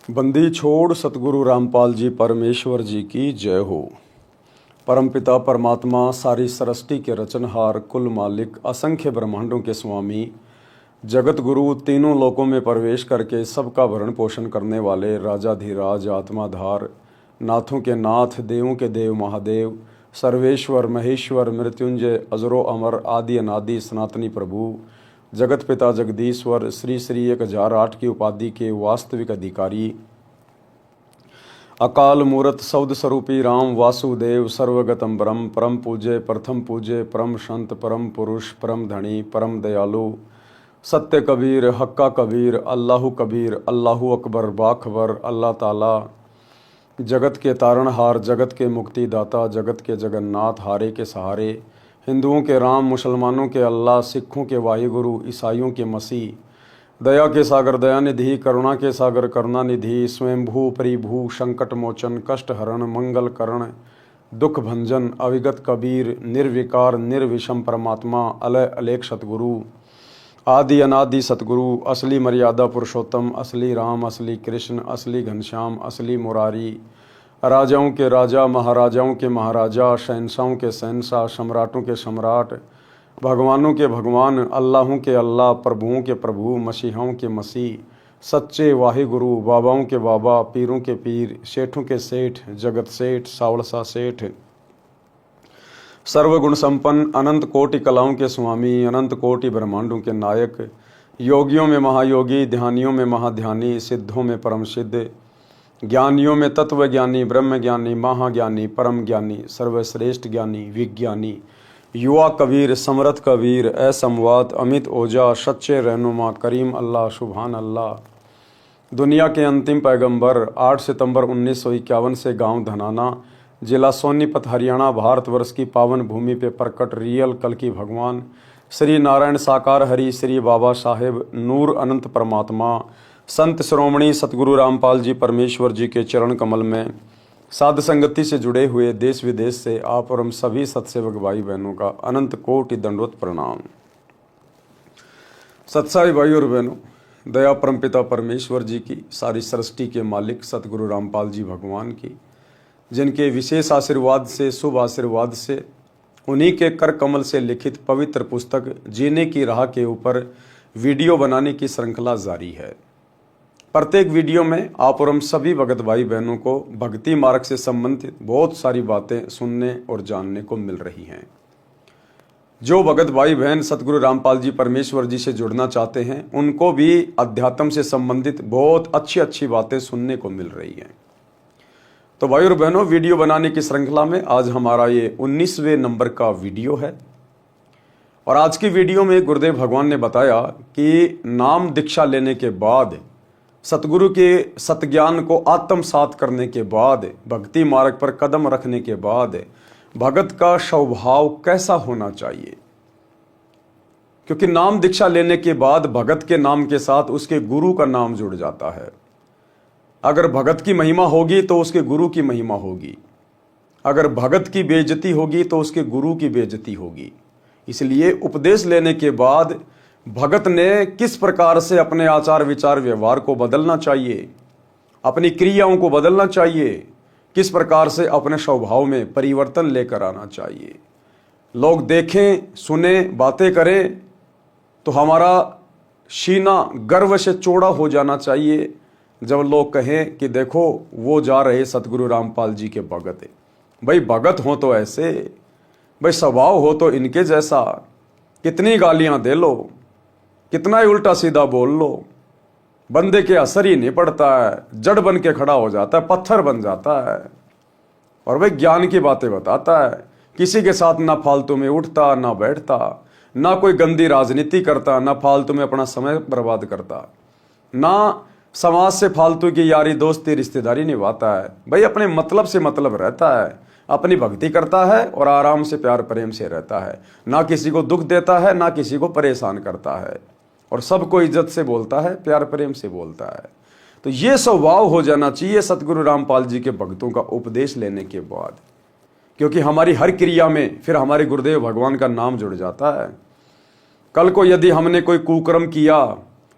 बंदी छोड़ सतगुरु रामपाल जी परमेश्वर जी की जय हो। परमपिता परमात्मा सारी सृष्टि के रचनहार, कुल मालिक, असंख्य ब्रह्मांडों के स्वामी, जगत गुरु, तीनों लोकों में प्रवेश करके सबका भरण पोषण करने वाले राजाधिराज, आत्माधार, नाथों के नाथ, देवों के देव महादेव, सर्वेश्वर महेश्वर, मृत्युंजय, अजरो अमर, आदि अनादि सनातनी प्रभु, जगत पिता जगदीश्वर, श्री श्री 1008 की उपाधि के वास्तविक अधिकारी, अकाल मूरत शब्द स्वरूपी राम वासुदेव, सर्वगतम ब्रह्म, परम पूज्य, प्रथम पूज्य, परम संत, परम पुरुष, परम धनी, परम दयालु, सत्य कबीर, हक्का कबीर, अल्लाहु कबीर, अल्लाहु अकबर, बाखबर, अल्लाह ताला, जगत के तारणहार, जगत के मुक्तिदाता, जगत के जगन्नाथ, हारे के सहारे, हिंदुओं के राम, मुसलमानों के अल्लाह, सिखों के वाहिगुरु, ईसाइयों के मसीह, दया के सागर दयानिधि, करुणा के सागर करुणानिधि, स्वयंभू परिभू, संकट मोचन, कष्ट हरण, मंगल करण, दुख भंजन, अविगत कबीर, निर्विकार निर्विषम परमात्मा, अलय अलेख सतगुरु, आदि अनादि सतगुरु, असली मर्यादा पुरुषोत्तम, असली राम, असली कृष्ण, असली घनश्याम, असली मुरारी, राजाओं के राजा, महाराजाओं के महाराजा, शहंशाहों के शहंशाह, सम्राटों के सम्राट, भगवानों के भगवान, अल्लाहों के अल्लाह, प्रभुओं के प्रभु, मसीहाओं के मसीह, सच्चे वाहिगुरु, बाबाओं के बाबा, पीरों के पीर, सेठों के सेठ, जगत सेठ, सावड़सा सेठ, सर्वगुण संपन्न, अनंत कोटि कलाओं के स्वामी, अनंत कोटि ब्रह्मांडों के नायक, योगियों में महायोगी, ध्यानियों में महाध्यानी, सिद्धों में परम सिद्ध, ज्ञानियों में तत्व ज्ञानी, ब्रह्म ज्ञानी, महाज्ञानी, परम ज्ञानी, सर्वश्रेष्ठ ज्ञानी, विज्ञानी, युवा कबीर, समरथ कबीर, असमवात, अमित ओजा, सच्चे रहनुमा, करीम अल्लाह, सुभान अल्लाह, दुनिया के अंतिम पैगंबर, 8 सितंबर 1951 से गांव धनाना, जिला सोनीपत, हरियाणा, भारतवर्ष की पावन भूमि पे प्रकट रियल कल की भगवान श्री नारायण साकार हरि, श्री बाबा साहेब नूर अनंत परमात्मा, संत श्रोमणी सतगुरु रामपाल जी परमेश्वर जी के चरण कमल में साध संगति से जुड़े हुए देश विदेश से आप और हम सभी सत्सेवक भाई बहनों का अनंत कोटि दंडवत प्रणाम। सत्साई भाई और बहनों, दया परमपिता परमेश्वर जी की, सारी सृष्टि के मालिक सतगुरु रामपाल जी भगवान की, जिनके विशेष आशीर्वाद से, शुभ आशीर्वाद से, उन्हीं के कर कमल से लिखित पवित्र पुस्तक जीने की राह के ऊपर वीडियो बनाने की श्रृंखला जारी है। प्रत्येक वीडियो में आप और हम सभी भगत भाई बहनों को भक्ति मार्ग से संबंधित बहुत सारी बातें सुनने और जानने को मिल रही हैं। जो भगत भाई बहन सतगुरु रामपाल जी परमेश्वर जी से जुड़ना चाहते हैं, उनको भी अध्यात्म से संबंधित बहुत अच्छी अच्छी बातें सुनने को मिल रही हैं। तो भाई और बहनों, वीडियो बनाने की श्रृंखला में आज हमारा ये 19वें नंबर का वीडियो है। और आज की वीडियो में गुरुदेव भगवान ने बताया कि नाम दीक्षा लेने के बाद, सतगुरु के सतज्ञान को आत्मसात करने के बाद, भक्ति मार्ग पर कदम रखने के बाद भगत का स्वभाव कैसा होना चाहिए। क्योंकि नाम दीक्षा लेने के बाद भगत के नाम के साथ उसके गुरु का नाम जुड़ जाता है। अगर भगत की महिमा होगी तो उसके गुरु की महिमा होगी, अगर भगत की बेइज्जती होगी तो उसके गुरु की बेइज्जती होगी। इसलिए उपदेश लेने के बाद भगत ने किस प्रकार से अपने आचार विचार व्यवहार को बदलना चाहिए, अपनी क्रियाओं को बदलना चाहिए, किस प्रकार से अपने स्वभाव में परिवर्तन लेकर आना चाहिए। लोग देखें, सुने, बातें करें तो हमारा सीना गर्व से चौड़ा हो जाना चाहिए। जब लोग कहें कि देखो वो जा रहे सतगुरु रामपाल जी के भगत है। भाई भगत हो तो ऐसे, भाई स्वभाव हो तो इनके जैसा। कितनी गालियां दे लो, कितना ही उल्टा सीधा बोल लो, बंदे के असर ही नहीं पड़ता है। जड़ बन के खड़ा हो जाता है, पत्थर बन जाता है। और भाई ज्ञान की बातें बताता है, किसी के साथ ना फालतू में उठता, ना बैठता, ना कोई गंदी राजनीति करता, ना फालतू में अपना समय बर्बाद करता, ना समाज से फालतू की यारी दोस्ती रिश्तेदारी निभाता है। भाई अपने मतलब से मतलब रहता है, अपनी भक्ति करता है और आराम से प्यार प्रेम से रहता है। ना किसी को दुख देता है, ना किसी को परेशान करता है, और सबको इज्जत से बोलता है, प्यार प्रेम से बोलता है। तो ये स्वभाव हो जाना चाहिए सतगुरु रामपाल जी के भक्तों का उपदेश लेने के बाद। क्योंकि हमारी हर क्रिया में फिर हमारे गुरुदेव भगवान का नाम जुड़ जाता है। कल को यदि हमने कोई कुकर्म किया,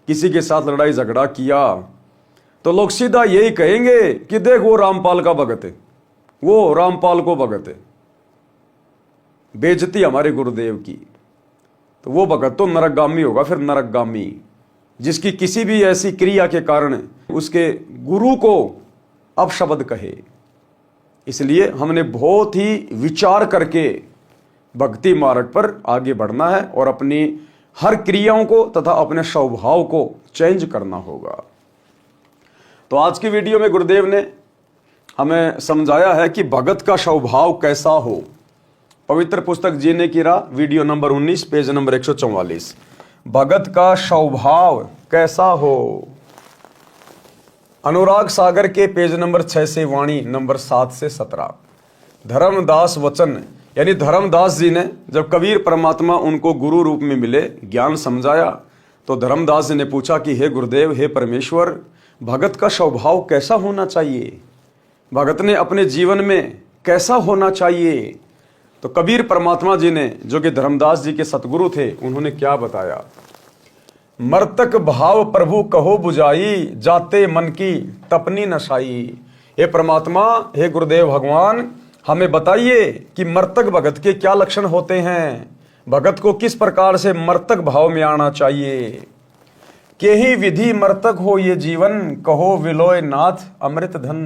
किसी के साथ लड़ाई झगड़ा किया, तो लोग सीधा यही कहेंगे कि देख वो रामपाल का भगत है, वो रामपाल को भगत है। बेइज्जती हमारे गुरुदेव की। तो वो भगत तो नरकगामी होगा, फिर नरकगामी, जिसकी किसी भी ऐसी क्रिया के कारण उसके गुरु को अपशब्द कहे। इसलिए हमने बहुत ही विचार करके भक्ति मार्ग पर आगे बढ़ना है और अपनी हर क्रियाओं को तथा अपने स्वभाव को चेंज करना होगा। तो आज की वीडियो में गुरुदेव ने हमें समझाया है कि भगत का स्वभाव कैसा हो। पवित्र पुस्तक जीने की राह, वीडियो नंबर 19, पेज नंबर 144। भगत का स्वभाव कैसा हो। अनुराग सागर के पेज नंबर 6 से वाणी नंबर 7 से 17। धर्मदास वचन, यानी धर्मदास जी ने जब कबीर परमात्मा उनको गुरु रूप में मिले, ज्ञान समझाया, तो धर्मदास जी ने पूछा कि हे गुरुदेव, हे परमेश्वर, भगत का स्वभाव कैसा होना चाहिए, भगत ने अपने जीवन में कैसा होना चाहिए। तो कबीर परमात्मा जी ने, जो कि धर्मदास जी के सतगुरु थे, उन्होंने क्या बताया। मर्तक भाव प्रभु कहो बुझाई, जाते मन की तपनी नशाई। हे परमात्मा, हे गुरुदेव भगवान, हमें बताइए कि मर्तक भगत के क्या लक्षण होते हैं, भगत को किस प्रकार से मर्तक भाव में आना चाहिए। के ही विधि मर्तक हो ये जीवन, कहो विलोय नाथ अमृत धन।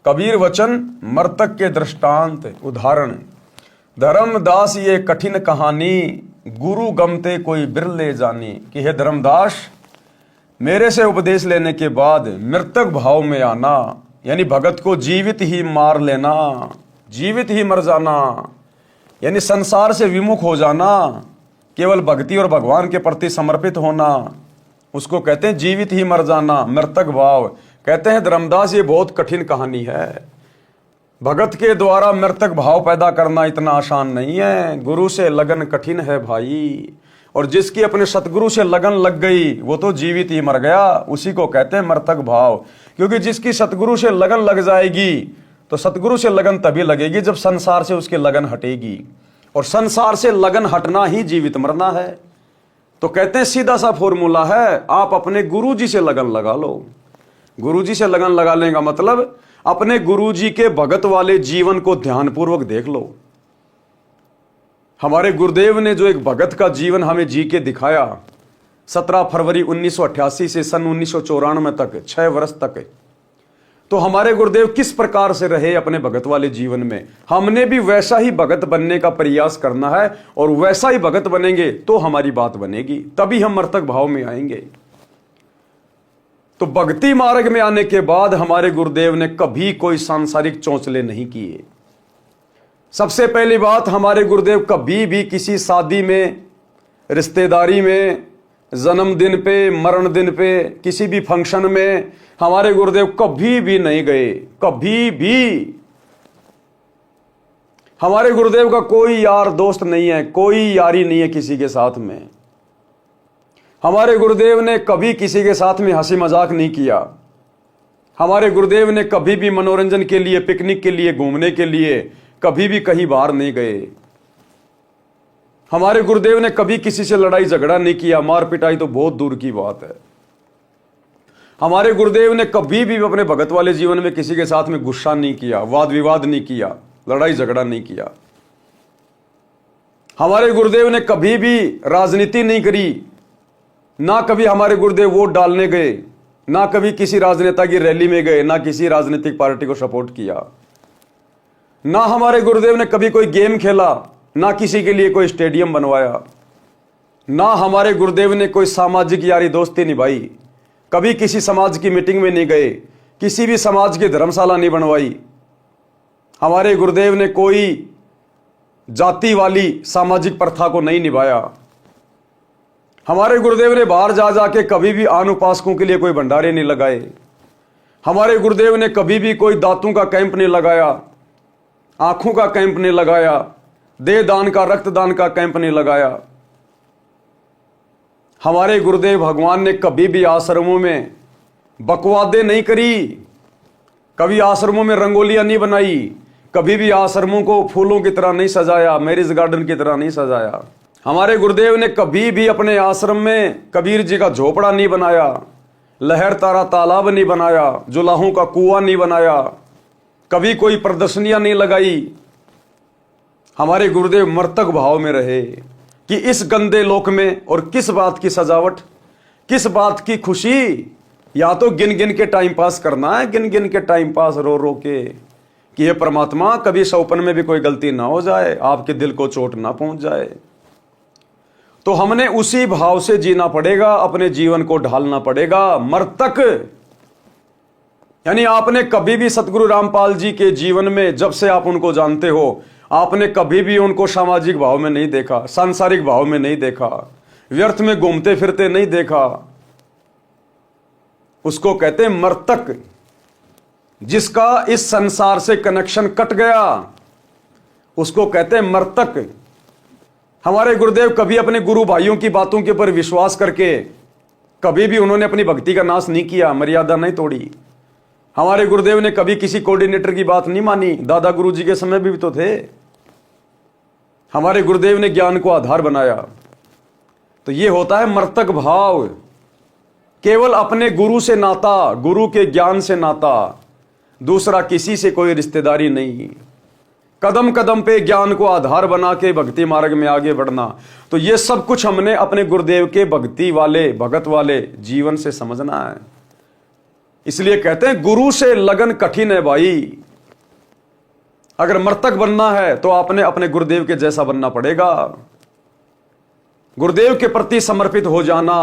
कबीर वचन मर्तक के दृष्टांत उदाहरण। धर्मदास ये कठिन कहानी, गुरु गमते कोई बिरले जानी। कि हे धर्मदास, मेरे से उपदेश लेने के बाद मृतक भाव में आना, यानी भगत को जीवित ही मार लेना, जीवित ही मर जाना, यानी संसार से विमुख हो जाना, केवल भक्ति और भगवान के प्रति समर्पित होना, उसको कहते हैं जीवित ही मर जाना, मृतक भाव। कहते हैं धर्मदास, ये बहुत कठिन कहानी है। भगत के द्वारा मृतक भाव पैदा करना इतना आसान नहीं है। गुरु से लगन कठिन है भाई, और जिसकी अपने सतगुरु से लगन लग गई वो तो जीवित ही मर गया, उसी को कहते हैं मृतक भाव। क्योंकि जिसकी सतगुरु से लगन लग जाएगी, तो सतगुरु से लगन तभी लगेगी जब संसार से उसकी लगन हटेगी, और संसार से लगन हटना ही जीवित मरना है। तो कहते हैं सीधा सा फॉर्मूला है, आप अपने गुरु जी से लगन लगा लो। गुरु जी से लगन लगा लेने का मतलब अपने गुरु जी के भगत वाले जीवन को ध्यानपूर्वक देख लो। हमारे गुरुदेव ने जो एक भगत का जीवन हमें जी के दिखाया, 17 फरवरी 1988 से सन 1994 तक, 6 वर्ष तक, तो हमारे गुरुदेव किस प्रकार से रहे अपने भगत वाले जीवन में, हमने भी वैसा ही भगत बनने का प्रयास करना है। और वैसा ही भगत बनेंगे तो हमारी बात बनेगी, तभी हम मर्तक भाव में आएंगे। तो भक्ति मार्ग में आने के बाद हमारे गुरुदेव ने कभी कोई सांसारिक चौंचले नहीं किए। सबसे पहली बात, हमारे गुरुदेव कभी भी किसी शादी में, रिश्तेदारी में, जन्मदिन पे, मरण दिन पे, किसी भी फंक्शन में हमारे गुरुदेव कभी भी नहीं गए, कभी भी। हमारे गुरुदेव का कोई यार दोस्त नहीं है, कोई यारी नहीं है किसी के साथ में। हमारे गुरुदेव ने कभी किसी के साथ में हंसी मजाक नहीं किया। हमारे गुरुदेव ने कभी भी मनोरंजन के लिए, पिकनिक के लिए, घूमने के लिए कभी भी कहीं बाहर नहीं गए। हमारे गुरुदेव ने कभी किसी से लड़ाई झगड़ा नहीं किया, मार पिटाई तो बहुत दूर की बात है। हमारे गुरुदेव ने कभी भी अपने भगत वाले जीवन में किसी के साथ में गुस्सा नहीं किया, वाद विवाद नहीं किया, लड़ाई झगड़ा नहीं किया। हमारे गुरुदेव ने कभी भी राजनीति नहीं करी, ना कभी हमारे गुरुदेव वोट डालने गए, ना कभी किसी राजनेता की रैली में गए, ना किसी राजनीतिक पार्टी को सपोर्ट किया। ना हमारे गुरुदेव ने कभी कोई गेम खेला, ना किसी के लिए कोई स्टेडियम बनवाया। ना हमारे गुरुदेव ने कोई सामाजिक यारी दोस्ती निभाई, कभी किसी समाज की मीटिंग में नहीं गए, किसी भी समाज की धर्मशाला नहीं बनवाई। हमारे गुरुदेव ने कोई जाति वाली सामाजिक प्रथा को नहीं निभाया। हमारे गुरुदेव ने बाहर जा जाके कभी भी आन उपासकों के लिए कोई भंडारे नहीं लगाए। हमारे गुरुदेव ने कभी भी कोई दातों का कैंप नहीं लगाया, आंखों का कैंप नहीं लगाया, देह दान का, रक्तदान का कैंप नहीं लगाया। हमारे गुरुदेव भगवान ने कभी भी आश्रमों में बकवादे नहीं करी, कभी आश्रमों में रंगोलियां नहीं बनाई, कभी भी आश्रमों को फूलों की तरह नहीं सजाया, मैरिज गार्डन की तरह नहीं सजाया। हमारे गुरुदेव ने कभी भी अपने आश्रम में कबीर जी का झोपड़ा नहीं बनाया, लहर तारा तालाब नहीं बनाया, जुलाहों का कुआं नहीं बनाया, कभी कोई प्रदर्शनियां नहीं लगाई। हमारे गुरुदेव मर्तक भाव में रहे कि इस गंदे लोक में और किस बात की सजावट, किस बात की खुशी। या तो गिन गिन के टाइम पास करना है, गिन गिन के टाइम पास रो रो के, कि ये परमात्मा कभी सौपन में भी कोई गलती ना हो जाए, आपके दिल को चोट ना पहुंच जाए। तो हमने उसी भाव से जीना पड़ेगा, अपने जीवन को ढालना पड़ेगा। मर्तक यानी आपने कभी भी सतगुरु रामपाल जी के जीवन में, जब से आप उनको जानते हो, आपने कभी भी उनको सामाजिक भाव में नहीं देखा, सांसारिक भाव में नहीं देखा, व्यर्थ में घूमते फिरते नहीं देखा। उसको कहते हैं मर्तक, जिसका इस संसार से कनेक्शन कट गया, उसको कहते हैं मर्तक। हमारे गुरुदेव कभी अपने गुरु भाइयों की बातों के ऊपर विश्वास करके कभी भी उन्होंने अपनी भक्ति का नाश नहीं किया, मर्यादा नहीं तोड़ी। हमारे गुरुदेव ने कभी किसी कोऑर्डिनेटर की बात नहीं मानी, दादा गुरु जी के समय भी तो थे। हमारे गुरुदेव ने ज्ञान को आधार बनाया। तो यह होता है मर्तक भाव, केवल अपने गुरु से नाता, गुरु के ज्ञान से नाता, दूसरा किसी से कोई रिश्तेदारी नहीं। कदम कदम पे ज्ञान को आधार बना के भक्ति मार्ग में आगे बढ़ना। तो ये सब कुछ हमने अपने गुरुदेव के भक्ति वाले, भगत वाले जीवन से समझना है। इसलिए कहते हैं गुरु से लगन कठिन है भाई। अगर मर्तक बनना है तो आपने अपने गुरुदेव के जैसा बनना पड़ेगा। गुरुदेव के प्रति समर्पित हो जाना,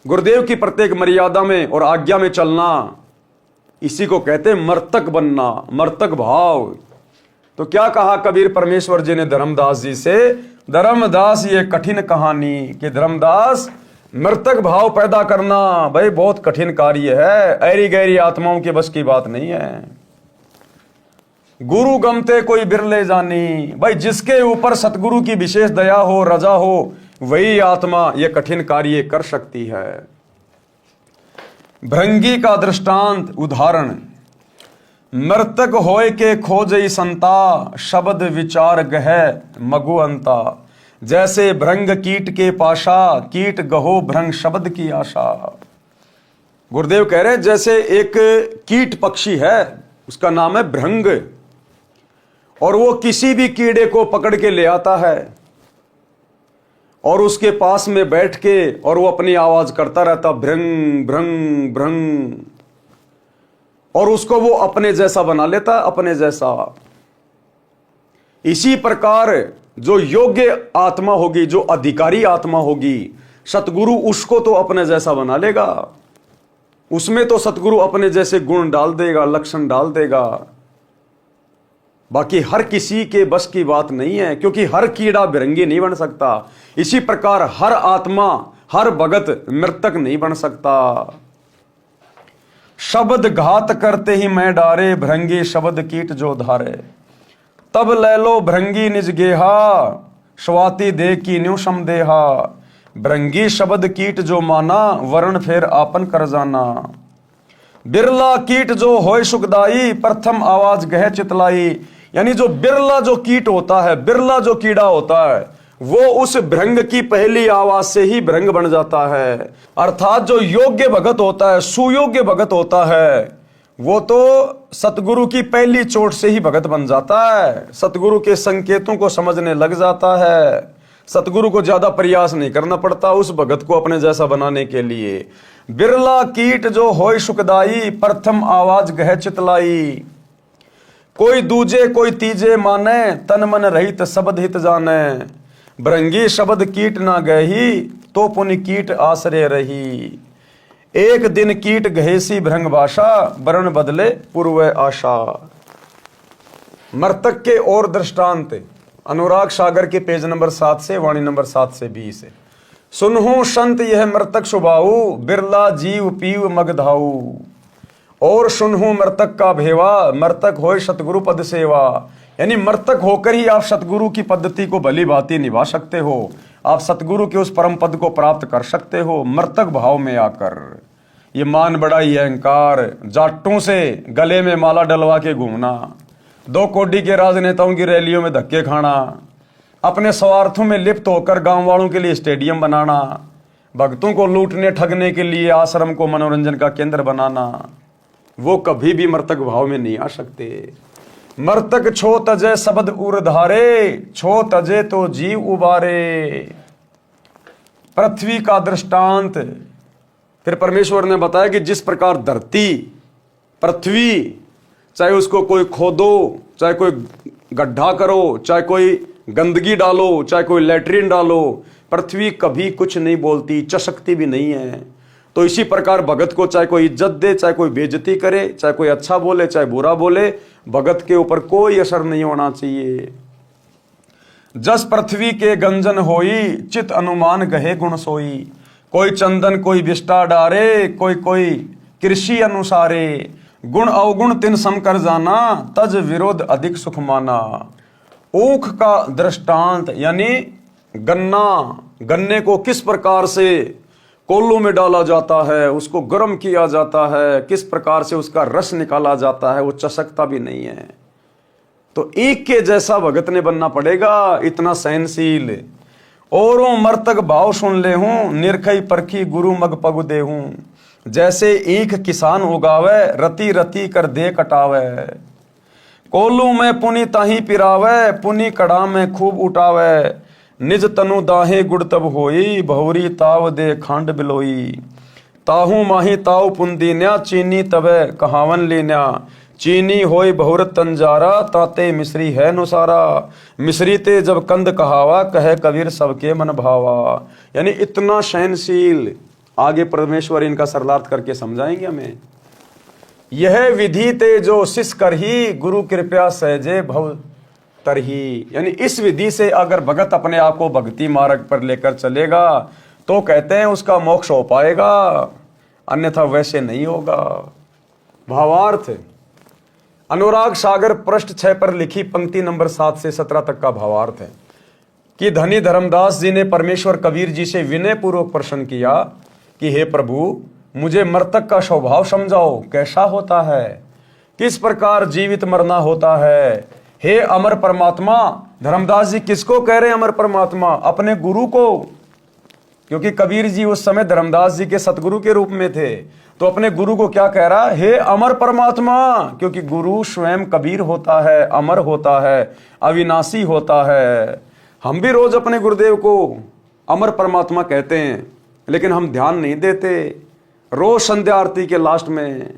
गुरुदेव की प्रत्येक मर्यादा में और आज्ञा में चलना, इसी को कहते हैं मर्तक बनना, मर्तक भाव। तो क्या कहा कबीर परमेश्वर जी ने धर्मदास जी से, धर्मदास ये कठिन कहानी कि धर्मदास मर्तक भाव पैदा करना भाई बहुत कठिन कार्य है, ऐरी गैरी आत्माओं के बस की बात नहीं है। गुरु गमते कोई बिरले जानी, भाई जिसके ऊपर सतगुरु की विशेष दया हो, रजा हो, वही आत्मा ये कठिन कार्य कर सकती है। भृंगी का दृष्टांत उदाहरण, मर्तक होय के खोजई संता, शब्द विचार गह मगुअंता। जैसे भृंग कीट के पाशा, कीट गहो भृंग शब्द की आशा। गुरुदेव कह रहे हैं जैसे एक कीट पक्षी है, उसका नाम है भृंग, और वो किसी भी कीड़े को पकड़ के ले आता है और उसके पास में बैठ के और वो अपनी आवाज करता रहता, भृंग भृंग भृंग, और उसको वो अपने जैसा बना लेता, अपने जैसा। इसी प्रकार जो योग्य आत्मा होगी, जो अधिकारी आत्मा होगी, सतगुरु उसको तो अपने जैसा बना लेगा। उसमें तो सतगुरु अपने जैसे गुण डाल देगा, लक्षण डाल देगा। बाकी हर किसी के बस की बात नहीं है, क्योंकि हर कीड़ा भृंगी नहीं बन सकता। इसी प्रकार हर आत्मा, हर भगत मृतक नहीं बन सकता। शब्द घात करते ही मैं डारे, भृंगी शब्द कीट जो धारे। तब ले लो भृंगी निज गेहा, स्वाति दे की न्यू समदेहा। भृंगी शब्द कीट जो माना, वर्ण फेर आपन कर जाना। बिरला कीट जो होय सुखदाई, प्रथम आवाज गह चितलाई। यानी जो बिरला जो कीट होता है, बिरला जो कीड़ा होता है, वो उस भृंग की पहली आवाज से ही भृंग बन जाता है। अर्थात जो योग्य भगत होता है, सुयोग्य भगत होता है, वो तो सतगुरु की पहली चोट से ही भगत बन जाता है। सतगुरु के संकेतों को समझने लग जाता है। सतगुरु को ज्यादा प्रयास नहीं करना पड़ता उस भगत को अपने जैसा बनाने के लिए। बिरला कीट जो होय सुखदाई, प्रथम आवाज गह चितलाई। कोई दूजे कोई तीजे माने, तन मन रहित शब्द हित जाने। भृंगी शब्द कीट ना गही, तो पुनि कीट आश्रय रही। एक दिन कीट गहेसी भृंग भाषा, वर्ण बदले पूर्व आशा। मर्तक के और दृष्टांत अनुराग सागर के पेज नंबर 7 से वाणी नंबर 7 से 20 है। सुनहु संत यह मृतक सुभाऊ, बिरला जीव पीव मगधाऊ। और सुनहु मृतक का भेवा, मृतक होय सतगुरु पद सेवा। यानी मृतक होकर ही आप सतगुरु की पद्धति को भली भांति निभा सकते हो। आप सतगुरु के उस परम पद को प्राप्त कर सकते हो मृतक भाव में आकर। ये मान बड़ाई अहंकार, जाटों से गले में माला डलवा के घूमना, 2 कोडी के राजनेताओं की रैलियों में धक्के खाना, अपने स्वार्थों में लिप्त होकर गांव वालों के लिए स्टेडियम बनाना, भक्तों को लूटने ठगने के लिए आश्रम को मनोरंजन का केंद्र बनाना, वो कभी भी मर्तक भाव में नहीं आ सकते। मर्तक छो तजे शब्द उर्धारे, छो तजे तो जीव उबारे। पृथ्वी का दृष्टांत फिर परमेश्वर ने बताया कि जिस प्रकार धरती, पृथ्वी, चाहे उसको कोई खोदो, चाहे कोई गड्ढा करो, चाहे कोई गंदगी डालो, चाहे कोई लैट्रिन डालो, पृथ्वी कभी कुछ नहीं बोलती, चसकती भी नहीं है। तो इसी प्रकार भगत को चाहे कोई इज्जत दे, चाहे कोई बेइज्जती करे, चाहे कोई अच्छा बोले, चाहे बुरा बोले, भगत के ऊपर कोई असर नहीं होना चाहिए। जस पृथ्वी के गंजन होई, चित अनुमान गहे गुण सोई। कोई चंदन कोई विष्टा डारे, कोई कोई कृषि अनुसारे। गुण अवगुण तिन सम कर जाना, तज विरोध अधिक सुख माना। ऊख का दृष्टांत यानी गन्ने को किस प्रकार से कोल्लू में डाला जाता है, उसको गर्म किया जाता है, किस प्रकार से उसका रस निकाला जाता है, वो चसकता भी नहीं है। तो एक के जैसा भगत ने बनना पड़ेगा, इतना सहनशील। औरों मर्तक भाव सुन ले हूं, निरखई परखी गुरु मग पग दे हूं। जैसे ईख किसान उगावे, रति रति कर दे कटावे। कोल्लू में पुनि ताही पिरावे, पुनि कड़ा में खूब उठावे। निज तनु दाहे गुड़ तब होई, बहुरी ताव दे खांड बिलोई। ताहू माही ताव पुंदीन्या, चीनी तबे कहावन लीन्या। चीनी होई बहुरत तंजारा, ताते मिश्री है नुसारा। मिश्री ते जब कंद कहावा, कहे कबीर सबके मन भावा। यानी इतना सहनशील। आगे परमेश्वर इनका सरलार्थ करके समझाएंगे हमें। यह विधि ते जो शिष करही, गुरु कृपया सहजे भव तरही। यानी इस विधि से अगर भगत अपने आप को भक्ति मार्ग पर लेकर चलेगा तो कहते हैं उसका मोक्ष हो पाएगा, अन्यथा वैसे नहीं होगा। भावार्थ अनुराग सागर पृष्ठ 6 पर लिखी पंक्ति नंबर 7 से 17 तक का भावार्थ है कि धनी धर्मदास जी ने परमेश्वर कबीर जी से विनय पूर्वक प्रश्न किया कि हे प्रभु, मुझे मर्तक का स्वभाव समझाओ, कैसा होता है, किस प्रकार जीवित मरना होता है। हे अमर परमात्मा, धर्मदास जी किसको कह रहे हैं अमर परमात्मा? अपने गुरु को, क्योंकि कबीर जी उस समय धर्मदास जी के सतगुरु के रूप में थे। तो अपने गुरु को क्या कह रहा? हे अमर परमात्मा, क्योंकि गुरु स्वयं कबीर होता है, अमर होता है, अविनाशी होता है। हम भी रोज अपने गुरुदेव को अमर परमात्मा कहते हैं, लेकिन हम ध्यान नहीं देते। रोज संध्या आरती के लास्ट में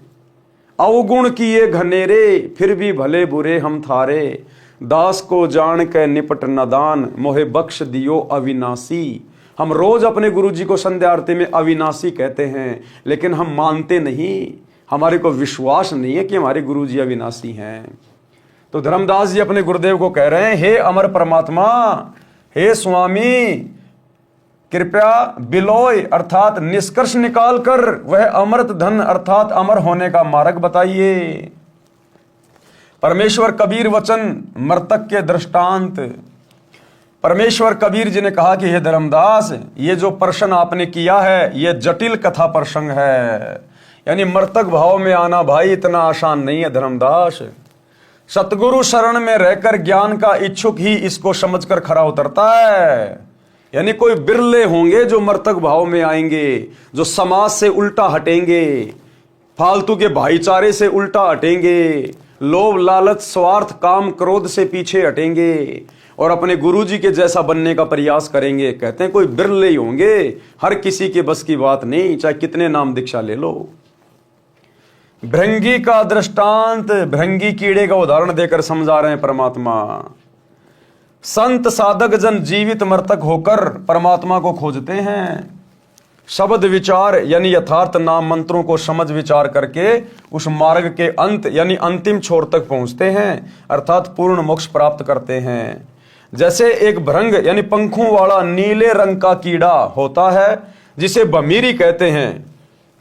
अवगुण किए घनेरे, फिर भी भले बुरे हम थारे। दास को जान के निपट नदान, मोहे बख्श दियो अविनाशी। हम रोज अपने गुरु जी को संध्या आरती में अविनाशी कहते हैं, लेकिन हम मानते नहीं, हमारे को विश्वास नहीं है कि हमारे गुरु जी अविनाशी हैं। तो धर्मदास जी अपने गुरुदेव को कह रहे हैं, हे अमर परमात्मा, हे स्वामी, कृपया बिलोय अर्थात निष्कर्ष निकाल कर वह अमृत धन अर्थात अमर होने का मार्ग बताइए। परमेश्वर कबीर वचन मर्तक के दृष्टांत। परमेश्वर कबीर जी ने कहा कि हे धर्मदास, ये जो प्रश्न आपने किया है ये जटिल कथा प्रसंग है। यानी मर्तक भाव में आना भाई इतना आसान नहीं है धर्मदास। सतगुरु शरण में रहकर ज्ञान का इच्छुक ही इसको समझकर खरा उतरता है। यानी कोई बिरले होंगे जो मर्तक भाव में आएंगे, जो समाज से उल्टा हटेंगे, फालतू के भाईचारे से उल्टा हटेंगे, लोभ लालच स्वार्थ काम क्रोध से पीछे हटेंगे और अपने गुरुजी के जैसा बनने का प्रयास करेंगे। कहते हैं कोई बिरले ही होंगे, हर किसी के बस की बात नहीं, चाहे कितने नाम दीक्षा ले लो। भृंगी का दृष्टांत, भृंगी कीड़े का उदाहरण देकर समझा रहे हैं परमात्मा। संत साधक जन जीवित मर्तक होकर परमात्मा को खोजते हैं। शब्द विचार यानी यथार्थ नाम मंत्रों को समझ विचार करके उस मार्ग के अंत यानी अंतिम छोर तक पहुंचते हैं, अर्थात पूर्ण मोक्ष प्राप्त करते हैं। जैसे एक भृंग यानी पंखों वाला नीले रंग का कीड़ा होता है, जिसे बमीरी कहते हैं।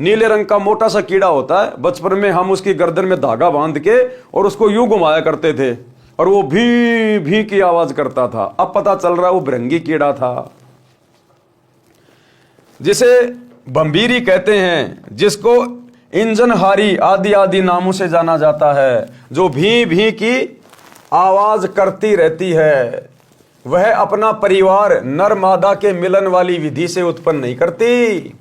नीले रंग का मोटा सा कीड़ा होता है। बचपन में हम उसकी गर्दन में धागा बांध के और उसको यूं घुमाया करते थे और वो भी भी की आवाज करता था। अब पता चल रहा है वो भृंगी कीड़ा था, जिसे बम्बीरी कहते हैं, जिसको इंजनहारी आदि आदि नामों से जाना जाता है, जो भी की आवाज करती रहती है। वह अपना परिवार नर मादा के मिलन वाली विधि से उत्पन्न नहीं करती।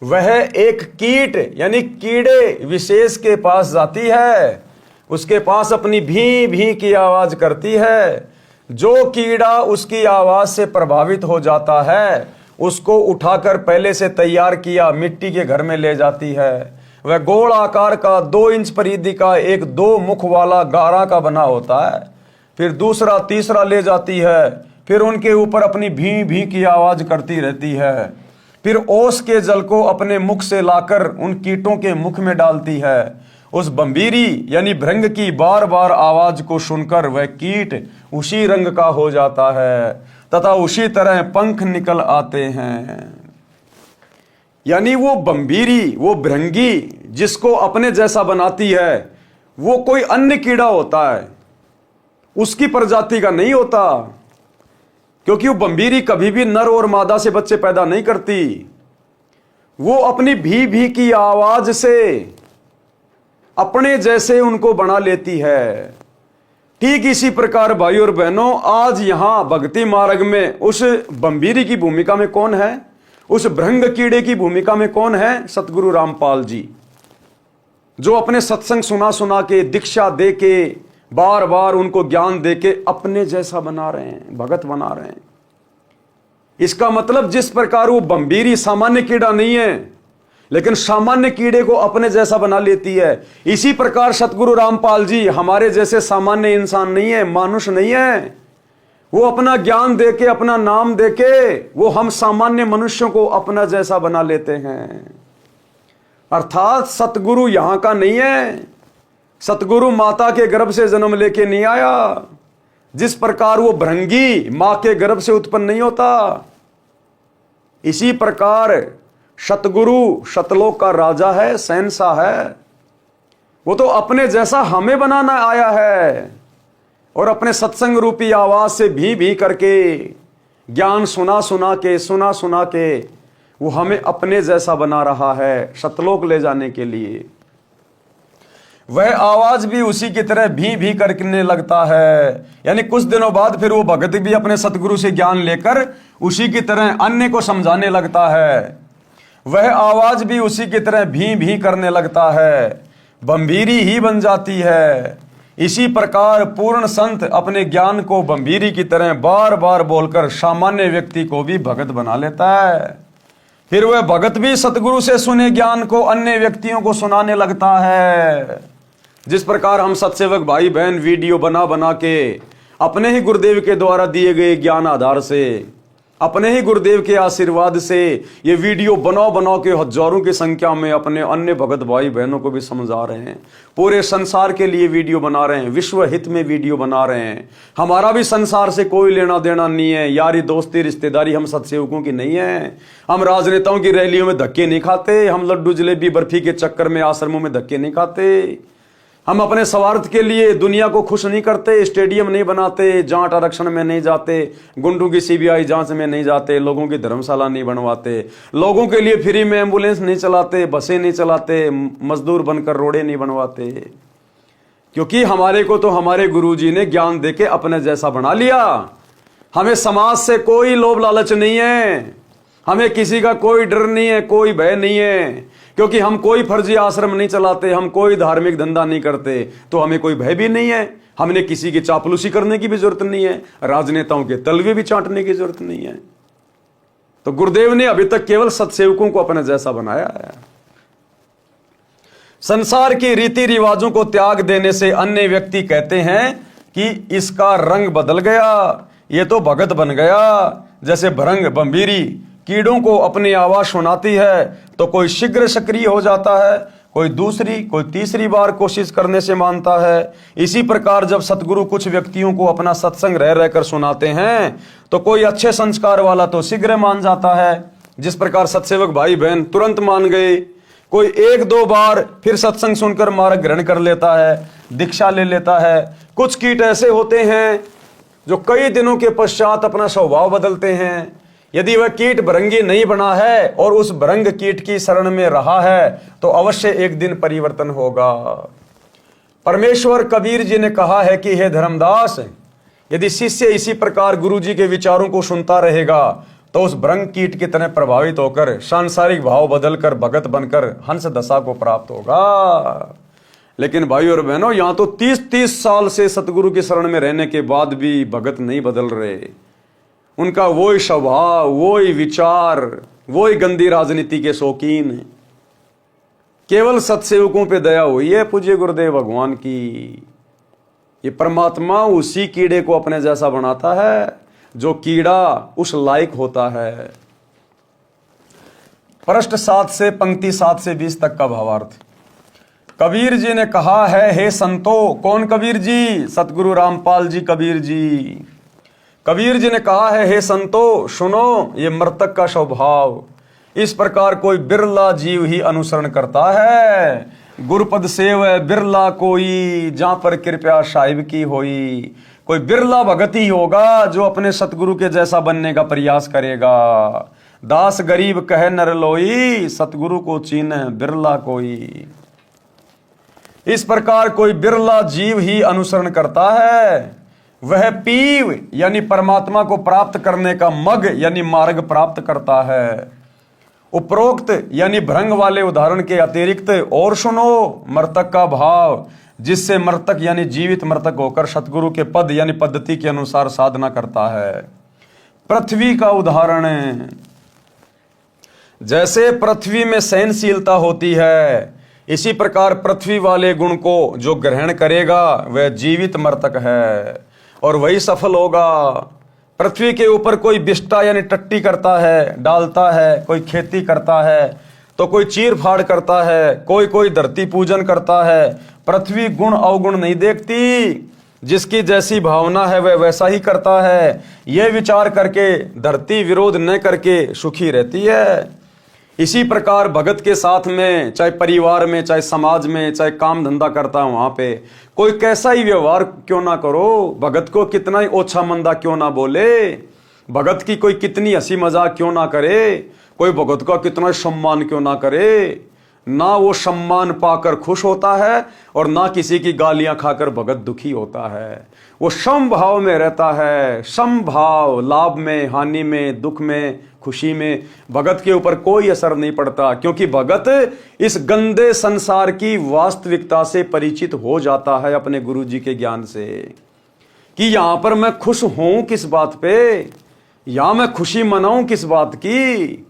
वह एक कीट यानी कीड़े विशेष के पास जाती है, उसके पास अपनी भी भी की आवाज करती है। जो कीड़ा उसकी आवाज से प्रभावित हो जाता है उसको उठाकर पहले से तैयार किया मिट्टी के घर में ले जाती है। वह गोल आकार का 2 इंच परिधि का एक 2 मुख वाला गारा का बना होता है। फिर दूसरा तीसरा ले जाती है, फिर उनके ऊपर अपनी भी भी की आवाज करती रहती है। फिर ओस के जल को अपने मुख से लाकर उन कीटों के मुख में डालती है। उस बंबीरी यानी भृंग की बार बार आवाज को सुनकर वह कीट उसी रंग का हो जाता है तथा उसी तरह पंख निकल आते हैं। यानी वो बंबीरी, वो भृंगी जिसको अपने जैसा बनाती है, वो कोई अन्य कीड़ा होता है, उसकी प्रजाति का नहीं होता। क्योंकि वो बंबीरी कभी भी नर और मादा से बच्चे पैदा नहीं करती। वो अपनी भी की आवाज से अपने जैसे उनको बना लेती है। ठीक इसी प्रकार भाई और बहनों, आज यहां भक्ति मार्ग में उस बंबीरी की भूमिका में कौन है, उस भृंग कीड़े की भूमिका में कौन है? सतगुरु रामपाल जी, जो अपने सत्संग सुना सुना के, दीक्षा दे के, बार बार उनको ज्ञान दे के अपने जैसा बना रहे हैं, भगत बना रहे हैं। इसका मतलब जिस प्रकार वो बंबीरी सामान्य कीड़ा नहीं है, लेकिन सामान्य कीड़े को अपने जैसा बना लेती है, इसी प्रकार सतगुरु रामपाल जी हमारे जैसे सामान्य इंसान नहीं है, मानुष नहीं है। वो अपना ज्ञान देके, अपना नाम देके, वो हम सामान्य मनुष्यों को अपना जैसा बना लेते हैं। अर्थात सतगुरु यहां का नहीं है। सतगुरु माता के गर्भ से जन्म लेके नहीं आया। जिस प्रकार वो भृंगी मां के गर्भ से उत्पन्न नहीं होता, इसी प्रकार सतगुरु सतलोक का राजा है, शहंशाह है। वो तो अपने जैसा हमें बनाना आया है और अपने सत्संग रूपी आवाज से भी करके, ज्ञान सुना सुना के वो हमें अपने जैसा बना रहा है सतलोक ले जाने के लिए। वह आवाज भी उसी की तरह भी करने लगता है। यानी कुछ दिनों बाद फिर वो भगत भी अपने सतगुरु से ज्ञान लेकर उसी की तरह अन्य को समझाने लगता है। वह आवाज भी उसी की तरह भी करने लगता है, बंबीरी ही बन जाती है। इसी प्रकार पूर्ण संत अपने ज्ञान को बंबीरी की तरह बार बार बोलकर सामान्य व्यक्ति को भी भगत बना लेता है। फिर वह भगत भी सतगुरु से सुने ज्ञान को अन्य व्यक्तियों को सुनाने लगता है। जिस प्रकार हम सत्सेवक भाई बहन वीडियो बना के अपने ही गुरुदेव के द्वारा दिए गए ज्ञान आधार से, अपने ही गुरुदेव के आशीर्वाद से ये वीडियो बनाओ के हजारों की संख्या में अपने अन्य भगत भाई बहनों को भी समझा रहे हैं। पूरे संसार के लिए वीडियो बना रहे हैं, विश्व हित में वीडियो बना रहे हैं। हमारा भी संसार से कोई लेना देना नहीं है, यारी दोस्ती रिश्तेदारी हम सत्सेवकों की नहीं है। हम राजनेताओं की रैलियों में धक्के नहीं खाते, हम लड्डू जलेबी बर्फी के चक्कर में आश्रमों में धक्के नहीं खाते। हम अपने स्वार्थ के लिए दुनिया को खुश नहीं करते, स्टेडियम नहीं बनाते, जांच आरक्षण में नहीं जाते, गुंडों की सीबीआई जांच में नहीं जाते, लोगों की धर्मशाला नहीं बनवाते, लोगों के लिए फ्री में एम्बुलेंस नहीं चलाते, बसें नहीं चलाते, मजदूर बनकर रोडें नहीं बनवाते। क्योंकि हमारे को तो हमारे गुरुजी ने ज्ञान देके अपने जैसा बना लिया। हमें समाज से कोई लोभ लालच नहीं है, हमें किसी का कोई डर नहीं है, कोई भय नहीं है। क्योंकि हम कोई फर्जी आश्रम नहीं चलाते, हम कोई धार्मिक धंधा नहीं करते, तो हमें कोई भय भी नहीं है। हमने किसी की चापलूसी करने की भी जरूरत नहीं है, राजनेताओं के तलवे भी चाटने की जरूरत नहीं है। तो गुरुदेव ने अभी तक केवल सत्सेवकों को अपने जैसा बनाया है। संसार की रीति रिवाजों को त्याग देने से अन्य व्यक्ति कहते हैं कि इसका रंग बदल गया, ये तो भगत बन गया। जैसे भृंग बंबीरी कीड़ों को अपनी आवाज सुनाती है तो कोई शीघ्र सक्रिय हो जाता है, कोई दूसरी कोई तीसरी बार कोशिश करने से मानता है। इसी प्रकार जब सतगुरु कुछ व्यक्तियों को अपना सत्संग रह रहकर सुनाते हैं तो कोई अच्छे संस्कार वाला तो शीघ्र मान जाता है, जिस प्रकार सत्सेवक भाई बहन तुरंत मान गए। कोई 1-2 बार फिर सत्संग सुनकर मार्ग ग्रहण कर लेता है, दीक्षा ले लेता है। कुछ कीट ऐसे होते हैं जो कई दिनों के पश्चात अपना स्वभाव बदलते हैं। यदि वह कीट भृंगी नहीं बना है और उस भृंग कीट की शरण में रहा है तो अवश्य एक दिन परिवर्तन होगा। परमेश्वर कबीर जी ने कहा है कि हे धर्मदास, यदि शिष्य इसी प्रकार गुरु जी के विचारों को सुनता रहेगा तो उस भृंग कीट की तरह प्रभावित होकर सांसारिक भाव बदलकर भगत बनकर हंस दशा को प्राप्त होगा। लेकिन भाई और बहनों, यहां तो 30-30 साल से सतगुरु की शरण में रहने के बाद भी भगत नहीं बदल रहे। उनका वही स्वभाव, वही विचार, वही गंदी राजनीति के शौकीन। केवल सत्सेवकों पे दया हुई है पूज्य गुरुदेव भगवान की। ये परमात्मा उसी कीड़े को अपने जैसा बनाता है जो कीड़ा उस लायक होता है। पृष्ठ 7 से पंक्ति 7 से 20 तक का भावार्थ। कबीर जी ने कहा है, हे संतो। कौन कबीर जी? सतगुरु रामपाल जी कबीर जी। कबीर जी ने कहा है, हे संतो सुनो, ये मृतक का स्वभाव इस प्रकार कोई बिरला जीव ही अनुसरण करता है। गुरुपद सेव बिरला कोई, जहां पर कृपया साहिब की होई। कोई बिरला भगत ही होगा जो अपने सतगुरु के जैसा बनने का प्रयास करेगा। दास गरीब कहे नर लोई, सतगुरु को चीन्ह बिरला कोई। इस प्रकार कोई बिरला जीव ही अनुसरण करता है। वह पीव यानी परमात्मा को प्राप्त करने का मग यानी मार्ग प्राप्त करता है। उपरोक्त यानी भ्रंग वाले उदाहरण के अतिरिक्त और सुनो मृतक का भाव, जिससे मृतक यानी जीवित मृतक होकर सतगुरु के पद यानी पद्धति के अनुसार साधना करता है। पृथ्वी का उदाहरण, जैसे पृथ्वी में सहनशीलता होती है, इसी प्रकार पृथ्वी वाले गुण को जो ग्रहण करेगा वह जीवित मृतक है और वही सफल होगा। पृथ्वी के ऊपर कोई बिष्टा यानी टट्टी करता है, डालता है, कोई खेती करता है तो कोई चीर फाड़ करता है, कोई धरती पूजन करता है। पृथ्वी गुण अवगुण नहीं देखती, जिसकी जैसी भावना है वह वैसा ही करता है। यह विचार करके धरती विरोध न करके सुखी रहती है। इसी प्रकार भगत के साथ में, चाहे परिवार में, चाहे समाज में, चाहे काम धंधा करता है वहां पे कोई कैसा ही व्यवहार क्यों ना करो, भगत को कितना ही ओछा मंदा क्यों ना बोले, भगत की कोई कितनी हंसी मजाक क्यों ना करे, कोई भगत का कितना सम्मान क्यों ना करे, ना वो सम्मान पाकर खुश होता है और ना किसी की गालियां खाकर भगत दुखी होता है। वो समभाव में रहता है, समभाव, लाभ में, हानि में, दुख में, खुशी में। भगत के ऊपर कोई असर नहीं पड़ता, क्योंकि भगत इस गंदे संसार की वास्तविकता से परिचित हो जाता है अपने गुरु जी के ज्ञान से, कि यहां पर मैं खुश हूं किस बात पे, यहां मैं खुशी मनाऊं किस बात की।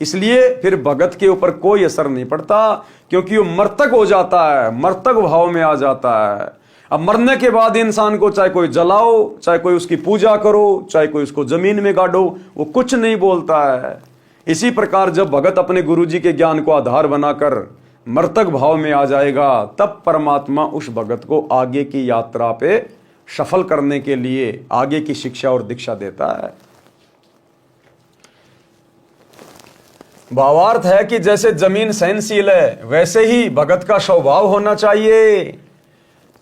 इसलिए फिर भगत के ऊपर कोई असर नहीं पड़ता, क्योंकि वो मर्तक हो जाता है, मर्तक भाव में आ जाता है। अब मरने के बाद इंसान को चाहे कोई जलाओ, चाहे कोई उसकी पूजा करो, चाहे कोई उसको जमीन में गाड़ो, वो कुछ नहीं बोलता है। इसी प्रकार जब भगत अपने गुरु जी के ज्ञान को आधार बनाकर मर्तक भाव में आ जाएगा, तब परमात्मा उस भगत को आगे की यात्रा पे सफल करने के लिए आगे की शिक्षा और दीक्षा देता है। भावार्थ है कि जैसे जमीन सहनशील है, वैसे ही भगत का स्वभाव होना चाहिए।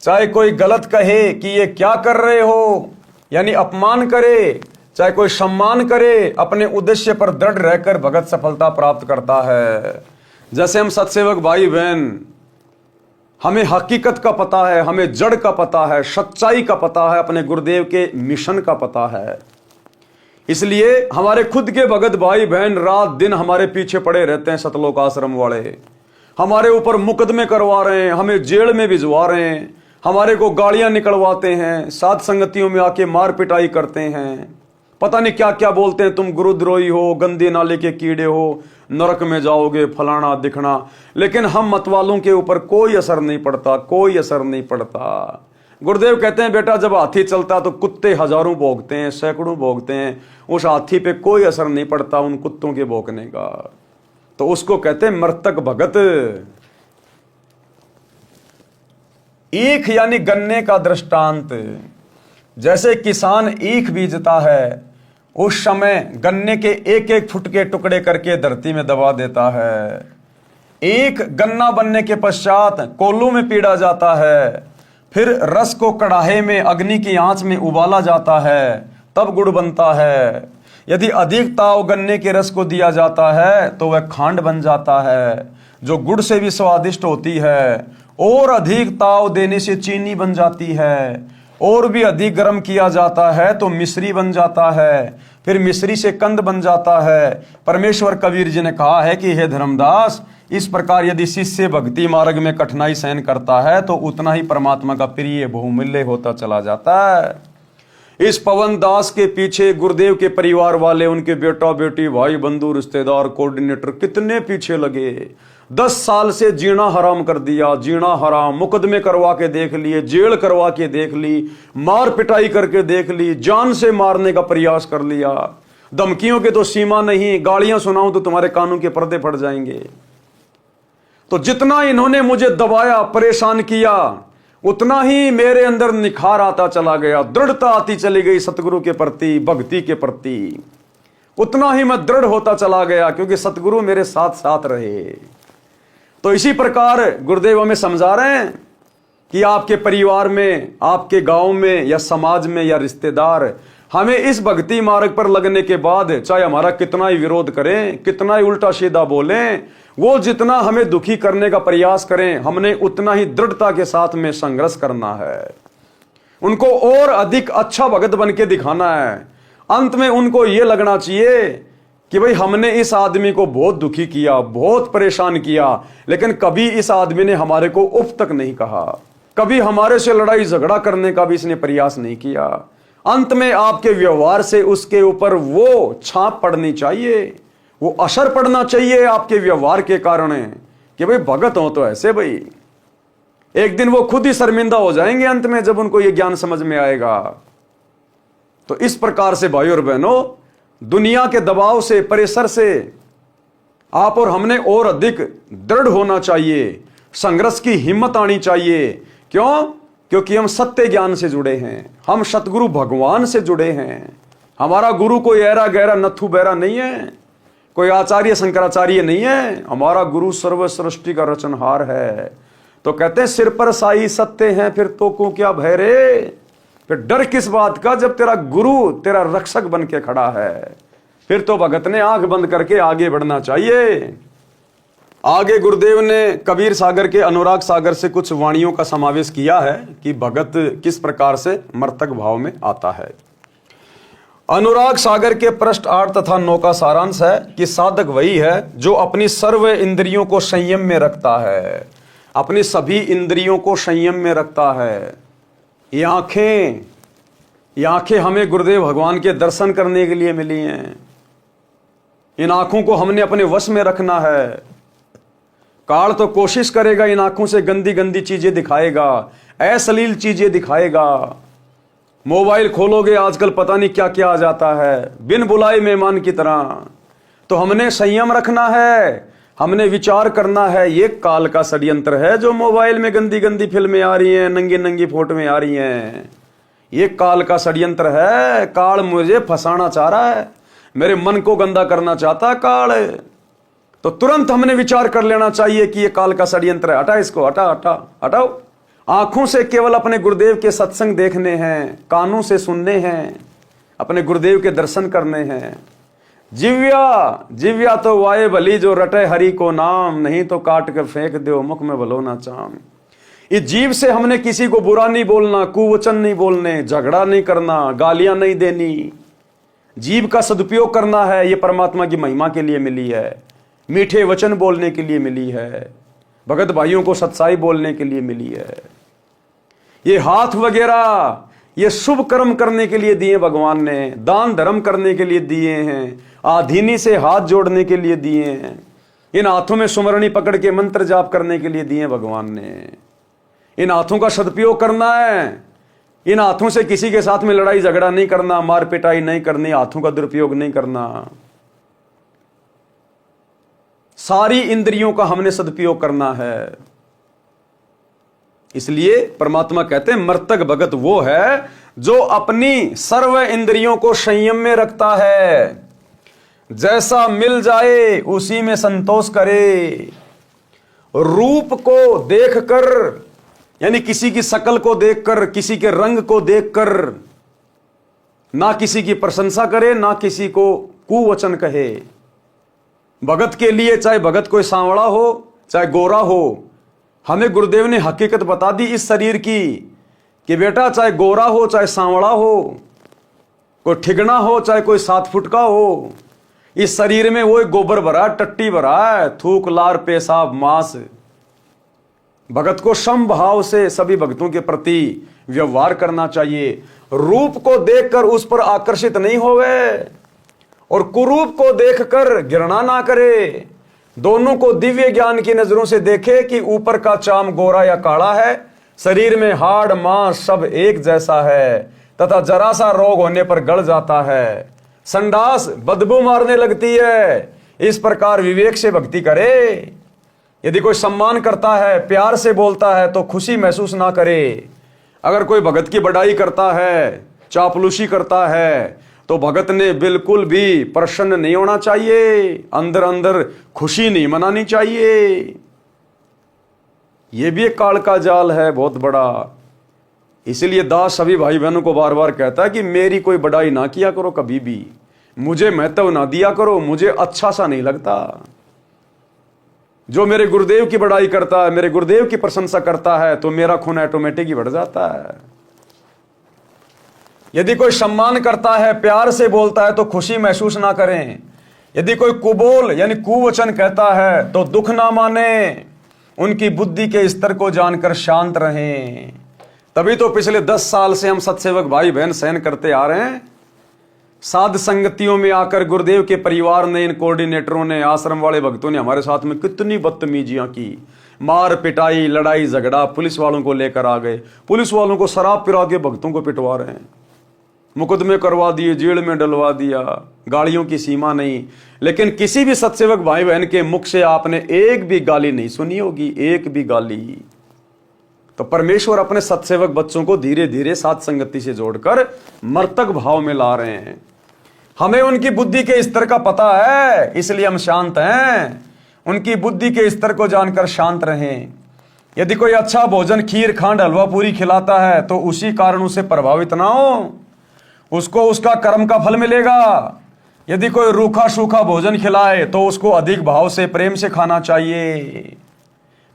चाहे कोई गलत कहे कि ये क्या कर रहे हो, यानी अपमान करे, चाहे कोई सम्मान करे, अपने उद्देश्य पर दृढ़ रहकर भगत सफलता प्राप्त करता है। जैसे हम सत्सेवक भाई बहन, हमें हकीकत का पता है, हमें जड़ का पता है, सच्चाई का पता है, अपने गुरुदेव के मिशन का पता है। इसलिए हमारे खुद के भगत भाई बहन रात दिन हमारे पीछे पड़े रहते हैं। सतलोक आश्रम वाले हमारे ऊपर मुकदमे करवा रहे हैं, हमें जेल में भिजवा रहे हैं, हमारे को गालियां निकलवाते हैं, साथ संगतियों में आके मार पिटाई करते हैं, पता नहीं क्या क्या बोलते हैं, तुम गुरुद्रोही हो, गंदे नाले के कीड़े हो, नरक में जाओगे, फलाना दिखना। लेकिन हम मतवालों के ऊपर कोई असर नहीं पड़ता, कोई असर नहीं पड़ता। गुरुदेव कहते हैं, बेटा जब हाथी चलता तो कुत्ते हजारों भोगते हैं, सैकड़ों भोगते हैं, उस हाथी पे कोई असर नहीं पड़ता उन कुत्तों के भोगने का। तो उसको कहते हैं मर्तक भगत। ईख यानी गन्ने का दृष्टांत। जैसे किसान ईख बीजता है, उस समय गन्ने के एक एक फुट के टुकड़े करके धरती में दबा देता है। ईख गन्ना बनने के पश्चात कोल्हू में पीड़ा जाता है, फिर रस को कड़ाहे में अग्नि की आंच में उबाला जाता है, तब गुड़ बनता है। यदि अधिक ताव गन्ने के रस को दिया जाता है तो वह खांड बन जाता है, जो गुड़ से भी स्वादिष्ट होती है, और अधिक ताव देने से चीनी बन जाती है, और भी अधिक गर्म किया जाता है तो मिश्री बन जाता है, फिर मिश्री से कंद बन जाता है। परमेश्वर कबीर जी ने कहा है कि हे धर्मदास, इस प्रकार यदि शिष्य भक्ति मार्ग में कठिनाई सहन करता है तो उतना ही परमात्मा का प्रिय बहुमूल्य होता चला जाता है। इस पवन दास के पीछे गुरुदेव के परिवार वाले, उनके बेटा बेटी, भाई बंधु, रिश्तेदार, कोऑर्डिनेटर कितने पीछे लगे। 10 साल से जीना हराम कर दिया, जीना हराम, मुकदमे करवा के देख लिए, जेल करवा के देख ली, मार पिटाई करके देख ली, जान से मारने का प्रयास कर लिया। धमकियों के तो सीमा नहीं, गालियां सुनाऊं तो तुम्हारे कानों के पर्दे फट जाएंगे। तो जितना इन्होंने मुझे दबाया, परेशान किया, उतना ही मेरे अंदर निखार आता चला गया, दृढ़ता आती चली गई सतगुरु के प्रति, भक्ति के प्रति। उतना ही मैं दृढ़ होता चला गया क्योंकि सतगुरु मेरे साथ साथ रहे। तो इसी प्रकार गुरुदेव हमें समझा रहे हैं कि आपके परिवार में, आपके गांव में या समाज में या रिश्तेदार हमें इस भक्ति मार्ग पर लगने के बाद चाहे हमारा कितना ही विरोध करें, कितना ही उल्टा सीधा बोलें, वो जितना हमें दुखी करने का प्रयास करें, हमने उतना ही दृढ़ता के साथ में संघर्ष करना है। उनको और अधिक अच्छा भगत बन के दिखाना है। अंत में उनको यह लगना चाहिए कि भाई हमने इस आदमी को बहुत दुखी किया, बहुत परेशान किया, लेकिन कभी इस आदमी ने हमारे को उफ तक नहीं कहा, कभी हमारे से लड़ाई झगड़ा करने का भी इसने प्रयास नहीं किया। अंत में आपके व्यवहार से उसके ऊपर वो छाप पड़नी चाहिए, वो असर पड़ना चाहिए आपके व्यवहार के कारण कि भाई भगत हो तो ऐसे। भाई एक दिन वो खुद ही शर्मिंदा हो जाएंगे अंत में, जब उनको ये ज्ञान समझ में आएगा। तो इस प्रकार से भाई और बहनों, दुनिया के दबाव से, प्रेशर से आप और हमने और अधिक दृढ़ होना चाहिए, संघर्ष की हिम्मत आनी चाहिए। क्यों? क्योंकि हम सत्य ज्ञान से जुड़े हैं, हम सतगुरु भगवान से जुड़े हैं। हमारा गुरु कोई ऐरा गहरा नथु बैरा नहीं है, कोई आचार्य शंकराचार्य नहीं है। हमारा गुरु सर्व सृष्टि का रचनहार है। तो कहते हैं सिर पर साई सत्य हैं, फिर तो को क्या भय रे। फिर डर किस बात का जब तेरा गुरु तेरा रक्षक बन के खड़ा है। फिर तो भगत ने आंख बंद करके आगे बढ़ना चाहिए। आगे गुरुदेव ने कबीर सागर के अनुराग सागर से कुछ वाणियों का समावेश किया है कि भगत किस प्रकार से मर्तक भाव में आता है। अनुराग सागर के पृष्ठ 8 तथा 9 का सारांश है कि साधक वही है जो अपनी सर्व इंद्रियों को संयम में रखता है, अपनी सभी इंद्रियों को संयम में रखता है। ये आंखें हमें गुरुदेव भगवान के दर्शन करने के लिए मिली हैं। इन आंखों को हमने अपने वश में रखना है। काल तो कोशिश करेगा इन आंखों से गंदी गंदी चीजें दिखाएगा, अश्लील चीजें दिखाएगा। मोबाइल खोलोगे आजकल पता नहीं क्या क्या आ जाता है, बिन बुलाए मेहमान की तरह। तो हमने संयम रखना है, हमने विचार करना है। ये काल का षड्यंत्र है जो मोबाइल में गंदी गंदी फिल्में आ रही हैं, नंगी नंगी फोटोएं आ रही हैं। ये काल का षड्यंत्र है। काल मुझे फंसाना चाह रहा है, मेरे मन को गंदा करना चाहता काल। तो तुरंत हमने विचार कर लेना चाहिए कि ये काल का षड्यंत्र है, हटा इसको, हटाओ। आंखों से केवल अपने गुरुदेव के सत्संग देखने हैं, कानों से सुनने हैं, अपने गुरुदेव के दर्शन करने हैं। जिव्या तो वाये भली जो रटे हरि को नाम, नहीं तो काट कर फेंक दो मुख में भलो ना चाम। इस जीव से हमने किसी को बुरा नहीं बोलना, कुवचन नहीं बोलने, झगड़ा नहीं करना, गालियां नहीं देनी। जीव का सदुपयोग करना है। ये परमात्मा की महिमा के लिए मिली है, मीठे वचन बोलने के लिए मिली है, भगत भाइयों को सच्चाई बोलने के लिए मिली है। ये हाथ वगैरह ये शुभ कर्म करने के लिए दिए भगवान ने, दान धर्म करने के लिए दिए हैं, आधीनी से हाथ जोड़ने के लिए दिए हैं। इन हाथों में सुमरणी पकड़ के मंत्र जाप करने के लिए दिए भगवान ने। इन हाथों का सदुपयोग करना है। इन हाथों से किसी के साथ में लड़ाई झगड़ा नहीं करना, मार पिटाई नहीं करनी, हाथों का दुरुपयोग नहीं करना। सारी इंद्रियों का हमने सदुपयोग करना है। इसलिए परमात्मा कहते हैं मर्तक भगत वो है जो अपनी सर्व इंद्रियों को संयम में रखता है। जैसा मिल जाए उसी में संतोष करे। रूप को देखकर, यानी किसी की शकल को देखकर, किसी के रंग को देखकर ना किसी की प्रशंसा करे, ना किसी को कुवचन कहे। भगत के लिए चाहे भगत कोई सांवड़ा हो चाहे गोरा हो, हमें गुरुदेव ने हकीकत बता दी इस शरीर की कि बेटा चाहे गोरा हो चाहे सांवला हो, कोई ठिगना हो चाहे कोई 7 फुट का हो, इस शरीर में वो गोबर भरा, टट्टी भरा है, थूक लार पेशाब मांस। भगत को सम भाव से सभी भक्तों के प्रति व्यवहार करना चाहिए। रूप को देखकर उस पर आकर्षित नहीं होवे और कुरूप को देखकर घृणा ना करे। दोनों को दिव्य ज्ञान की नजरों से देखे कि ऊपर का चाम गोरा या काला है, शरीर में हाड़ मांस सब एक जैसा है तथा जरा सा रोग होने पर गल जाता है, संडास बदबू मारने लगती है। इस प्रकार विवेक से भक्ति करे। यदि कोई सम्मान करता है, प्यार से बोलता है तो खुशी महसूस ना करे। अगर कोई भगत की बड़ाई करता है, चापलूसी करता है, तो भगत ने बिल्कुल भी प्रसन्न नहीं होना चाहिए, अंदर अंदर खुशी नहीं मनानी चाहिए। यह भी एक काल का जाल है बहुत बड़ा। इसीलिए दास सभी भाई बहनों को बार बार कहता है कि मेरी कोई बड़ाई ना किया करो, कभी भी मुझे महत्व ना दिया करो, मुझे अच्छा सा नहीं लगता। जो मेरे गुरुदेव की बड़ाई करता है, मेरे गुरुदेव की प्रशंसा करता है, तो मेरा खून ऑटोमेटिक ही बढ़ जाता है। यदि कोई सम्मान करता है, प्यार से बोलता है, तो खुशी महसूस ना करें। यदि कोई कुबोल यानी कुवचन कहता है तो दुख ना माने, उनकी बुद्धि के स्तर को जानकर शांत रहें। तभी तो पिछले 10 साल से हम सत्सेवक भाई बहन सहन करते आ रहे हैं। साध संगतियों में आकर गुरुदेव के परिवार ने, इन कोऑर्डिनेटरों ने, आश्रम वाले भक्तों ने हमारे साथ में कितनी बदतमीजियां की, मार पिटाई, लड़ाई झगड़ा, पुलिस वालों को लेकर आ गए, पुलिस वालों को शराब पिला के भक्तों को पिटवा रहे हैं, मुकदमे करवा दिए, जेल में डलवा दिया, गालियों की सीमा नहीं। लेकिन किसी भी सत्सेवक भाई बहन के मुख से आपने एक भी गाली नहीं सुनी होगी, एक भी गाली। तो परमेश्वर अपने सत्सेवक बच्चों को धीरे धीरे साथ संगति से जोड़कर मर्तक भाव में ला रहे हैं। हमें उनकी बुद्धि के स्तर का पता है, इसलिए हम शांत हैं। उनकी बुद्धि के स्तर को जानकर शांत रहें। यदि कोई अच्छा भोजन, खीर खांड हलवा पूरी खिलाता है तो उसी कारण उसे प्रभावित ना हो, उसको उसका कर्म का फल मिलेगा। यदि कोई रूखा सूखा भोजन खिलाए तो उसको अधिक भाव से, प्रेम से खाना चाहिए।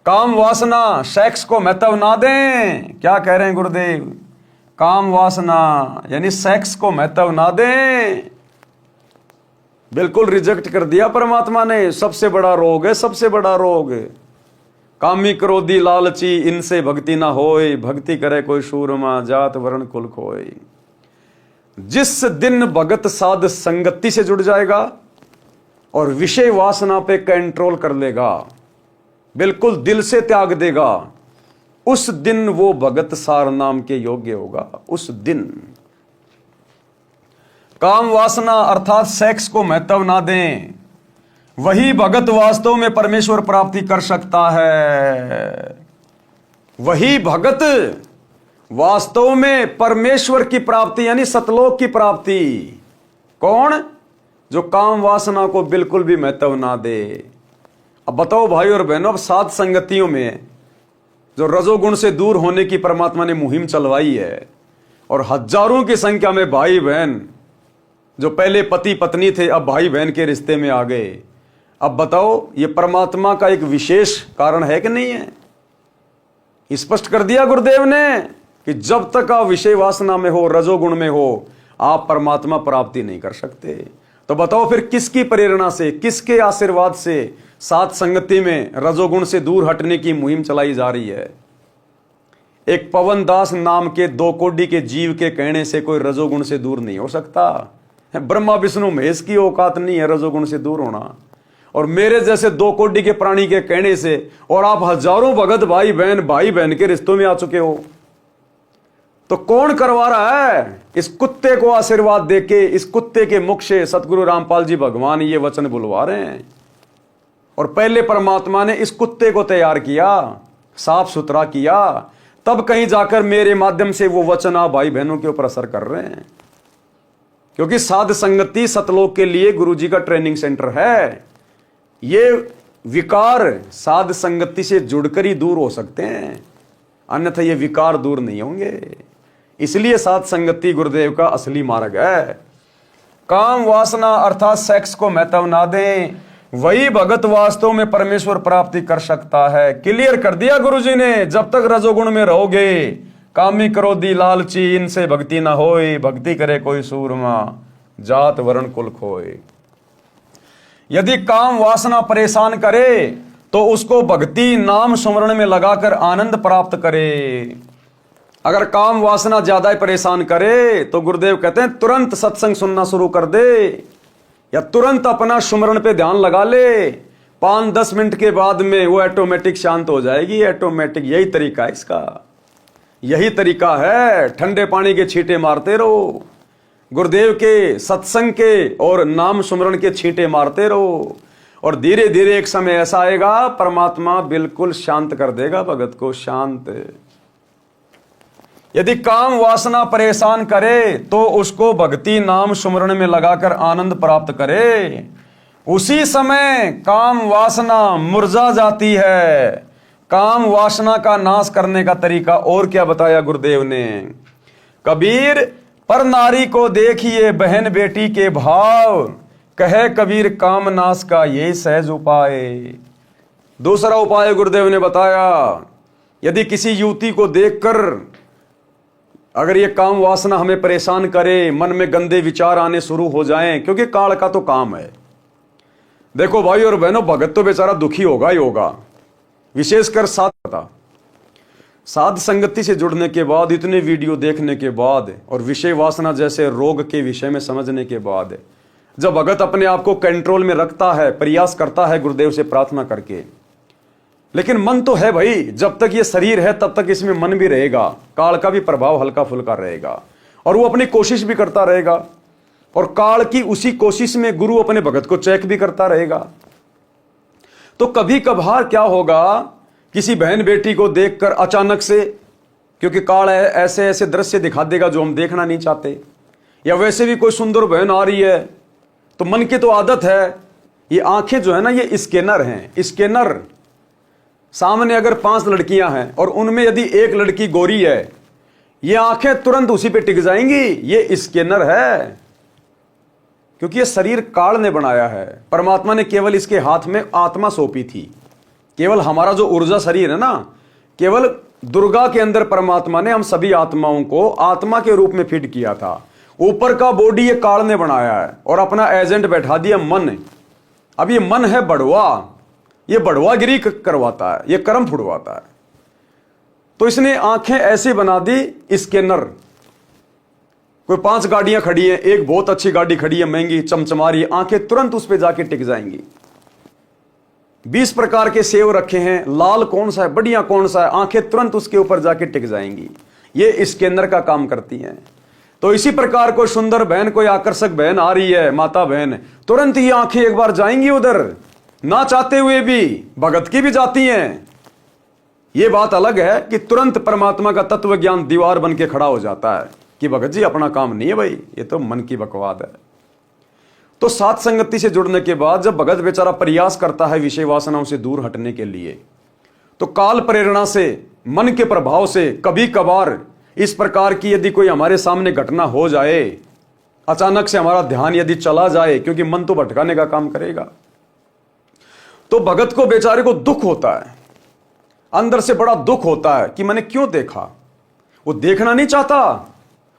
काम वासना, सेक्स को महत्व ना दें। क्या कह रहे हैं गुरुदेव? काम वासना यानी सेक्स को महत्व ना दें। बिल्कुल रिजेक्ट कर दिया परमात्मा ने। सबसे बड़ा रोग है, सबसे बड़ा रोग। कामी क्रोधी लालची, इनसे भक्ति ना होए, भक्ति करे कोई सूरमा, जात वर्ण कुल खोए। जिस दिन भगत साध संगति से जुड़ जाएगा और विषय वासना पे कंट्रोल कर लेगा, बिल्कुल दिल से त्याग देगा, उस दिन वो भगत सार नाम के योग्य होगा। उस दिन काम वासना अर्थात सेक्स को महत्व ना दें, वही भगत वास्तव में परमेश्वर प्राप्ति कर सकता है। वही भगत वास्तव में परमेश्वर की प्राप्ति यानी सतलोक की प्राप्ति। कौन? जो काम वासना को बिल्कुल भी महत्व ना दे। अब बताओ भाई और बहनों, अब सात संगतियों में जो रजोगुण से दूर होने की परमात्मा ने मुहिम चलवाई है और हजारों की संख्या में भाई बहन जो पहले पति पत्नी थे अब भाई बहन के रिश्ते में आ गए। अब बताओ ये परमात्मा का एक विशेष कारण है कि नहीं है? स्पष्ट कर दिया गुरुदेव ने कि जब तक आप विषय वासना में हो, रजोगुण में हो, आप परमात्मा प्राप्ति नहीं कर सकते। तो बताओ फिर किसकी प्रेरणा से, किसके आशीर्वाद से सात संगति में रजोगुण से दूर हटने की मुहिम चलाई जा रही है? एक पवन दास नाम के 2 कोटि के जीव के कहने से कोई रजोगुण से दूर नहीं हो सकता। ब्रह्मा विष्णु महेश की औकात नहीं है रजोगुण से दूर होना। और मेरे जैसे 2 कोटि के प्राणी के कहने से, और आप हजारों भगत भाई बहन के रिश्तों में आ चुके हो, तो कौन करवा रहा है? इस कुत्ते को आशीर्वाद देके, इस कुत्ते के मुख से सतगुरु रामपाल जी भगवान ये वचन बुलवा रहे हैं। और पहले परमात्मा ने इस कुत्ते को तैयार किया, साफ सुथरा किया, तब कहीं जाकर मेरे माध्यम से वो वचन आप भाई बहनों के ऊपर असर कर रहे हैं। क्योंकि साध संगति सतलोक के लिए गुरु जी का ट्रेनिंग सेंटर है। ये विकार साध संगति से जुड़कर ही दूर हो सकते हैं, अन्यथा ये विकार दूर नहीं होंगे। इसलिए साध संगति गुरुदेव का असली मार्ग है। काम वासना अर्थात सेक्स को महत्व ना दें, वही भगत वास्तव में परमेश्वर प्राप्ति कर सकता है। क्लियर कर दिया गुरुजी ने। जब तक रजोगुण में रहोगे कामी क्रोधी लालची इनसे भक्ति न होए, भक्ति करे कोई सूरमा, जात वर्ण कुल खोए। यदि काम वासना परेशान करे तो उसको भक्ति नाम सुमरण में लगाकर आनंद प्राप्त करे। अगर काम वासना ज्यादा ही परेशान करे तो गुरुदेव कहते हैं तुरंत सत्संग सुनना शुरू कर दे, या तुरंत अपना सुमरण पे ध्यान लगा ले। 5-10 मिनट के बाद में वो ऑटोमेटिक शांत हो जाएगी, ऑटोमेटिक। यही तरीका है इसका, यही तरीका है। ठंडे पानी के छींटे मारते रहो, गुरुदेव के सत्संग के और नाम सुमरण के छींटे मारते रहो, और धीरे धीरे एक समय ऐसा आएगा परमात्मा बिल्कुल शांत कर देगा भगत को, शांत। यदि काम वासना परेशान करे तो उसको भक्ति नाम सुमरण में लगाकर आनंद प्राप्त करे। उसी समय काम वासना मुरझा जाती है। काम वासना का नाश करने का तरीका और क्या बताया गुरुदेव ने? कबीर पर नारी को देखिए बहन बेटी के भाव, कहे कबीर काम नाश का ये सहज उपाय। दूसरा उपाय गुरुदेव ने बताया, यदि किसी युवती को देखकर अगर ये काम वासना हमें परेशान करे, मन में गंदे विचार आने शुरू हो जाएं, क्योंकि काल का तो काम है। देखो भाई और बहनों, भगत तो बेचारा दुखी होगा ही होगा, विशेषकर साध संगति से जुड़ने के बाद, इतने वीडियो देखने के बाद और विषय वासना जैसे रोग के विषय में समझने के बाद, जब भगत अपने आप को कंट्रोल में रखता है, प्रयास करता है गुरुदेव से प्रार्थना करके, लेकिन मन तो है भाई, जब तक ये शरीर है तब तक इसमें मन भी रहेगा, काल का भी प्रभाव हल्का फुल्का रहेगा, और वो अपनी कोशिश भी करता रहेगा, और काल की उसी कोशिश में गुरु अपने भगत को चेक भी करता रहेगा। तो कभी कभार क्या होगा, किसी बहन बेटी को देखकर अचानक से, क्योंकि काल ऐसे ऐसे दृश्य दिखा देगा जो हम देखना नहीं चाहते, या वैसे भी कोई सुंदर बहन आ रही है तो मन की तो आदत है, ये आंखें जो है ना ये स्कैनर हैं, स्कैनर। सामने अगर 5 लड़कियां हैं और उनमें यदि एक लड़की गोरी है, ये आंखें तुरंत उसी पे टिक जाएंगी, ये स्कैनर है। क्योंकि ये शरीर काल ने बनाया है, परमात्मा ने केवल इसके हाथ में आत्मा सौंपी थी। केवल हमारा जो ऊर्जा शरीर है ना, केवल दुर्गा के अंदर परमात्मा ने हम सभी आत्माओं को आत्मा के रूप में फिट किया था। ऊपर का बॉडी ये काल ने बनाया है और अपना एजेंट बैठा दिया मन। अब ये मन है बढ़वा, ये बढ़वागिरी करवाता है, ये कर्म फुड़वाता है। तो इसने आंखें ऐसे बना दी स्कैनर। कोई 5 गाड़ियां खड़ी हैं, एक बहुत अच्छी गाड़ी खड़ी है, महंगी चमचमा रही है, आंखें तुरंत उस पर जाके टिक जाएंगी। 20 प्रकार के सेव रखे हैं, लाल कौन सा है, बढ़िया कौन सा है, आंखें तुरंत उसके ऊपर जाके टिक जाएंगी। ये स्कैनर का काम करती हैं। तो इसी प्रकार कोई सुंदर बहन, कोई आकर्षक बहन आ रही है, माता बहन, तुरंत ही आंखें एक बार जाएंगी उधर, ना चाहते हुए भी, भगत की भी जाती हैं। यह बात अलग है कि तुरंत परमात्मा का तत्व ज्ञान दीवार बन के खड़ा हो जाता है कि भगत जी अपना काम नहीं है भाई, ये तो मन की बकवाद है। तो साथ संगति से जुड़ने के बाद जब भगत बेचारा प्रयास करता है विषय वासनाओं से दूर हटने के लिए, तो काल प्रेरणा से, मन के प्रभाव से कभी कभार इस प्रकार की यदि कोई हमारे सामने घटना हो जाए, अचानक से हमारा ध्यान यदि चला जाए, क्योंकि मन तो भटकाने का काम करेगा, तो भगत को बेचारे को दुख होता है, अंदर से बड़ा दुख होता है कि मैंने क्यों देखा। वो देखना नहीं चाहता,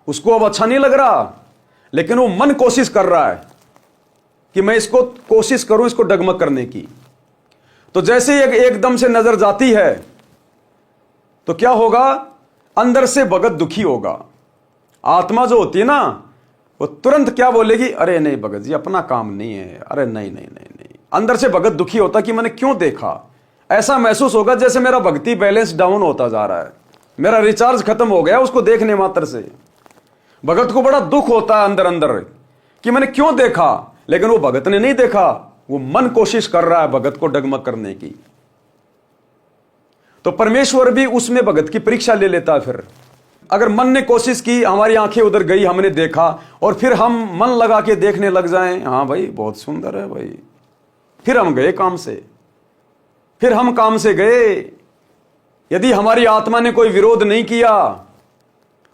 उसको अब अच्छा नहीं लग रहा, लेकिन वो मन कोशिश कर रहा है कि मैं इसको कोशिश करूं, इसको डगमग करने की। तो जैसे एकदम से नजर जाती है तो क्या होगा, अंदर से भगत दुखी होगा। आत्मा जो होती है ना, वो तुरंत क्या बोलेगी, अरे नहीं भगत जी अपना काम नहीं है, अरे नहीं नहीं नहीं नहीं। अंदर से भगत दुखी होता कि मैंने क्यों देखा। ऐसा महसूस होगा जैसे मेरा भक्ति बैलेंस डाउन होता जा रहा है, मेरा रिचार्ज खत्म हो गया उसको देखने मात्र से। भगत को बड़ा दुख होता है अंदर अंदर कि मैंने क्यों देखा, लेकिन वो भगत ने नहीं देखा, वो मन कोशिश कर रहा है भगत को डगमग करने की। तो परमेश्वर भी उसमें भगत की परीक्षा ले लेता है। फिर अगर मन ने कोशिश की, हमारी आंखें उधर गई, हमने देखा, और फिर हम मन लगा के देखने लग जाएं, हाँ भाई बहुत सुंदर है भाई, फिर हम गए काम से, फिर हम काम से गए। यदि हमारी आत्मा ने कोई विरोध नहीं किया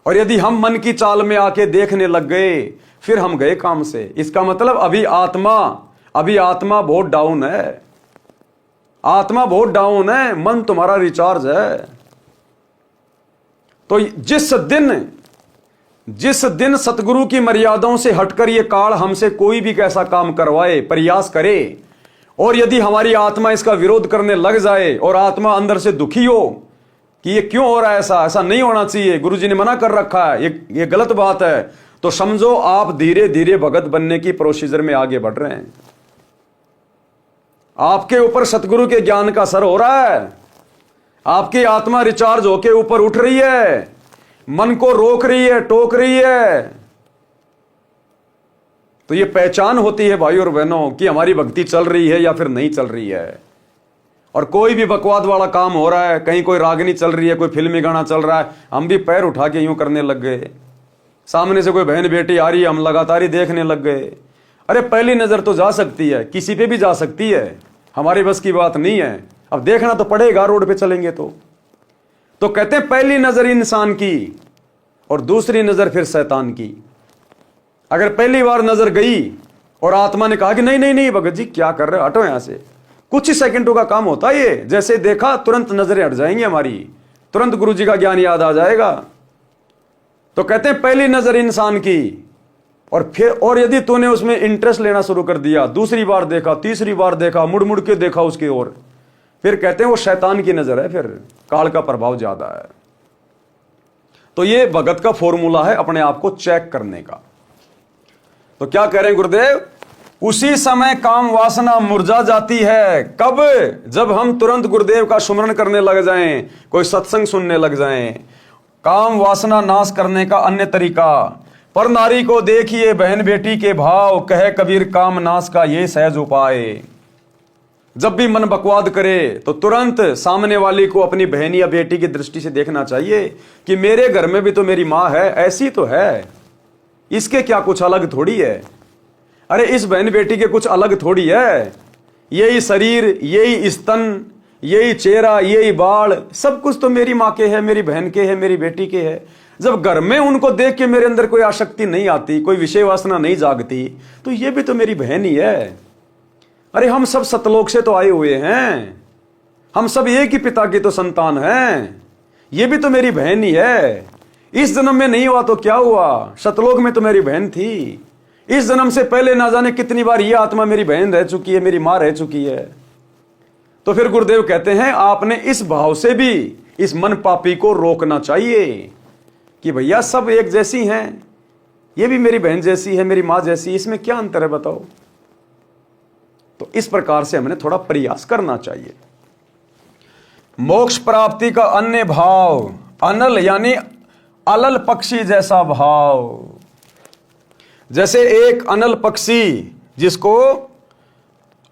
और यदि हम मन की चाल में आके देखने लग गए, फिर हम गए काम से। इसका मतलब अभी आत्मा बहुत डाउन है, आत्मा बहुत डाउन है, मन तुम्हारा रिचार्ज है। तो जिस दिन सतगुरु की मर्यादाओं से हटकर ये काल हमसे कोई भी कैसा काम करवाए, प्रयास करे, और यदि हमारी आत्मा इसका विरोध करने लग जाए और आत्मा अंदर से दुखी हो कि ये क्यों हो रहा है, ऐसा नहीं होना चाहिए, गुरुजी ने मना कर रखा है, ये गलत बात है, तो समझो आप धीरे धीरे भगत बनने की प्रोसीजर में आगे बढ़ रहे हैं। आपके ऊपर सतगुरु के ज्ञान का असर हो रहा है, आपकी आत्मा रिचार्ज होके ऊपर उठ रही है, मन को रोक रही है, टोक रही है। तो ये पहचान होती है भाई और बहनों कि हमारी भक्ति चल रही है या फिर नहीं चल रही है। और कोई भी बकवाद वाला काम हो रहा है, कहीं कोई रागनी चल रही है, कोई फिल्मी गाना चल रहा है, हम भी पैर उठा के यूं करने लग गए। सामने से कोई बहन बेटी आ रही है, हम लगातार ही देखने लग गए। अरे पहली नजर तो जा सकती है, किसी पे भी जा सकती है, हमारी बस की बात नहीं है। अब देखना तो पड़ेगा, रोड पे चलेंगे तो कहते हैं पहली नजर इंसान की और दूसरी नजर फिर शैतान की। अगर पहली बार नजर गई और आत्मा ने कहा कि नहीं नहीं नहीं भगत जी क्या कर रहे हो, हटो यहां से, कुछ ही सेकंडों का काम होता है ये, जैसे देखा तुरंत नजरें हट जाएंगी हमारी, तुरंत गुरु जी का ज्ञान याद आ जाएगा। तो कहते हैं पहली नजर इंसान की, और यदि तूने उसमें इंटरेस्ट लेना शुरू कर दिया, दूसरी बार देखा, तीसरी बार देखा, मुड़ मुड़ के देखा उसकी ओर, फिर कहते हैं वो शैतान की नजर है, फिर काल का प्रभाव ज्यादा है। तो ये भगत का फॉर्मूला है अपने आप को चेक करने का। तो क्या कह रहे हैं गुरुदेव, उसी समय काम वासना मुरझा जाती है। कब? जब हम तुरंत गुरुदेव का सुमरण करने लग जाएं, कोई सत्संग सुनने लग जाएं। काम वासना नाश करने का अन्य तरीका, पर नारी को देखिए बहन बेटी के भाव, कहे कबीर काम नाश का ये सहज उपाय। जब भी मन बकवाद करे तो तुरंत सामने वाली को अपनी बहन या बेटी की दृष्टि से देखना चाहिए कि मेरे घर में भी तो मेरी माँ है, ऐसी तो है, इसके क्या कुछ अलग थोड़ी है। अरे इस बहन बेटी के कुछ अलग थोड़ी है, यही शरीर, यही स्तन, यही चेहरा, यही बाल, सब कुछ तो मेरी माँ के है, मेरी बहन के है, मेरी बेटी के है। जब घर में उनको देख के मेरे अंदर कोई आसक्ति नहीं आती, कोई विषय वासना नहीं जागती, तो ये भी तो मेरी बहन ही है। अरे हम सब सतलोक से तो आए हुए हैं, हम सब एक ही पिता की तो संतान हैं, ये भी तो मेरी बहन ही है। इस जन्म में नहीं हुआ तो क्या हुआ, सतलोक में तो मेरी बहन थी। इस जन्म से पहले ना जाने कितनी बार ये आत्मा मेरी बहन रह चुकी है, मेरी मां रह चुकी है। तो फिर गुरुदेव कहते हैं आपने इस भाव से भी इस मन पापी को रोकना चाहिए कि भैया सब एक जैसी हैं, ये भी मेरी बहन जैसी है, मेरी मां जैसी, इसमें क्या अंतर है बताओ। तो इस प्रकार से हमें थोड़ा प्रयास करना चाहिए। मोक्ष प्राप्ति का अन्य भाव, अनल यानी अलल पक्षी जैसा भाव। जैसे एक अनल पक्षी जिसको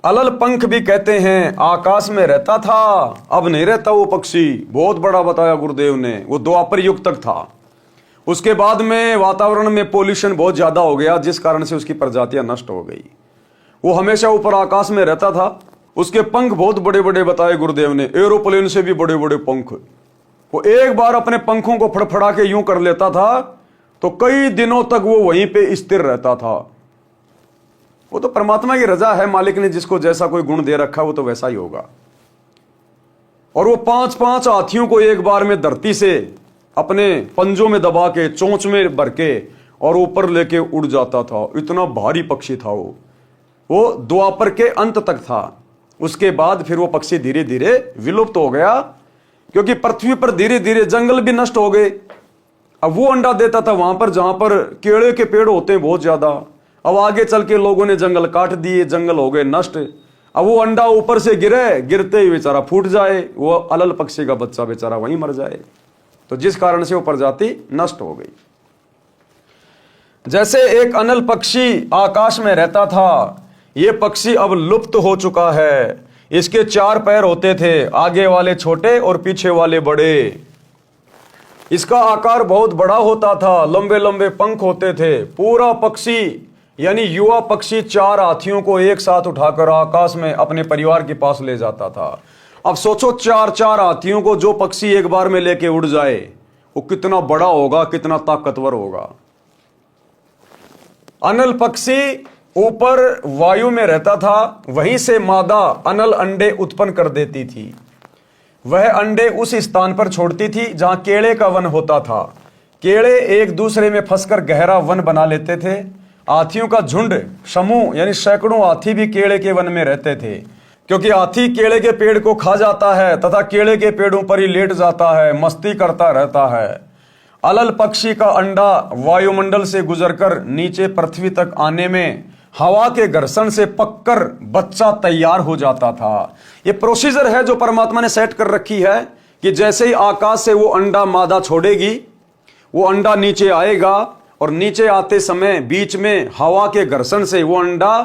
अलल पंख भी कहते हैं, आकाश में रहता था, अब नहीं रहता वो पक्षी। बहुत बड़ा बताया गुरुदेव ने, वो द्वापर युग तक था। उसके बाद में वातावरण में पोल्यूशन बहुत ज्यादा हो गया, जिस कारण से उसकी प्रजातियां नष्ट हो गई। वो हमेशा ऊपर आकाश में रहता था, उसके पंख बहुत बड़े बड़े बताए गुरुदेव ने, एरोप्लेन से भी बड़े बड़े पंख। वो एक बार अपने पंखों को फड़फड़ा के यूं कर लेता था तो कई दिनों तक वो वहीं पे स्थिर रहता था। वो तो परमात्मा की रजा है, मालिक ने जिसको जैसा कोई गुण दे रखा वो तो वैसा ही होगा। और वो 5-5 हाथियों को एक बार में धरती से अपने पंजों में दबा के, चोंच में भर के और ऊपर लेके उड़ जाता था। इतना भारी पक्षी था वो द्वापर के अंत तक था। उसके बाद फिर वो पक्षी धीरे धीरे विलुप्त हो गया, क्योंकि पृथ्वी पर धीरे धीरे जंगल भी नष्ट हो गए। अब वो अंडा देता था वहां पर जहां पर केले के पेड़ होते हैं बहुत ज्यादा। अब आगे चल के लोगों ने जंगल काट दिए, जंगल हो गए नष्ट। अब वो अंडा ऊपर से गिरे, गिरते ही बेचारा फूट जाए, वो अलल पक्षी का बच्चा बेचारा वहीं मर जाए। तो जिस कारण से वो प्रजाति नष्ट हो गई। जैसे एक अनल पक्षी आकाश में रहता था, ये पक्षी अब लुप्त हो चुका है। इसके 4 पैर होते थे, आगे वाले छोटे और पीछे वाले बड़े। इसका आकार बहुत बड़ा होता था, लंबे लंबे पंख होते थे। पूरा पक्षी यानी युवा पक्षी 4 हाथियों को एक साथ उठाकर आकाश में अपने परिवार के पास ले जाता था। अब सोचो 4-4 हाथियों को जो पक्षी एक बार में लेके उड़ जाए, वो कितना बड़ा होगा, कितना ताकतवर होगा। अनल पक्षी ऊपर वायु में रहता था, वहीं से मादा अनल अंडे उत्पन्न कर देती थी। वह अंडे उस स्थान पर छोड़ती थी जहां केले का वन होता था। केड़े एक दूसरे में फंसकर गहरा वन बना लेते थे। हाथियों का झुंड, समूह यानी सैकड़ों हाथी भी केले के वन में रहते थे, क्योंकि हाथी केले के पेड़ को खा जाता है तथा केले के पेड़ों पर ही लेट जाता है, मस्ती करता रहता है। अलल पक्षी का अंडा वायुमंडल से गुजरकर नीचे पृथ्वी तक आने में हवा के घर्षण से पककर बच्चा तैयार हो जाता था। यह प्रोसीजर है जो परमात्मा ने सेट कर रखी है कि जैसे ही आकाश से वो अंडा मादा छोड़ेगी, वो अंडा नीचे आएगा और नीचे आते समय बीच में हवा के घर्षण से वो अंडा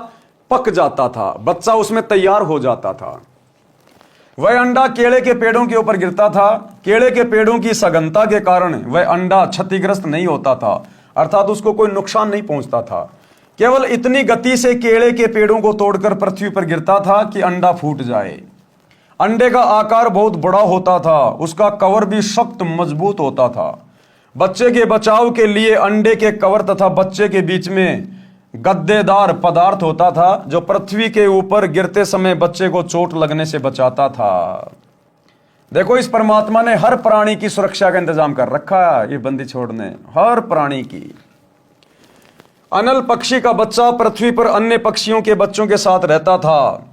पक जाता था, बच्चा उसमें तैयार हो जाता था। वह अंडा केले के पेड़ों के ऊपर गिरता था। केले के पेड़ों की सघनता के कारण वह अंडा क्षतिग्रस्त नहीं होता था, अर्थात उसको कोई नुकसान नहीं पहुंचता था। केवल इतनी गति से केले के पेड़ों को तोड़कर पृथ्वी पर गिरता था कि अंडा फूट जाए। अंडे का आकार बहुत बड़ा होता था, उसका कवर भी सख्त मजबूत होता था। बच्चे के बचाव के लिए अंडे के कवर तथा बच्चे के बीच में गद्देदार पदार्थ होता था जो पृथ्वी के ऊपर गिरते समय बच्चे को चोट लगने से बचाता था। देखो, इस परमात्मा ने हर प्राणी की सुरक्षा का इंतजाम कर रखा है। ये बंदी छोड़ने हर प्राणी की। अनल पक्षी का बच्चा पृथ्वी पर अन्य पक्षियों के बच्चों के साथ रहता था।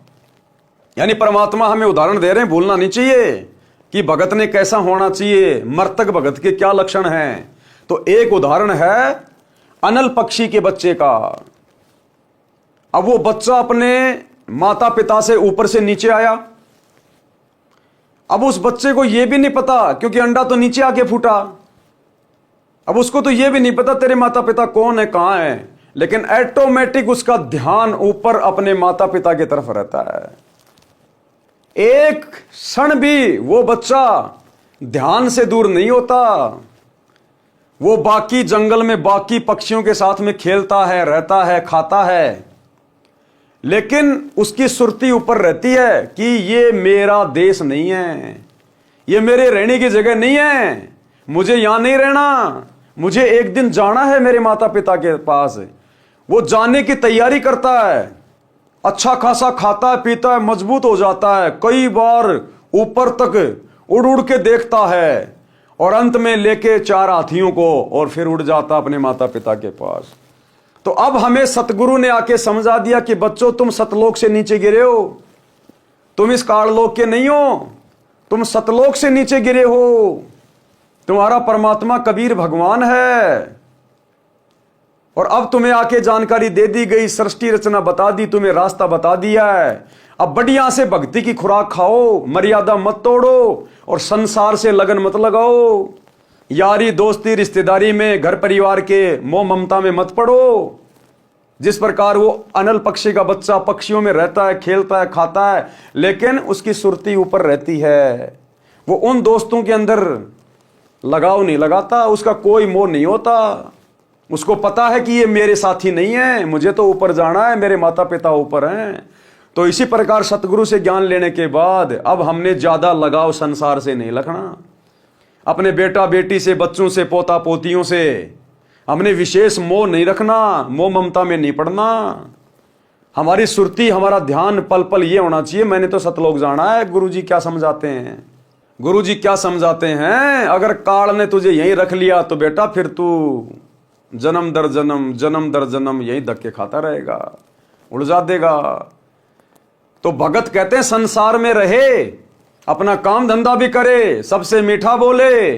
यानी परमात्मा हमें उदाहरण दे रहे हैं, भूलना नहीं चाहिए कि भगत ने कैसा होना चाहिए, मर्तक भगत के क्या लक्षण हैं। तो एक उदाहरण है अनल पक्षी के बच्चे का। अब वो बच्चा अपने माता पिता से ऊपर से नीचे आया। अब उस बच्चे को यह भी नहीं पता, क्योंकि अंडा तो नीचे आके फूटा, अब उसको तो यह भी नहीं पता तेरे माता पिता कौन है, कहां है, लेकिन ऑटोमेटिक उसका ध्यान ऊपर अपने माता पिता की तरफ रहता है। एक क्षण भी वो बच्चा ध्यान से दूर नहीं होता। वो बाकी जंगल में बाकी पक्षियों के साथ में खेलता है, रहता है, खाता है, लेकिन उसकी सुरती ऊपर रहती है कि ये मेरा देश नहीं है, ये मेरे रहने की जगह नहीं है, मुझे यहां नहीं रहना, मुझे एक दिन जाना है मेरे माता पिता के पास। वो जाने की तैयारी करता है, अच्छा खासा खाता है, पीता है, मजबूत हो जाता है, कई बार ऊपर तक उड़ उड़ के देखता है और अंत में लेके 4 हाथियों को और फिर उड़ जाता अपने माता पिता के पास। तो अब हमें सतगुरु ने आके समझा दिया कि बच्चों, तुम सतलोक से नीचे गिरे हो, तुम इस काललोक के नहीं हो, तुम सतलोक से नीचे गिरे हो। तुम्हारा परमात्मा कबीर भगवान है और अब तुम्हें आके जानकारी दे दी गई, सृष्टि रचना बता दी, तुम्हें रास्ता बता दिया है। अब बढ़िया से भक्ति की खुराक खाओ, मर्यादा मत तोड़ो और संसार से लगन मत लगाओ। यारी दोस्ती रिश्तेदारी में, घर परिवार के मोह ममता में मत पड़ो। जिस प्रकार वो अनल पक्षी का बच्चा पक्षियों में रहता है, खेलता है, खाता है, लेकिन उसकी सुरती ऊपर रहती है। वो उन दोस्तों के अंदर लगाव नहीं लगाता, उसका कोई मोह नहीं होता। उसको पता है कि ये मेरे साथी नहीं है, मुझे तो ऊपर जाना है, मेरे माता पिता ऊपर हैं। तो इसी प्रकार सतगुरु से ज्ञान लेने के बाद अब हमने ज्यादा लगाव संसार से नहीं रखना। अपने बेटा बेटी से, बच्चों से, पोता पोतियों से हमने विशेष मोह नहीं रखना, मोह ममता में नहीं पड़ना। हमारी सुरती, हमारा ध्यान पल पल ये होना चाहिए, मैंने तो सतलोक जाना है। गुरुजी क्या समझाते हैं, गुरुजी क्या समझाते हैं, अगर काल ने तुझे यहीं रख लिया तो बेटा फिर तू जन्म दर जन्म, जन्म दर जन्म यहीं धक्के खाता रहेगा, उलझा देगा। तो भगत कहते हैं संसार में रहे, अपना काम धंधा भी करे, सबसे मीठा बोले,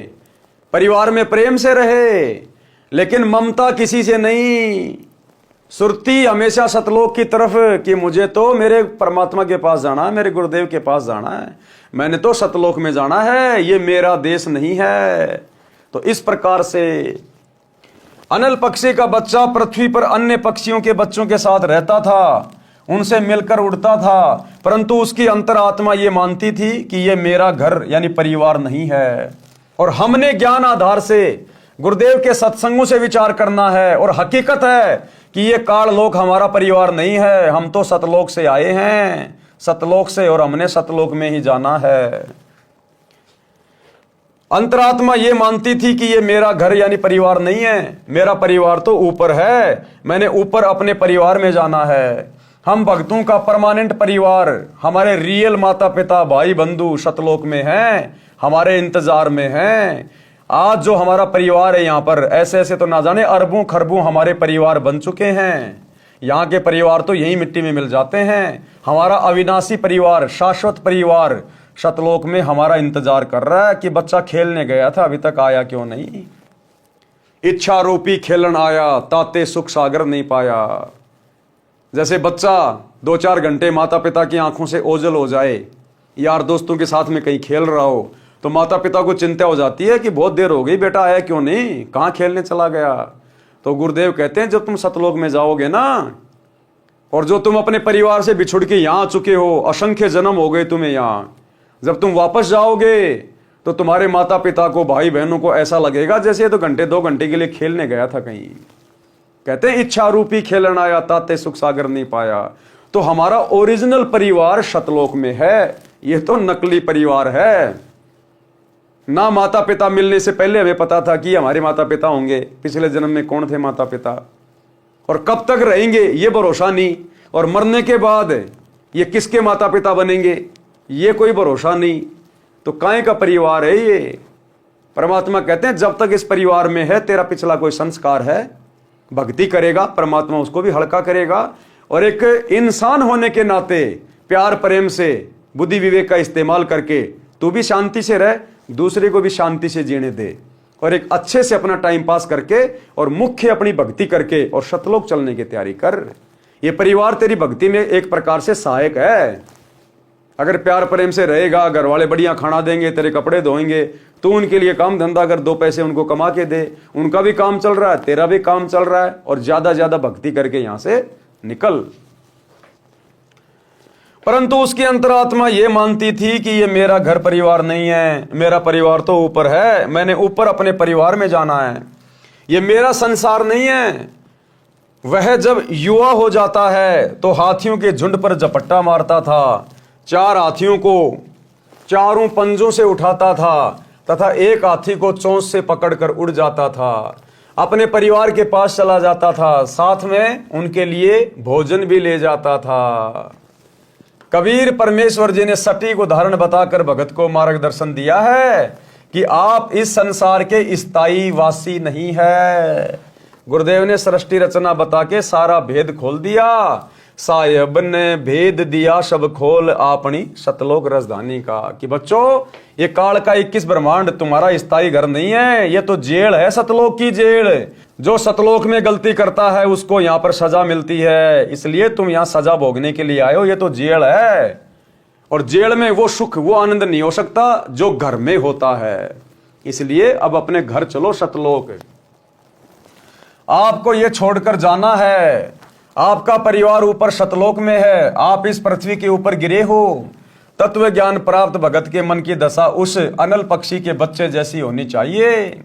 परिवार में प्रेम से रहे, लेकिन ममता किसी से नहीं। सुरती हमेशा सतलोक की तरफ कि मुझे तो मेरे परमात्मा के पास जाना है, मेरे गुरुदेव के पास जाना है, मैंने तो सतलोक में जाना है, ये मेरा देश नहीं है। तो इस प्रकार से अनल पक्षी का बच्चा पृथ्वी पर अन्य पक्षियों के बच्चों के साथ रहता था, उनसे मिलकर उड़ता था, परंतु उसकी अंतरात्मा ये मानती थी कि ये मेरा घर यानी परिवार नहीं है। और हमने ज्ञान आधार से गुरुदेव के सत्संगों से विचार करना है, और हकीकत है कि ये काल लोक हमारा परिवार नहीं है, हम तो सतलोक से आए हैं, सतलोक से, और हमने सतलोक में ही जाना है। अंतरात्मा ये मानती थी कि ये मेरा घर यानी परिवार नहीं है, मेरा परिवार तो ऊपर है, मैंने ऊपर अपने परिवार में जाना है। हम भक्तों का परमानेंट परिवार, हमारे रियल माता पिता भाई बंधु सतलोक में हैं, हमारे इंतजार में हैं। आज जो हमारा परिवार है यहाँ पर, ऐसे ऐसे तो ना जाने अरबों खरबों हमारे परिवार बन चुके हैं। यहाँ के परिवार तो यही मिट्टी में मिल जाते हैं। हमारा अविनाशी परिवार, शाश्वत परिवार सतलोक में हमारा इंतजार कर रहा है कि बच्चा खेलने गया था, अभी तक आया क्यों नहीं। इच्छा रूपी खेलन आया, ताते सुख सागर नहीं पाया। जैसे बच्चा 2-4 घंटे माता पिता की आंखों से ओझल हो जाए, यार दोस्तों के साथ में कहीं खेल रहा हो, तो माता पिता को चिंता हो जाती है कि बहुत देर हो गई, बेटा आया क्यों नहीं, कहाँ खेलने चला गया। तो गुरुदेव कहते हैं जब तुम सतलोक में जाओगे ना, और जो तुम अपने परिवार से बिछुड़ के यहाँ आ चुके हो, असंख्य जन्म हो गए तुम्हें यहाँ, जब तुम वापस जाओगे तो तुम्हारे माता पिता को, भाई बहनों को ऐसा लगेगा जैसे तो घंटे 2 घंटे के लिए खेलने गया था कहीं। कहते हैं इच्छा रूपी खेलन आया, ताते सुख सागर नहीं पाया। तो हमारा ओरिजिनल परिवार सतलोक में है, यह तो नकली परिवार है ना। माता पिता मिलने से पहले हमें पता था कि हमारे माता पिता होंगे, पिछले जन्म में कौन थे माता पिता और कब तक रहेंगे ये भरोसा नहीं, और मरने के बाद ये किसके माता पिता बनेंगे ये कोई भरोसा नहीं। तो काहे का परिवार है ये। परमात्मा कहते हैं जब तक इस परिवार में है, तेरा पिछला कोई संस्कार है, भक्ति करेगा परमात्मा उसको भी हल्का करेगा। और एक इंसान होने के नाते प्यार प्रेम से, बुद्धि विवेक का इस्तेमाल करके तू भी शांति से रह, दूसरे को भी शांति से जीने दे, और एक अच्छे से अपना टाइम पास करके और मुख्य अपनी भक्ति करके और सतलोक चलने की तैयारी कर। ये परिवार तेरी भक्ति में एक प्रकार से सहायक है। अगर प्यार प्रेम से रहेगा, घर वाले बढ़िया खाना देंगे, तेरे कपड़े धोएंगे, तो उनके लिए काम धंधा कर, 2 पैसे उनको कमा के दे, उनका भी काम चल रहा है, तेरा भी काम चल रहा है, और ज्यादा ज्यादा भक्ति करके यहां से निकल। परंतु उसकी अंतरात्मा ये मानती थी कि ये मेरा घर परिवार नहीं है, मेरा परिवार तो ऊपर है, मैंने ऊपर अपने परिवार में जाना है, ये मेरा संसार नहीं है। वह जब युवा हो जाता है तो हाथियों के झुंड पर झपट्टा मारता था, 4 हाथियों को चारों पंजों से उठाता था तथा एक हाथी को चोंच से पकड़कर उड़ जाता था, अपने परिवार के पास चला जाता था, साथ में उनके लिए भोजन भी ले जाता था। कबीर परमेश्वर जी ने सटीक उदाहरण बताकर भगत को मार्गदर्शन दिया है कि आप इस संसार के स्थायी वासी नहीं है। गुरुदेव ने सृष्टि रचना बता के सारा भेद खोल दिया। साहेब ने भेद दिया सब खोल अपनी सतलोक राजधानी का, कि बच्चों ये काल का 21 ब्रह्मांड तुम्हारा स्थायी घर नहीं है, ये तो जेल है, सतलोक की जेल। जो सतलोक में गलती करता है उसको यहाँ पर सजा मिलती है, इसलिए तुम यहाँ सजा भोगने के लिए आए हो, ये तो जेल है। और जेल में वो सुख वो आनंद नहीं हो सकता जो घर में होता है। इसलिए अब अपने घर चलो सतलोक। आपको ये छोड़कर जाना है, आपका परिवार ऊपर सतलोक में है, आप इस पृथ्वी के ऊपर गिरे हो। तत्व ज्ञान प्राप्त भगत के मन की दशा उस अनल पक्षी के बच्चे जैसी होनी चाहिए।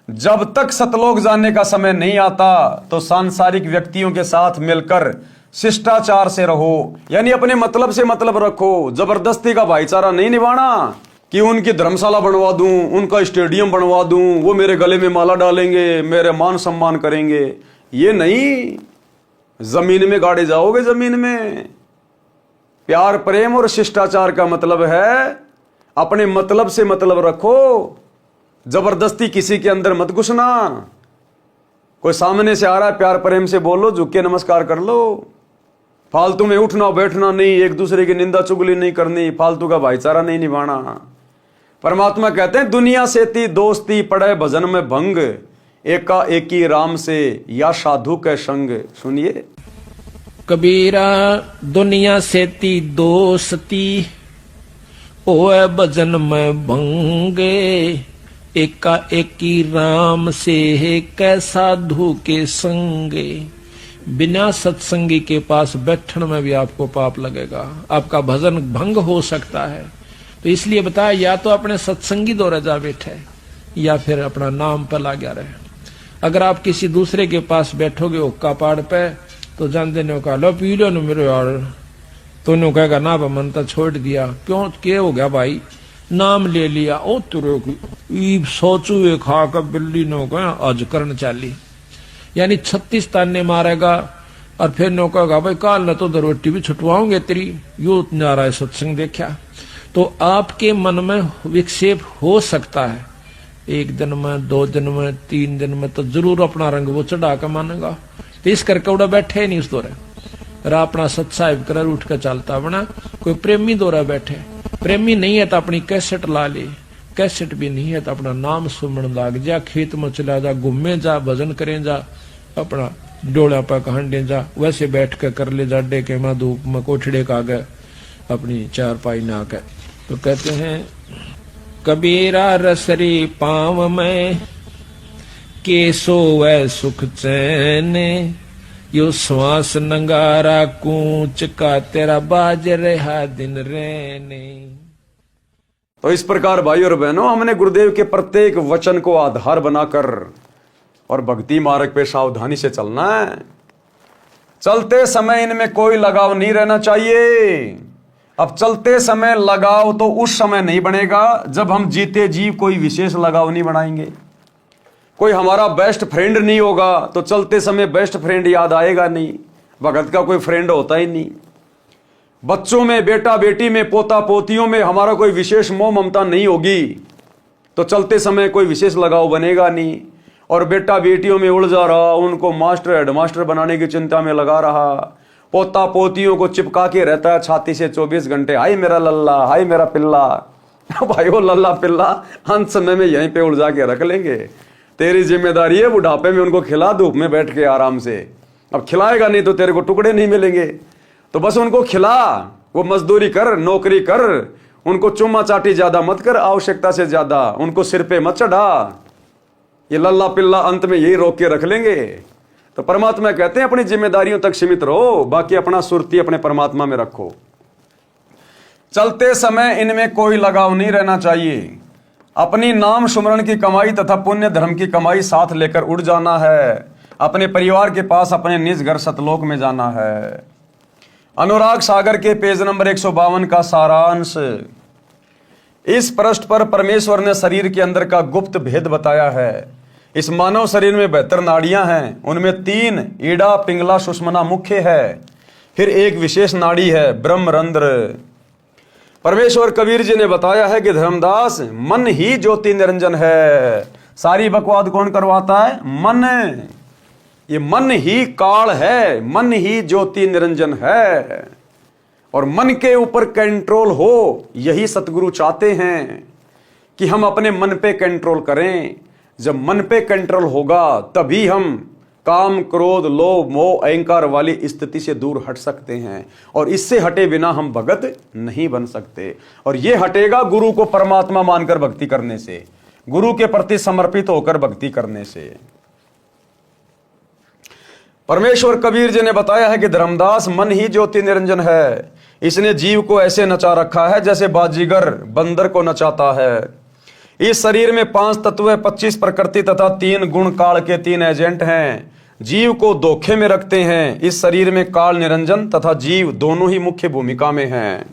जब तक सतलोक जाने का समय नहीं आता तो सांसारिक व्यक्तियों के साथ मिलकर शिष्टाचार से रहो, यानी अपने मतलब से मतलब रखो। जबरदस्ती का भाईचारा नहीं निभाना कि उनकी धर्मशाला बनवा दूं, उनका स्टेडियम बनवा दूं, वो मेरे गले में माला डालेंगे, मेरे मान सम्मान करेंगे, ये नहीं। जमीन में गाड़े जाओगे, जमीन में। प्यार प्रेम और शिष्टाचार का मतलब है अपने मतलब से मतलब रखो, जबरदस्ती किसी के अंदर मत घुसना। कोई सामने से आ रहा है, प्यार प्रेम से बोलो, झुक के नमस्कार कर लो। फालतू में उठना बैठना नहीं, एक दूसरे की निंदा चुगली नहीं करनी, फालतू का भाईचारा नहीं निभाना। परमात्मा कहते हैं दुनिया से ती दोस्ती पड़े भजन में भंग, एका एकी राम से या साधु के संग। सुनिए कबीरा दुनिया से ती दोस्ती ओए भजन में भंगे, एका एकी राम से कै साधु के संगे। बिना सत्संगी के पास बैठने में भी आपको पाप लगेगा, आपका भजन भंग हो सकता है। तो इसलिए बताया या तो अपने सत्संगी दौरे जा बैठे या फिर अपना नाम पर लगा रहे। अगर आप किसी दूसरे के पास बैठोगे हुक्का पाड़ पे तो जान देने का लो पी लो न मेरे यार, तो नु कहेगा ना मन तो छोड़ दिया। क्यों क्या हो गया भाई, नाम ले लिया, ओ तुरे की सोचू खा कर बिल्ली नो गया आज करन चाली। यानी 36 ताने मारेगा, और फिर नो कहा भाई काल न तो दरोटी भी छुटवाओगे तेरी, यो नारायण सत्संग देखा। तो आपके मन में विक्षेप हो सकता है, 1 दिन में, 2 दिन में, 3 दिन में, तो जरूर अपना रंग वो चढ़ा कर मानेगा। तो इस करके उड़ा बैठे नहीं उस दौरे, अपना सत्साहिब कर उठ कर चलता बना। कोई प्रेमी दौरा बैठे, प्रेमी नहीं है तो अपनी कैसेट ला ले, कैसेट भी नहीं है तो अपना नाम सुमन लाग जा, खेत में चला जा, घूमे जा, भजन करें जा, अपना डोला पर कहंडे जा, वैसे बैठ कर ले जा, डेके में धूप में कोठड़े का गए अपनी चारपाई ना कर। तो कहते हैं कबीरा रसरी पाँव में के सोवै सुख चैन, यो श्वास नंगारा कूच का तेरा बाज रहा दिन रहने। तो इस प्रकार भाई और बहनों, हमने गुरुदेव के प्रत्येक वचन को आधार बनाकर और भक्ति मार्ग पे सावधानी से चलना है। चलते समय इनमें कोई लगाव नहीं रहना चाहिए। अब चलते समय लगाव तो उस समय नहीं बनेगा जब हम जीते जीव कोई विशेष लगाव नहीं बनाएंगे। कोई हमारा बेस्ट फ्रेंड नहीं होगा तो चलते समय बेस्ट फ्रेंड याद आएगा नहीं। भगत का कोई फ्रेंड होता ही नहीं। बच्चों में, बेटा बेटी में, पोता पोतियों में हमारा कोई विशेष मोह ममता नहीं होगी तो चलते समय कोई विशेष लगाव बनेगा नहीं। और बेटा बेटियों में उलझा रहा, उनको मास्टर हेडमास्टर बनाने की चिंता में लगा रहा, पोता पोतियों को चिपका के रहता है छाती से 24 घंटे, हाय मेरा लल्ला, हाय मेरा पिल्ला। भाई वो लल्ला पिल्ला अंत समय में यहीं पे उलझा के रख लेंगे। तेरी जिम्मेदारी है बुढ़ापे में उनको खिला, धूप में बैठ के आराम से। अब खिलाएगा नहीं तो तेरे को टुकड़े नहीं मिलेंगे, तो बस उनको खिला, वो मजदूरी कर, नौकरी कर, उनको चुम्मा चाटी ज्यादा मत कर, आवश्यकता से ज्यादा उनको सिर पे मत चढ़ा। ये लल्ला पिल्ला अंत में यही रोक के रख लेंगे। तो परमात्मा कहते हैं अपनी जिम्मेदारियों तक सीमित रहो, बाकी अपना सुरती अपने परमात्मा में रखो। चलते समय इनमें कोई लगाव नहीं रहना चाहिए। अपनी नाम सुमरण की कमाई तथा पुण्य धर्म की कमाई साथ लेकर उड़ जाना है। अपने परिवार के पास अपने निज घर सतलोक में जाना है। अनुराग सागर के पेज नंबर 152 का सारांश। इस पृष्ठ पर परमेश्वर ने शरीर के अंदर का गुप्त भेद बताया है। इस मानव शरीर में 72 नाड़ियां हैं, उनमें 3 ईड़ा, पिंगला, सुषमना मुख्य है, फिर एक विशेष नाड़ी है ब्रह्मरंध्र। परमेश्वर कबीर जी ने बताया है कि धर्मदास मन ही ज्योति निरंजन है। सारी बकवाद कौन करवाता है? मन। ये मन ही काल है, मन ही ज्योति निरंजन है। और मन के ऊपर कंट्रोल हो, यही सतगुरु चाहते हैं कि हम अपने मन पे कंट्रोल करें। जब मन पे कंट्रोल होगा तभी हम काम, क्रोध, लोभ, मोह, अहंकार वाली स्थिति से दूर हट सकते हैं। और इससे हटे बिना हम भगत नहीं बन सकते। और यह हटेगा गुरु को परमात्मा मानकर भक्ति करने से, गुरु के प्रति समर्पित होकर भक्ति करने से। परमेश्वर कबीर जी ने बताया है कि धर्मदास मन ही ज्योति निरंजन है। इसने जीव को ऐसे नचा रखा है जैसे बाजीगर बंदर को नचाता है। इस शरीर में 5 तत्व, 25 प्रकृति तथा 3 गुण काल के 3 एजेंट हैं। जीव को धोखे में रखते हैं। इस शरीर में काल निरंजन तथा जीव दोनों ही मुख्य भूमिका में हैं।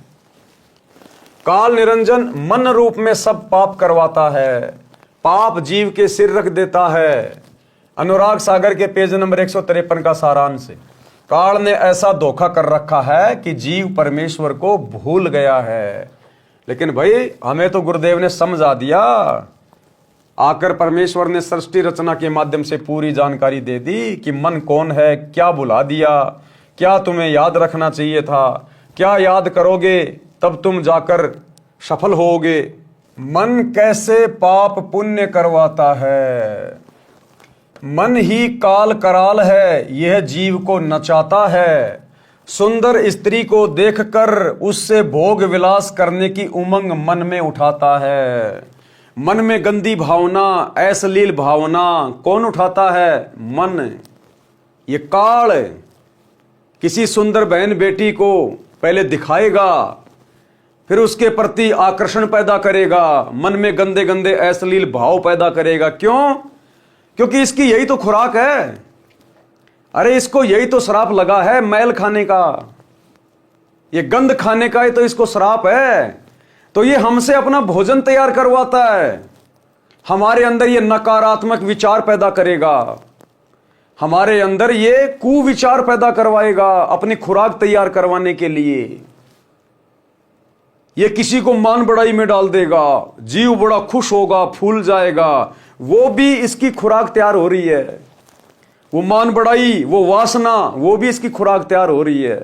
काल निरंजन मन रूप में सब पाप करवाता है, पाप जीव के सिर रख देता है। अनुराग सागर के पेज नंबर 153 का सारांश। काल ने ऐसा धोखा कर रखा है कि जीव परमेश्वर को भूल गया है। लेकिन भाई हमें तो गुरुदेव ने समझा दिया। आकर परमेश्वर ने सृष्टि रचना के माध्यम से पूरी जानकारी दे दी कि मन कौन है, क्या भुला दिया, क्या तुम्हें याद रखना चाहिए था, क्या याद करोगे तब तुम जाकर सफल होगे। मन कैसे पाप पुण्य करवाता है। मन ही काल कराल है, यह जीव को नचाता है। सुंदर स्त्री को देखकर उससे भोग विलास करने की उमंग मन में उठाता है। मन में गंदी भावना, अश्लील भावना कौन उठाता है? मन। ये काल किसी सुंदर बहन बेटी को पहले दिखाएगा, फिर उसके प्रति आकर्षण पैदा करेगा, मन में गंदे गंदे अश्लील भाव पैदा करेगा। क्यों? क्योंकि इसकी यही तो खुराक है। अरे इसको यही तो श्राप लगा है मैल खाने का, ये गंध खाने का ही तो इसको श्राप है। तो ये हमसे अपना भोजन तैयार करवाता है, हमारे अंदर ये नकारात्मक विचार पैदा करेगा। हमारे अंदर ये कुविचार पैदा करवाएगा अपनी खुराक तैयार करवाने के लिए। ये किसी को मान बढ़ाई में डाल देगा, जीव बड़ा खुश होगा, फूल जाएगा, वो भी इसकी खुराक तैयार हो रही है। वो मान बढ़ाई, वो वासना, वो भी इसकी खुराक तैयार हो रही है।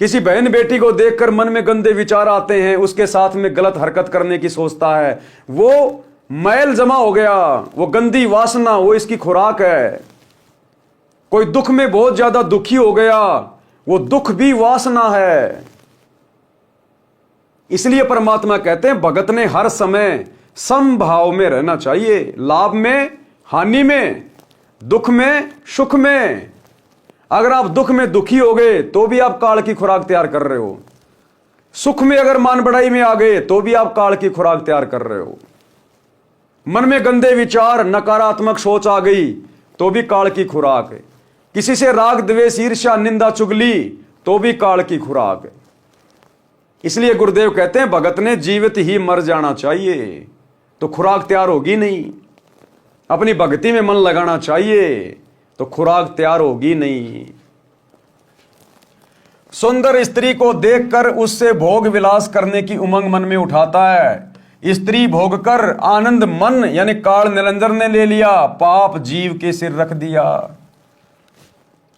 किसी बहन बेटी को देखकर मन में गंदे विचार आते हैं, उसके साथ में गलत हरकत करने की सोचता है, वो मैल जमा हो गया, वो गंदी वासना, वो इसकी खुराक है। कोई दुख में बहुत ज्यादा दुखी हो गया, वो दुख भी वासना है। इसलिए परमात्मा कहते हैं भगत ने हर समय समभाव में रहना चाहिए, लाभ में, हानि में, दुख में, सुख में। अगर आप दुख में दुखी हो गए तो भी आप काल की खुराक तैयार कर रहे हो, सुख में अगर मान बढ़ाई में आ गए तो भी आप काल की खुराक तैयार कर रहे हो। मन में गंदे विचार, नकारात्मक सोच आ गई तो भी काल की खुराक है। किसी से राग द्वेष ईर्ष्या निंदा चुगली तो भी काल की खुराक है। इसलिए गुरुदेव कहते हैं भगत ने जीवित ही मर जाना चाहिए, तो खुराक तैयार होगी नहीं। अपनी भक्ति में मन लगाना चाहिए तो खुराक तैयार होगी नहीं। सुंदर स्त्री को देखकर उससे भोग विलास करने की उमंग मन में उठाता है। स्त्री भोग कर आनंद मन यानी काल निरंजन ने ले लिया, पाप जीव के सिर रख दिया।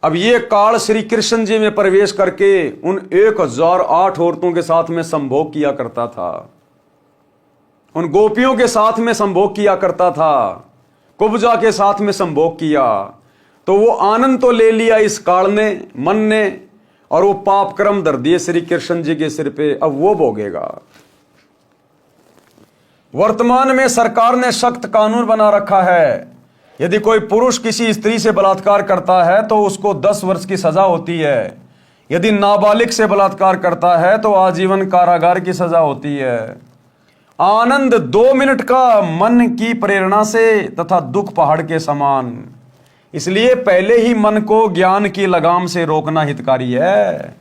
अब ये काल श्री कृष्ण जी में प्रवेश करके उन 1008 औरतों के साथ में संभोग किया करता था, उन गोपियों के साथ में संभोग किया करता था, कुब्जा के साथ में संभोग किया। तो वो आनंद तो ले लिया इस काल ने, मन ने, और वो पाप कर्म धर दिए श्री कृष्ण जी के सिर पे। अब वो भोगेगा। वर्तमान में सरकार ने सख्त कानून बना रखा है, यदि कोई पुरुष किसी स्त्री से बलात्कार करता है तो उसको 10 वर्ष की सजा होती है। यदि नाबालिग से बलात्कार करता है तो आजीवन कारागार की सजा होती है। आनंद 2 मिनट का मन की प्रेरणा से तथा दुख पहाड़ के समान। इसलिए पहले ही मन को ज्ञान की लगाम से रोकना हितकारी है।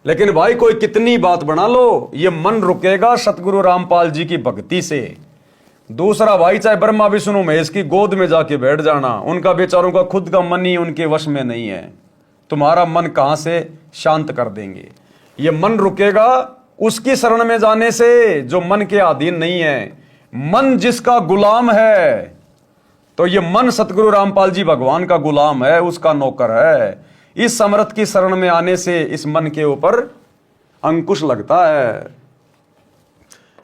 लेकिन भाई कोई कितनी बात बना लो, ये मन रुकेगा सतगुरु रामपाल जी की भक्ति से। दूसरा भाई चाहे ब्रह्मा विष्णु महेश की गोद में जाके बैठ जाना, उनका बेचारों का खुद का मन ही उनके वश में नहीं है। तुम्हारा मन कहां से शांत कर देंगे? ये मन रुकेगा उसकी शरण में जाने से जो मन के अधीन नहीं है। मन जिसका गुलाम है, तो ये मन सतगुरु रामपाल जी भगवान का गुलाम है, उसका नौकर है। इस समर्थ की शरण में आने से इस मन के ऊपर अंकुश लगता है।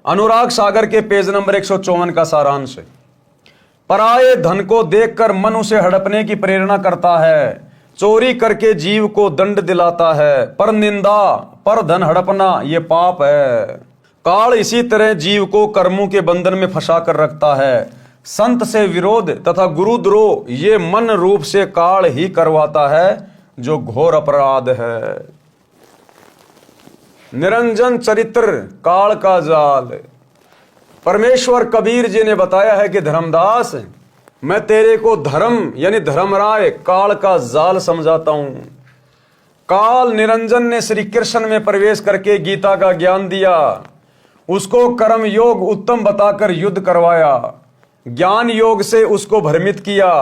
अनुराग सागर के पेज नंबर 154 का सारांश है। पराये धन को देखकर मन उसे हड़पने की प्रेरणा करता है, चोरी करके जीव को दंड दिलाता है, पर निंदा पर धन हड़पना ये पाप है। काल इसी तरह जीव को कर्मों के बंधन में फंसा कर रखता है। संत से विरोध तथा गुरुद्रोह ये मन रूप से काल ही करवाता है, जो घोर अपराध है। निरंजन चरित्र काल का जाल। परमेश्वर कबीर जी ने बताया है कि धर्मदास, मैं तेरे को धर्म यानी धर्मराय काल का जाल समझाता हूं। काल निरंजन ने श्री कृष्ण में प्रवेश करके गीता का ज्ञान दिया, उसको कर्म योग उत्तम बताकर युद्ध करवाया, ज्ञान योग से उसको भ्रमित किया।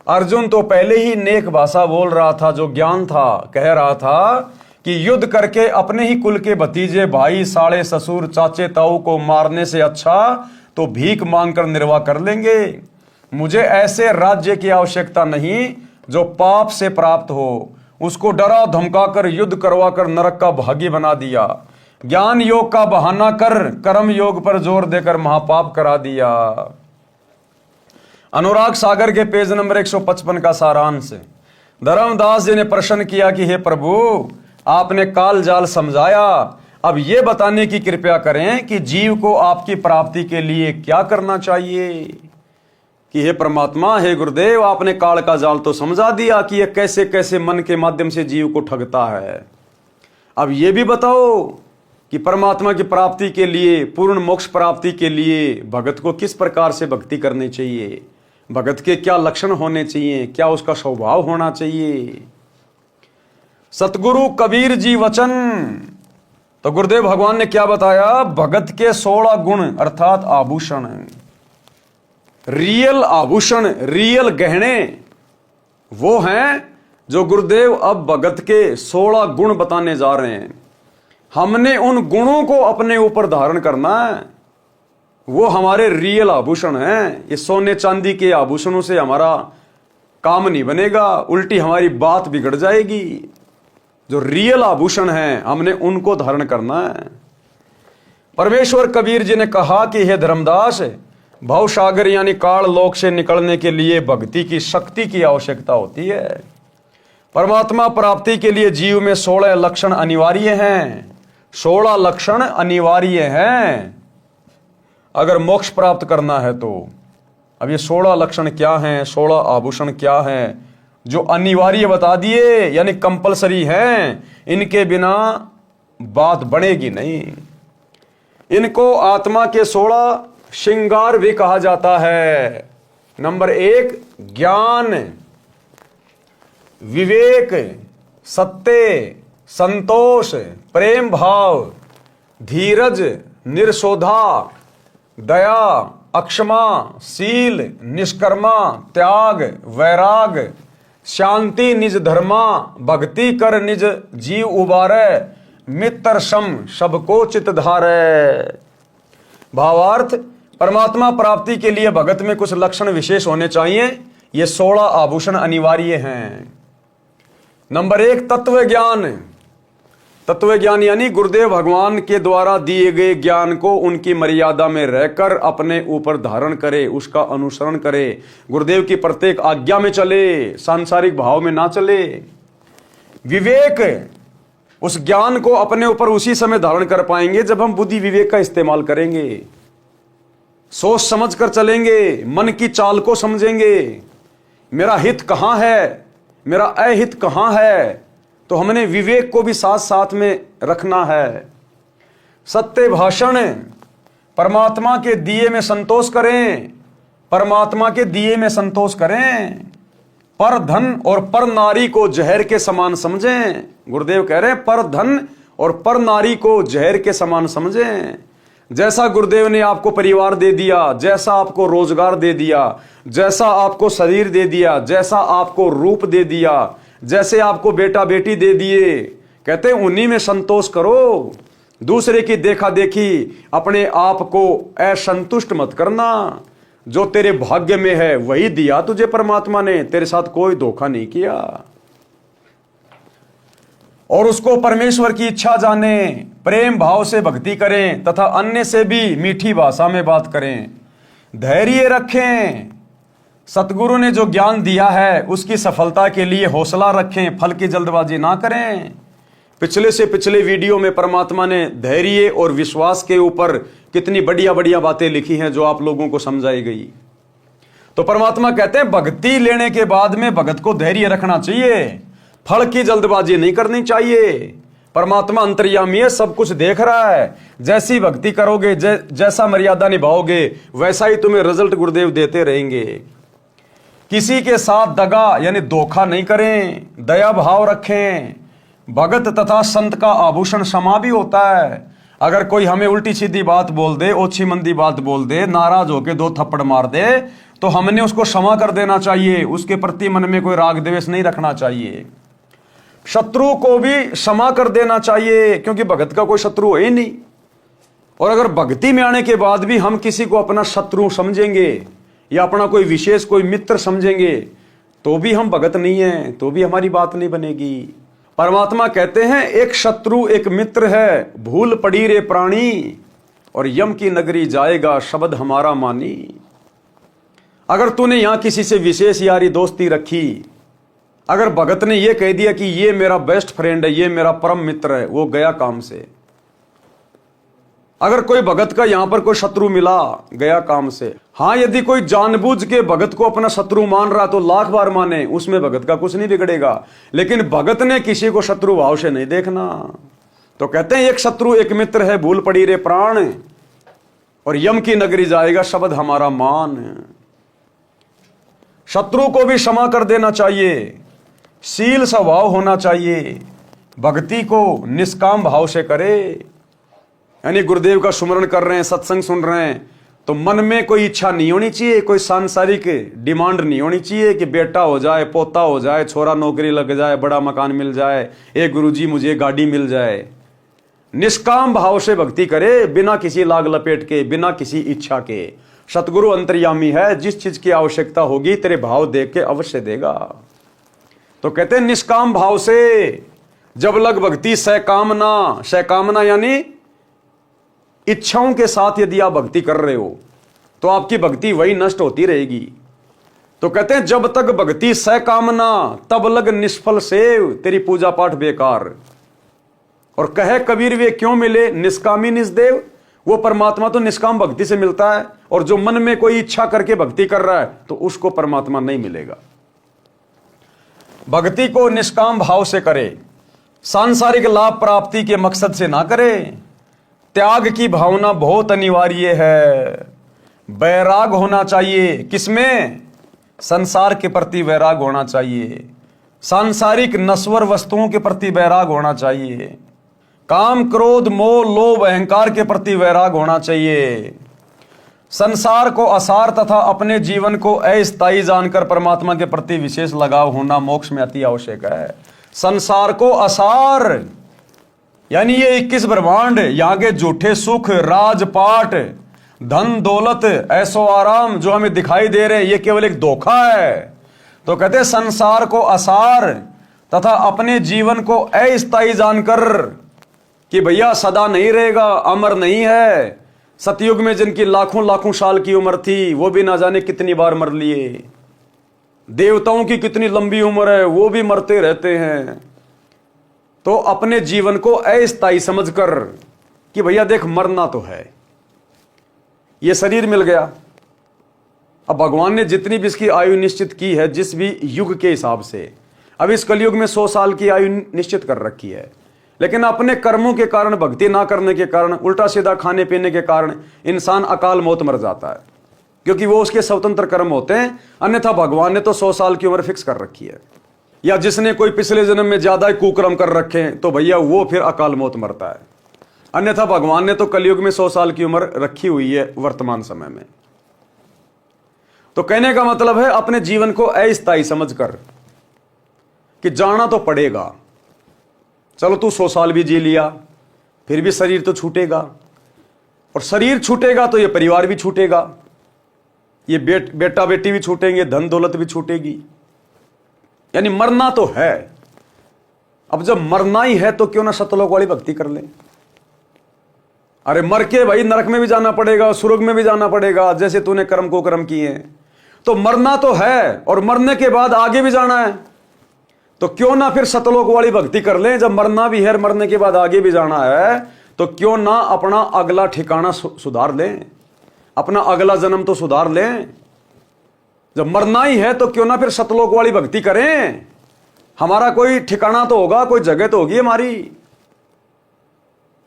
अर्जुन तो पहले ही नेक भाषा बोल रहा था, जो ज्ञान था, कह रहा था कि युद्ध करके अपने ही कुल के भतीजे, भाई, साले, ससुर, चाचे, ताऊ को मारने से अच्छा तो भीख मांगकर निर्वाह कर लेंगे। मुझे ऐसे राज्य की आवश्यकता नहीं जो पाप से प्राप्त हो। उसको डरा धमकाकर युद्ध करवाकर नरक का भागी बना दिया। ज्ञान योग का बहाना कर कर्म योग पर जोर देकर महापाप करा दिया। अनुराग सागर के पेज नंबर 155 का सारांश। धर्मदास जी ने प्रश्न किया कि हे प्रभु, आपने काल जाल समझाया, अब यह बताने की कृपया करें कि जीव को आपकी प्राप्ति के लिए क्या करना चाहिए। कि हे परमात्मा, हे गुरुदेव, आपने काल का जाल तो समझा दिया कि यह कैसे कैसे मन के माध्यम से जीव को ठगता है। अब यह भी बताओ कि परमात्मा की प्राप्ति के लिए, पूर्ण मोक्ष प्राप्ति के लिए भगत को किस प्रकार से भक्ति करनी चाहिए, भगत के क्या लक्षण होने चाहिए, क्या उसका स्वभाव होना चाहिए। सतगुरु कबीर जी वचन। तो गुरुदेव भगवान ने क्या बताया? भगत के 16 गुण अर्थात आभूषण, रियल आभूषण, रियल गहने वो हैं जो गुरुदेव अब भगत के 16 गुण बताने जा रहे हैं। हमने उन गुणों को अपने ऊपर धारण करना है। वो हमारे रियल आभूषण हैं। ये सोने चांदी के आभूषणों से हमारा काम नहीं बनेगा, उल्टी हमारी बात बिगड़ जाएगी। जो रियल आभूषण हैं हमने उनको धारण करना है। परमेश्वर कबीर जी ने कहा कि हे धर्मदास, भवसागर यानी काल लोक से निकलने के लिए भक्ति की शक्ति की आवश्यकता होती है। परमात्मा प्राप्ति के लिए जीव में 16 लक्षण अनिवार्य हैं। 16 लक्षण अनिवार्य हैं अगर मोक्ष प्राप्त करना है तो। अब ये 16 लक्षण क्या हैं, 16 आभूषण क्या हैं जो अनिवार्य बता दिए, यानी कंपलसरी हैं। इनके बिना बात बनेगी नहीं। इनको आत्मा के 16 श्रृंगार भी कहा जाता है। नंबर 1 ज्ञान, विवेक, सत्य, संतोष, प्रेम भाव, धीरज, निर्शोधा, दया, अक्षमा, शील, निष्कर्मा, त्याग, वैराग, शांति निज धर्मा, भक्ति कर निज जीव उबारे, मित्र सम सबको चित धारे। भावार्थ, परमात्मा प्राप्ति के लिए भगत में कुछ लक्षण विशेष होने चाहिए। ये 16 आभूषण अनिवार्य हैं। नंबर 1 तत्व ज्ञान। तत्व ज्ञान यानी गुरुदेव भगवान के द्वारा दिए गए ज्ञान को उनकी मर्यादा में रहकर अपने ऊपर धारण करे, उसका अनुसरण करे, गुरुदेव की प्रत्येक आज्ञा में चले, सांसारिक भाव में ना चले। विवेक, उस ज्ञान को अपने ऊपर उसी समय धारण कर पाएंगे जब हम बुद्धि विवेक का इस्तेमाल करेंगे, सोच समझ कर चलेंगे, मन की चाल को समझेंगे। मेरा हित कहां है, मेरा अहित कहां है, तो हमने विवेक को भी साथ साथ में रखना है। सत्य भाषण, परमात्मा के दिए में संतोष करें, परमात्मा के दिए में संतोष करें। पर धन और पर नारी को जहर के समान समझें। गुरुदेव कह रहे हैं पर धन और पर नारी को जहर के समान समझें। जैसा गुरुदेव ने आपको परिवार दे दिया, जैसा आपको रोजगार दे दिया, जैसा आपको शरीर दे दिया, जैसा आपको रूप दे दिया, जैसे आपको बेटा बेटी दे दिए, कहते हैं उन्हीं में संतोष करो। दूसरे की देखा देखी अपने आप को असंतुष्ट मत करना। जो तेरे भाग्य में है वही दिया तुझे परमात्मा ने, तेरे साथ कोई धोखा नहीं किया। और उसको परमेश्वर की इच्छा जाने, प्रेम भाव से भक्ति करें तथा अन्य से भी मीठी भाषा में बात करें। धैर्य रखें, सतगुरु ने जो ज्ञान दिया है उसकी सफलता के लिए हौसला रखें, फल की जल्दबाजी ना करें। पिछले से पिछले वीडियो में परमात्मा ने धैर्य और विश्वास के ऊपर कितनी बढ़िया बढ़िया बातें लिखी हैं जो आप लोगों को समझाई गई। तो परमात्मा कहते हैं भक्ति लेने के बाद में भगत को धैर्य रखना चाहिए, फल की जल्दबाजी नहीं करनी चाहिए। परमात्मा अंतर्यामी है, सब कुछ देख रहा है। जैसी भक्ति करोगे, जैसा मर्यादा निभाओगे, वैसा ही तुम्हें रिजल्ट गुरुदेव देते रहेंगे। किसी के साथ दगा यानी धोखा नहीं करें, दया भाव रखें। भगत तथा संत का आभूषण क्षमा भी होता है। अगर कोई हमें उल्टी सीधी बात बोल दे, ओछी मंदी बात बोल दे, नाराज होके 2 थप्पड़ मार दे, तो हमने उसको क्षमा कर देना चाहिए। उसके प्रति मन में कोई राग द्वेष नहीं रखना चाहिए। शत्रु को भी क्षमा कर देना चाहिए, क्योंकि भगत का कोई शत्रु है ही नहीं। और अगर भक्ति में आने के बाद भी हम किसी को अपना शत्रु समझेंगे या अपना कोई विशेष कोई मित्र समझेंगे, तो भी हम भगत नहीं है, तो भी हमारी बात नहीं बनेगी। परमात्मा कहते हैं एक शत्रु एक मित्र है, भूल पड़ी रे प्राणी, और यम की नगरी जाएगा शब्द हमारा मानी। अगर तूने यहां किसी से विशेष यारी दोस्ती रखी, अगर भगत ने यह कह दिया कि ये मेरा बेस्ट फ्रेंड है, ये मेरा परम मित्र है, वो गया काम से। अगर कोई भगत का यहां पर कोई शत्रु मिला, गया काम से। हां, यदि कोई जानबूझ के भगत को अपना शत्रु मान रहा तो लाख बार माने, उसमें भगत का कुछ नहीं बिगड़ेगा। लेकिन भगत ने किसी को शत्रु भाव से नहीं देखना। तो कहते हैं एक शत्रु एक मित्र है, भूल पड़ी रे प्राण, और यम की नगरी जाएगा शब्द हमारा मान। शत्रु को भी क्षमा कर देना चाहिए, शील स्वभाव होना चाहिए, भक्ति को निष्काम भाव से करे। यानी गुरुदेव का सुमरण कर रहे हैं, सत्संग सुन रहे हैं, तो मन में कोई इच्छा नहीं होनी चाहिए, कोई सांसारिक डिमांड नहीं होनी चाहिए कि बेटा हो जाए, पोता हो जाए, छोरा नौकरी लग जाए, बड़ा मकान मिल जाए, गुरुजी मुझे गाड़ी मिल जाए। निष्काम भाव से भक्ति करे, बिना किसी लाग लपेट के, बिना किसी इच्छा के। सतगुरु अंतर्यामी है, जिस चीज की आवश्यकता होगी तेरे भाव देख के अवश्य देगा। तो कहते हैं निष्काम भाव से जब लग भक्ति सकामना, सकामना यानी इच्छाओं के साथ यदि आप भक्ति कर रहे हो तो आपकी भक्ति वही नष्ट होती रहेगी। तो कहते हैं जब तक भक्ति सकामना तब लग निष्फल सेव, तेरी पूजा पाठ बेकार। और कहे कबीर वे क्यों मिले निष्कामी निष्देव, वो परमात्मा तो निष्काम भक्ति से मिलता है, और जो मन में कोई इच्छा करके भक्ति कर रहा है तो उसको परमात्मा नहीं मिलेगा। भक्ति को निष्काम भाव से करे, सांसारिक लाभ प्राप्ति के मकसद से ना करे। त्याग की भावना बहुत अनिवार्य है। वैराग होना चाहिए, किसमें? संसार के प्रति वैराग होना चाहिए, सांसारिक नश्वर वस्तुओं के प्रति वैराग होना चाहिए, काम क्रोध मोह लोभ अहंकार के प्रति वैराग होना चाहिए। संसार को असार तथा अपने जीवन को अस्थायी जानकर परमात्मा के प्रति विशेष लगाव होना मोक्ष में अति आवश्यक है। संसार को असार यानी ये 21 ब्रह्मांड, यहाँ के झूठे सुख, राजपाट, धन दौलत, ऐशो आराम जो हमें दिखाई दे रहे हैं, ये केवल एक धोखा है। तो कहते हैं संसार को असार तथा अपने जीवन को अस्थायी जानकर कि भैया सदा नहीं रहेगा, अमर नहीं है। सतयुग में जिनकी लाखों लाखों साल की उम्र थी वो भी ना जाने कितनी बार मर लिए। देवताओं की कितनी लंबी उम्र है, वो भी मरते रहते हैं। तो अपने जीवन को अस्थायी समझकर कि भैया देख मरना तो है, ये शरीर मिल गया। अब भगवान ने जितनी भी इसकी आयु निश्चित की है जिस भी युग के हिसाब से, अब इस कलयुग में 100 साल की आयु निश्चित कर रखी है, लेकिन अपने कर्मों के कारण, भक्ति ना करने के कारण, उल्टा सीधा खाने पीने के कारण इंसान अकाल मौत मर जाता है, क्योंकि वो उसके स्वतंत्र कर्म होते हैं। अन्यथा भगवान ने तो 100 साल की उम्र फिक्स कर रखी है। या जिसने कोई पिछले जन्म में ज्यादा कुकर्म कर रखे हैं तो भैया वो फिर अकाल मौत मरता है। अन्यथा भगवान ने तो कलयुग में 100 साल की उम्र रखी हुई है वर्तमान समय में। तो कहने का मतलब है अपने जीवन को अस्थायी समझकर कि जाना तो पड़ेगा। चलो तू 100 साल भी जी लिया, फिर भी शरीर तो छूटेगा, और शरीर छूटेगा तो ये परिवार भी छूटेगा, ये बेटा बेटी भी छूटेंगे, धन दौलत भी छूटेगी, यानी मरना तो है। अब जब मरना ही है तो क्यों ना सतलोक वाली भक्ति कर ले। अरे मर के भाई नरक में भी जाना पड़ेगा, स्वर्ग में भी जाना पड़ेगा, जैसे तूने कर्म को कर्म किए हैं। तो मरना तो है, और मरने के बाद आगे भी जाना है, तो क्यों ना फिर सतलोक वाली भक्ति कर लें। जब मरना भी है, मरने के बाद आगे भी जाना है, तो क्यों ना अपना अगला ठिकाना सुधार लें, अपना अगला जन्म तो सुधार लें। जब मरना ही है तो क्यों ना फिर सतलोक वाली भक्ति करें। हमारा कोई ठिकाना तो होगा, कोई जगह तो होगी हमारी।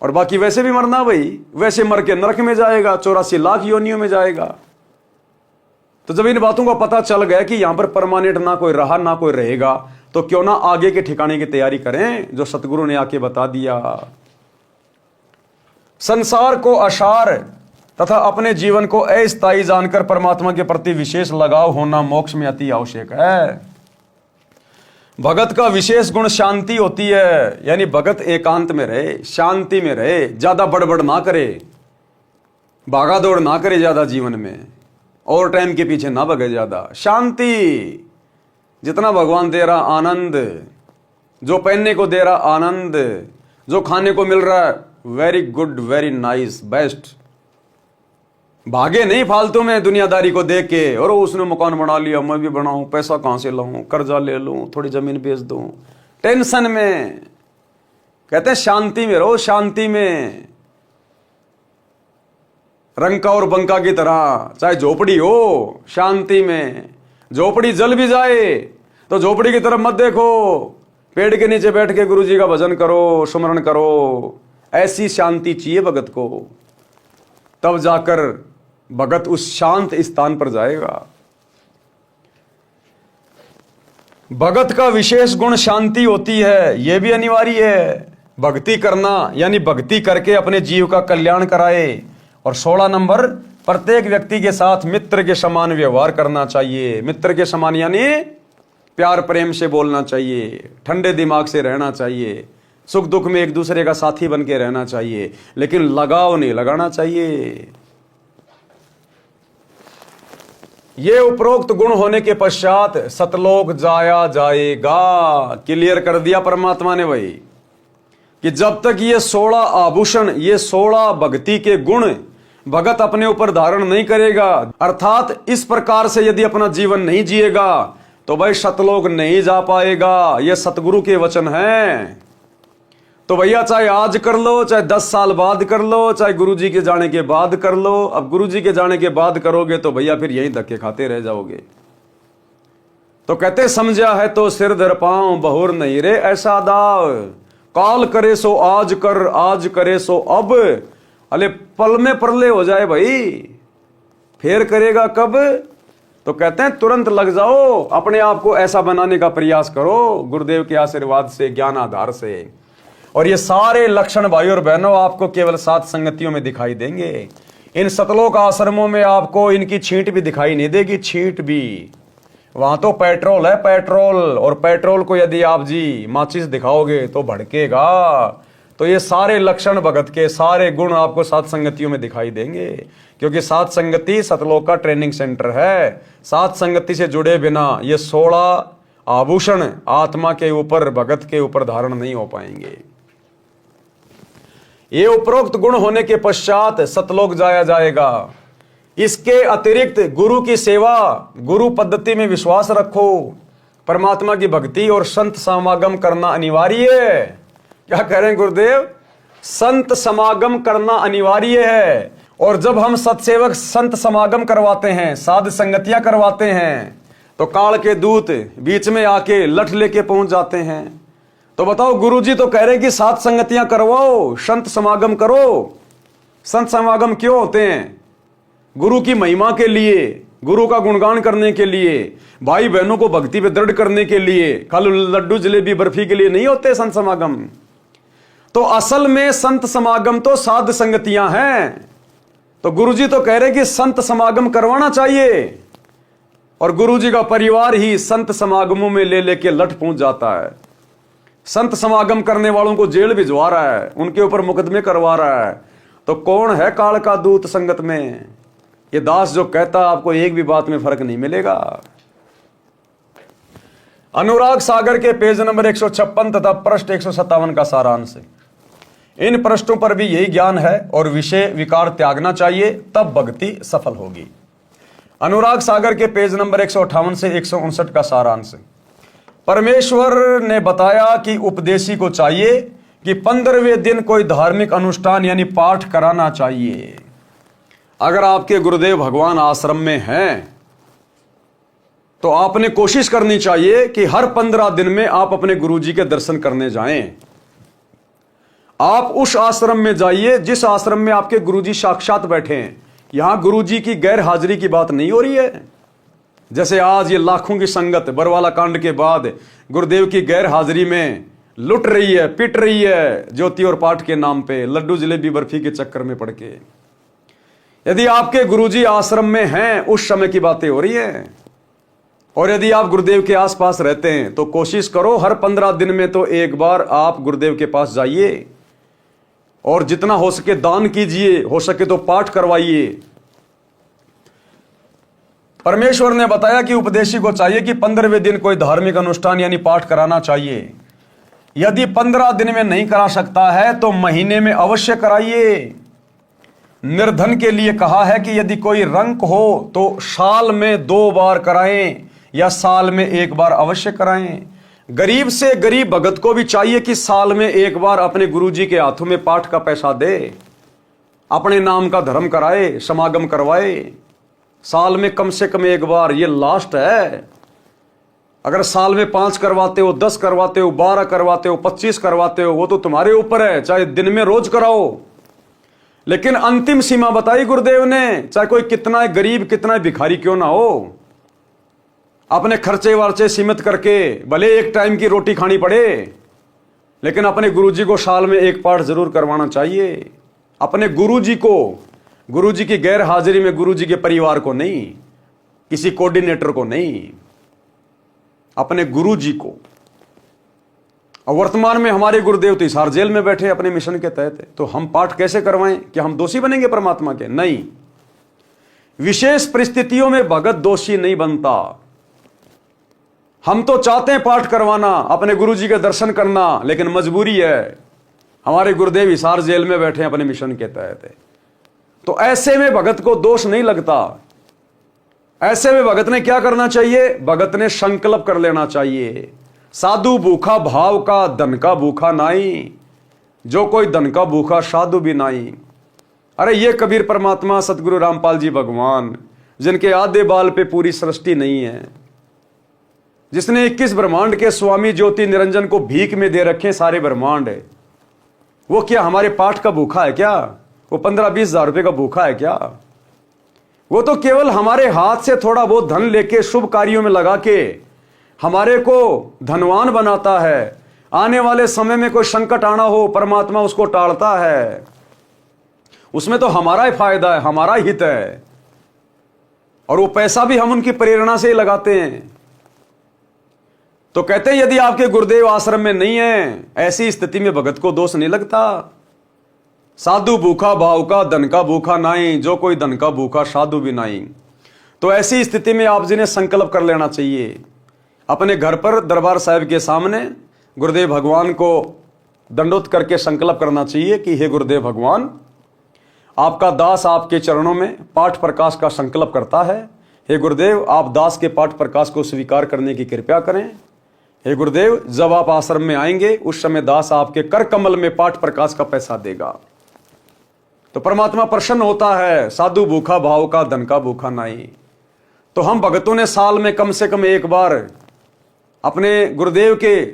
और बाकी वैसे भी मरना भाई, वैसे मर के नरक में जाएगा, 84 लाख योनियों में जाएगा। तो जब इन बातों का पता चल गया कि यहां पर परमानेंट ना कोई रहा ना कोई रहेगा, तो क्यों ना आगे के ठिकाने की तैयारी करें जो सतगुरु ने आके बता दिया। संसार को असार तथा अपने जीवन को अस्थायी जानकर परमात्मा के प्रति विशेष लगाव होना मोक्ष में अति आवश्यक है। भगत का विशेष गुण शांति होती है, यानी भगत एकांत में रहे, शांति में रहे, ज्यादा बड़बड़ ना करे, भागा दौड़ ना करे ज्यादा जीवन में, और टाइम के पीछे ना भगे ज्यादा। शांति, जितना भगवान दे रहा आनंद, जो पहनने को दे रहा आनंद, जो खाने को मिल रहा है very good, very nice, best. भागे नहीं फालतू में दुनियादारी को देख के, और उसने मकान बना लिया मैं भी बनाऊं, पैसा कहां से लाऊं, कर्जा ले लूं, थोड़ी जमीन बेच दूं, टेंशन में। कहते हैं शांति में रहो, शांति में। रंका और बंका की तरह, चाहे झोपड़ी हो, शांति में। झोपड़ी जल भी जाए तो झोपड़ी की तरफ मत देखो, पेड़ के नीचे बैठ के गुरु जी का भजन करो, सुमरण करो। ऐसी शांति चाहिए भगत को, तब जाकर भगत उस शांत स्थान पर जाएगा। भगत का विशेष गुण शांति होती है, यह भी अनिवार्य है। भक्ति करना यानी भक्ति करके अपने जीव का कल्याण कराए। और 16 नंबर प्रत्येक व्यक्ति के साथ मित्र के समान व्यवहार करना चाहिए। मित्र के समान यानी प्यार प्रेम से बोलना चाहिए, ठंडे दिमाग से रहना चाहिए, सुख दुख में एक दूसरे का साथी बन के रहना चाहिए, लेकिन लगाव नहीं लगाना चाहिए। ये उपरोक्त गुण होने के पश्चात सतलोक जाया जाएगा। क्लियर कर दिया परमात्मा ने भाई कि जब तक ये 16 आभूषण, ये 16 भक्ति के गुण भगत अपने ऊपर धारण नहीं करेगा, अर्थात इस प्रकार से यदि अपना जीवन नहीं जिएगा तो भाई सतलोक नहीं जा पाएगा। ये सतगुरु के वचन हैं। तो भैया चाहे आज कर लो, चाहे 10 साल बाद कर लो, चाहे गुरुजी के जाने के बाद कर लो। अब गुरुजी के जाने के बाद करोगे तो भैया फिर यहीं धक्के खाते रह जाओगे। तो कहते समझा है तो सिर धर पांव, बहुर नहीं रे ऐसा दाव। काल करे सो आज कर, आज करे सो अब। अले पल में परले हो जाए भाई, फिर करेगा कब? तो कहते हैं तुरंत लग जाओ, अपने आप को ऐसा बनाने का प्रयास करो गुरुदेव के आशीर्वाद से, ज्ञान आधार से। और ये सारे लक्षण भाई और बहनों आपको केवल 7 संगतियों में दिखाई देंगे। इन सतलोक आश्रमों में आपको इनकी छींट भी दिखाई नहीं देगी, छींट भी। वहां तो पेट्रोल है, पेट्रोल। और पेट्रोल को यदि आप जी माचिस दिखाओगे तो भड़केगा। तो ये सारे लक्षण भगत के, सारे गुण आपको 7 संगतियों में दिखाई देंगे, क्योंकि 7 संगति सतलोक का ट्रेनिंग सेंटर है। 7 संगति से जुड़े बिना ये 16 आभूषण आत्मा के ऊपर, भगत के ऊपर धारण नहीं हो पाएंगे। ये उपरोक्त गुण होने के पश्चात सतलोक जाया जाएगा। इसके अतिरिक्त गुरु की सेवा, गुरु पद्धति में विश्वास रखो, परमात्मा की भक्ति और संत समागम करना अनिवार्य है। क्या कह रहे हैं गुरुदेव? संत समागम करना अनिवार्य है। और जब हम सत्सेवक संत समागम करवाते हैं, साध संगतियां करवाते हैं, तो काल के दूत बीच में आके लठ लेके पहुंच जाते हैं। तो बताओ, गुरुजी तो कह रहे हैं कि 7 संगतियां करवाओ, संत समागम करो। संत समागम क्यों होते हैं? गुरु की महिमा के लिए, गुरु का गुणगान करने के लिए, भाई बहनों को भक्ति पे दृढ़ करने के लिए। खाली लड्डू जलेबी बर्फी के लिए नहीं होते संत समागम। तो असल में संत समागम तो साध संगतियां हैं। तो गुरुजी तो कह रहे कि संत समागम करवाना चाहिए, और गुरुजी का परिवार ही संत समागमों में ले लेके लठ पहुंच जाता है। संत समागम करने वालों को जेल भिजवा रहा है, उनके ऊपर मुकदमे करवा रहा है। तो कौन है काल का दूत संगत में? ये दास जो कहता, आपको एक भी बात में फर्क नहीं मिलेगा। अनुराग सागर के पेज नंबर 156 तथा पृष्ठ 157 का सारांश। इन पृष्ठों पर भी यही ज्ञान है और विषय विकार त्यागना चाहिए, तब भक्ति सफल होगी। अनुराग सागर के पेज नंबर 158 से 159 का सारांश। परमेश्वर ने बताया कि उपदेशी को चाहिए कि 15वें दिन कोई धार्मिक अनुष्ठान यानी पाठ कराना चाहिए। अगर आपके गुरुदेव भगवान आश्रम में हैं तो आपने कोशिश करनी चाहिए कि हर 15 दिन में आप अपने गुरुजी के दर्शन करने जाएं। आप उस आश्रम में जाइए जिस आश्रम में आपके गुरुजी साक्षात बैठे हैं। यहां गुरुजी की गैर हाजिरी की बात नहीं हो रही है। जैसे आज ये लाखों की संगत बरवाला कांड के बाद गुरुदेव की गैर हाजिरी में लुट रही है, पिट रही है, ज्योति और पाठ के नाम पे, लड्डू जलेबी बर्फी के चक्कर में पड़ के। यदि आपके गुरुजी आश्रम में हैं, उस समय की बातें हो रही हैं। और यदि आप गुरुदेव के आसपास रहते हैं तो कोशिश करो हर 15 दिन में तो एक बार आप गुरुदेव के पास जाइए, और जितना हो सके दान कीजिए, हो सके तो पाठ करवाइए। परमेश्वर ने बताया कि उपदेशी को चाहिए कि 15वें दिन कोई धार्मिक अनुष्ठान यानी पाठ कराना चाहिए। यदि 15 दिन में नहीं करा सकता है तो महीने में अवश्य कराइए। निर्धन के लिए कहा है कि यदि कोई रंक हो तो साल में 2 बार कराएं या साल में 1 बार अवश्य कराएं। गरीब से गरीब भगत को भी चाहिए कि साल में 1 बार अपने गुरुजी के हाथों में पाठ का पैसा दे, अपने नाम का धर्म कराए, समागम करवाए। साल में कम से कम 1 बार, ये लास्ट है। अगर साल में 5 करवाते हो, 10 करवाते हो, 12 करवाते हो, 25 करवाते हो, वो तो तुम्हारे ऊपर है। चाहे दिन में रोज कराओ, लेकिन अंतिम सीमा बताई गुरुदेव ने। चाहे कोई कितना गरीब, कितना भिखारी क्यों ना हो, अपने खर्चे वर्चे सीमित करके भले 1 टाइम की रोटी खानी पड़े, लेकिन अपने गुरुजी को साल में 1 पाठ जरूर करवाना चाहिए। अपने गुरुजी को गुरुजी की गैर हाजिरी में गुरुजी के परिवार को नहीं, किसी कोऑर्डिनेटर को नहीं, अपने गुरुजी को। और वर्तमान में हमारे गुरुदेव तो हिसार जेल में बैठे अपने मिशन के तहत, तो हम पाठ कैसे करवाएं कि हम दोषी बनेंगे परमात्मा के? नहीं, विशेष परिस्थितियों में भगत दोषी नहीं बनता। हम तो चाहते हैं पाठ करवाना, अपने गुरुजी के दर्शन करना, लेकिन मजबूरी है, हमारे गुरुदेव हिसार जेल में बैठे हैं अपने मिशन के तहत। तो ऐसे में भगत को दोष नहीं लगता। ऐसे में भगत ने क्या करना चाहिए? भगत ने संकल्प कर लेना चाहिए, साधु भूखा भाव का, धन का भूखा नाई, जो कोई धन का भूखा साधु भी नाई। अरे ये कबीर परमात्मा सतगुरु रामपाल जी भगवान, जिनके आधे बाल पे पूरी सृष्टि नहीं है, जिसने 21 ब्रह्मांड के स्वामी ज्योति निरंजन को भीख में दे रखे सारे ब्रह्मांड, वो क्या हमारे पाठ का भूखा है क्या? वो 15-20 हजार रुपए का भूखा है क्या? वो तो केवल हमारे हाथ से थोड़ा बहुत धन लेके शुभ कार्यों में लगा के हमारे को धनवान बनाता है। आने वाले समय में कोई संकट आना हो, परमात्मा उसको टालता है, उसमें तो हमारा ही फायदा है, हमारा हित है, और वो पैसा भी हम उनकी प्रेरणा से ही लगाते हैं। तो कहते हैं यदि आपके गुरुदेव आश्रम में नहीं है, ऐसी स्थिति में भगत को दोष नहीं लगता। साधु भूखा भाव का, धन का भूखा नाई, जो कोई धन का भूखा साधु भी नाई। तो ऐसी स्थिति में आप जी ने संकल्प कर लेना चाहिए, अपने घर पर दरबार साहिब के सामने गुरुदेव भगवान को दंडोत करके संकल्प करना चाहिए कि हे गुरुदेव भगवान, आपका दास आपके चरणों में पाठ प्रकाश का संकल्प करता है। हे गुरुदेव, आप दास के पाठ प्रकाश को स्वीकार करने की कृपा करें। हे गुरुदेव, जब आप आश्रम में आएंगे उस समय दास आपके कर कमल में पाठ प्रकाश का पैसा देगा। तो परमात्मा प्रसन्न होता है, साधु भूखा भाव का, धन का भूखा नहीं। तो हम भगतों ने साल में कम से कम एक बार अपने गुरुदेव के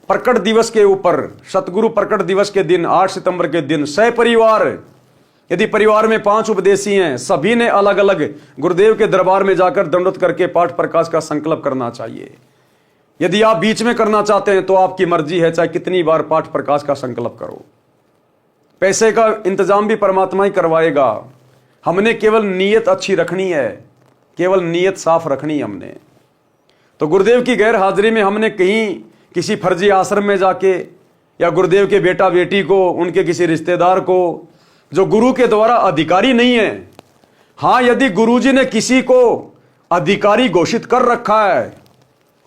प्रकट दिवस के ऊपर, सतगुरु प्रकट दिवस के दिन 8 सितंबर के दिन सहपरिवार, यदि परिवार में 5 उपदेशी हैं, सभी ने अलग अलग गुरुदेव के दरबार में जाकर दंडोत करके पाठ प्रकाश का संकल्प करना चाहिए। यदि आप बीच में करना चाहते हैं तो आपकी मर्जी है, चाहे कितनी बार पाठ प्रकाश का संकल्प करो। पैसे का इंतजाम भी परमात्मा ही करवाएगा। हमने केवल नीयत अच्छी रखनी है, केवल नीयत साफ रखनी है हमने। तो गुरुदेव की गैर हाजिरी में हमने कहीं किसी फर्जी आश्रम में जाके, या गुरुदेव के बेटा बेटी को, उनके किसी रिश्तेदार को जो गुरु के द्वारा अधिकारी नहीं है, हाँ यदि गुरुजी ने किसी को अधिकारी घोषित कर रखा है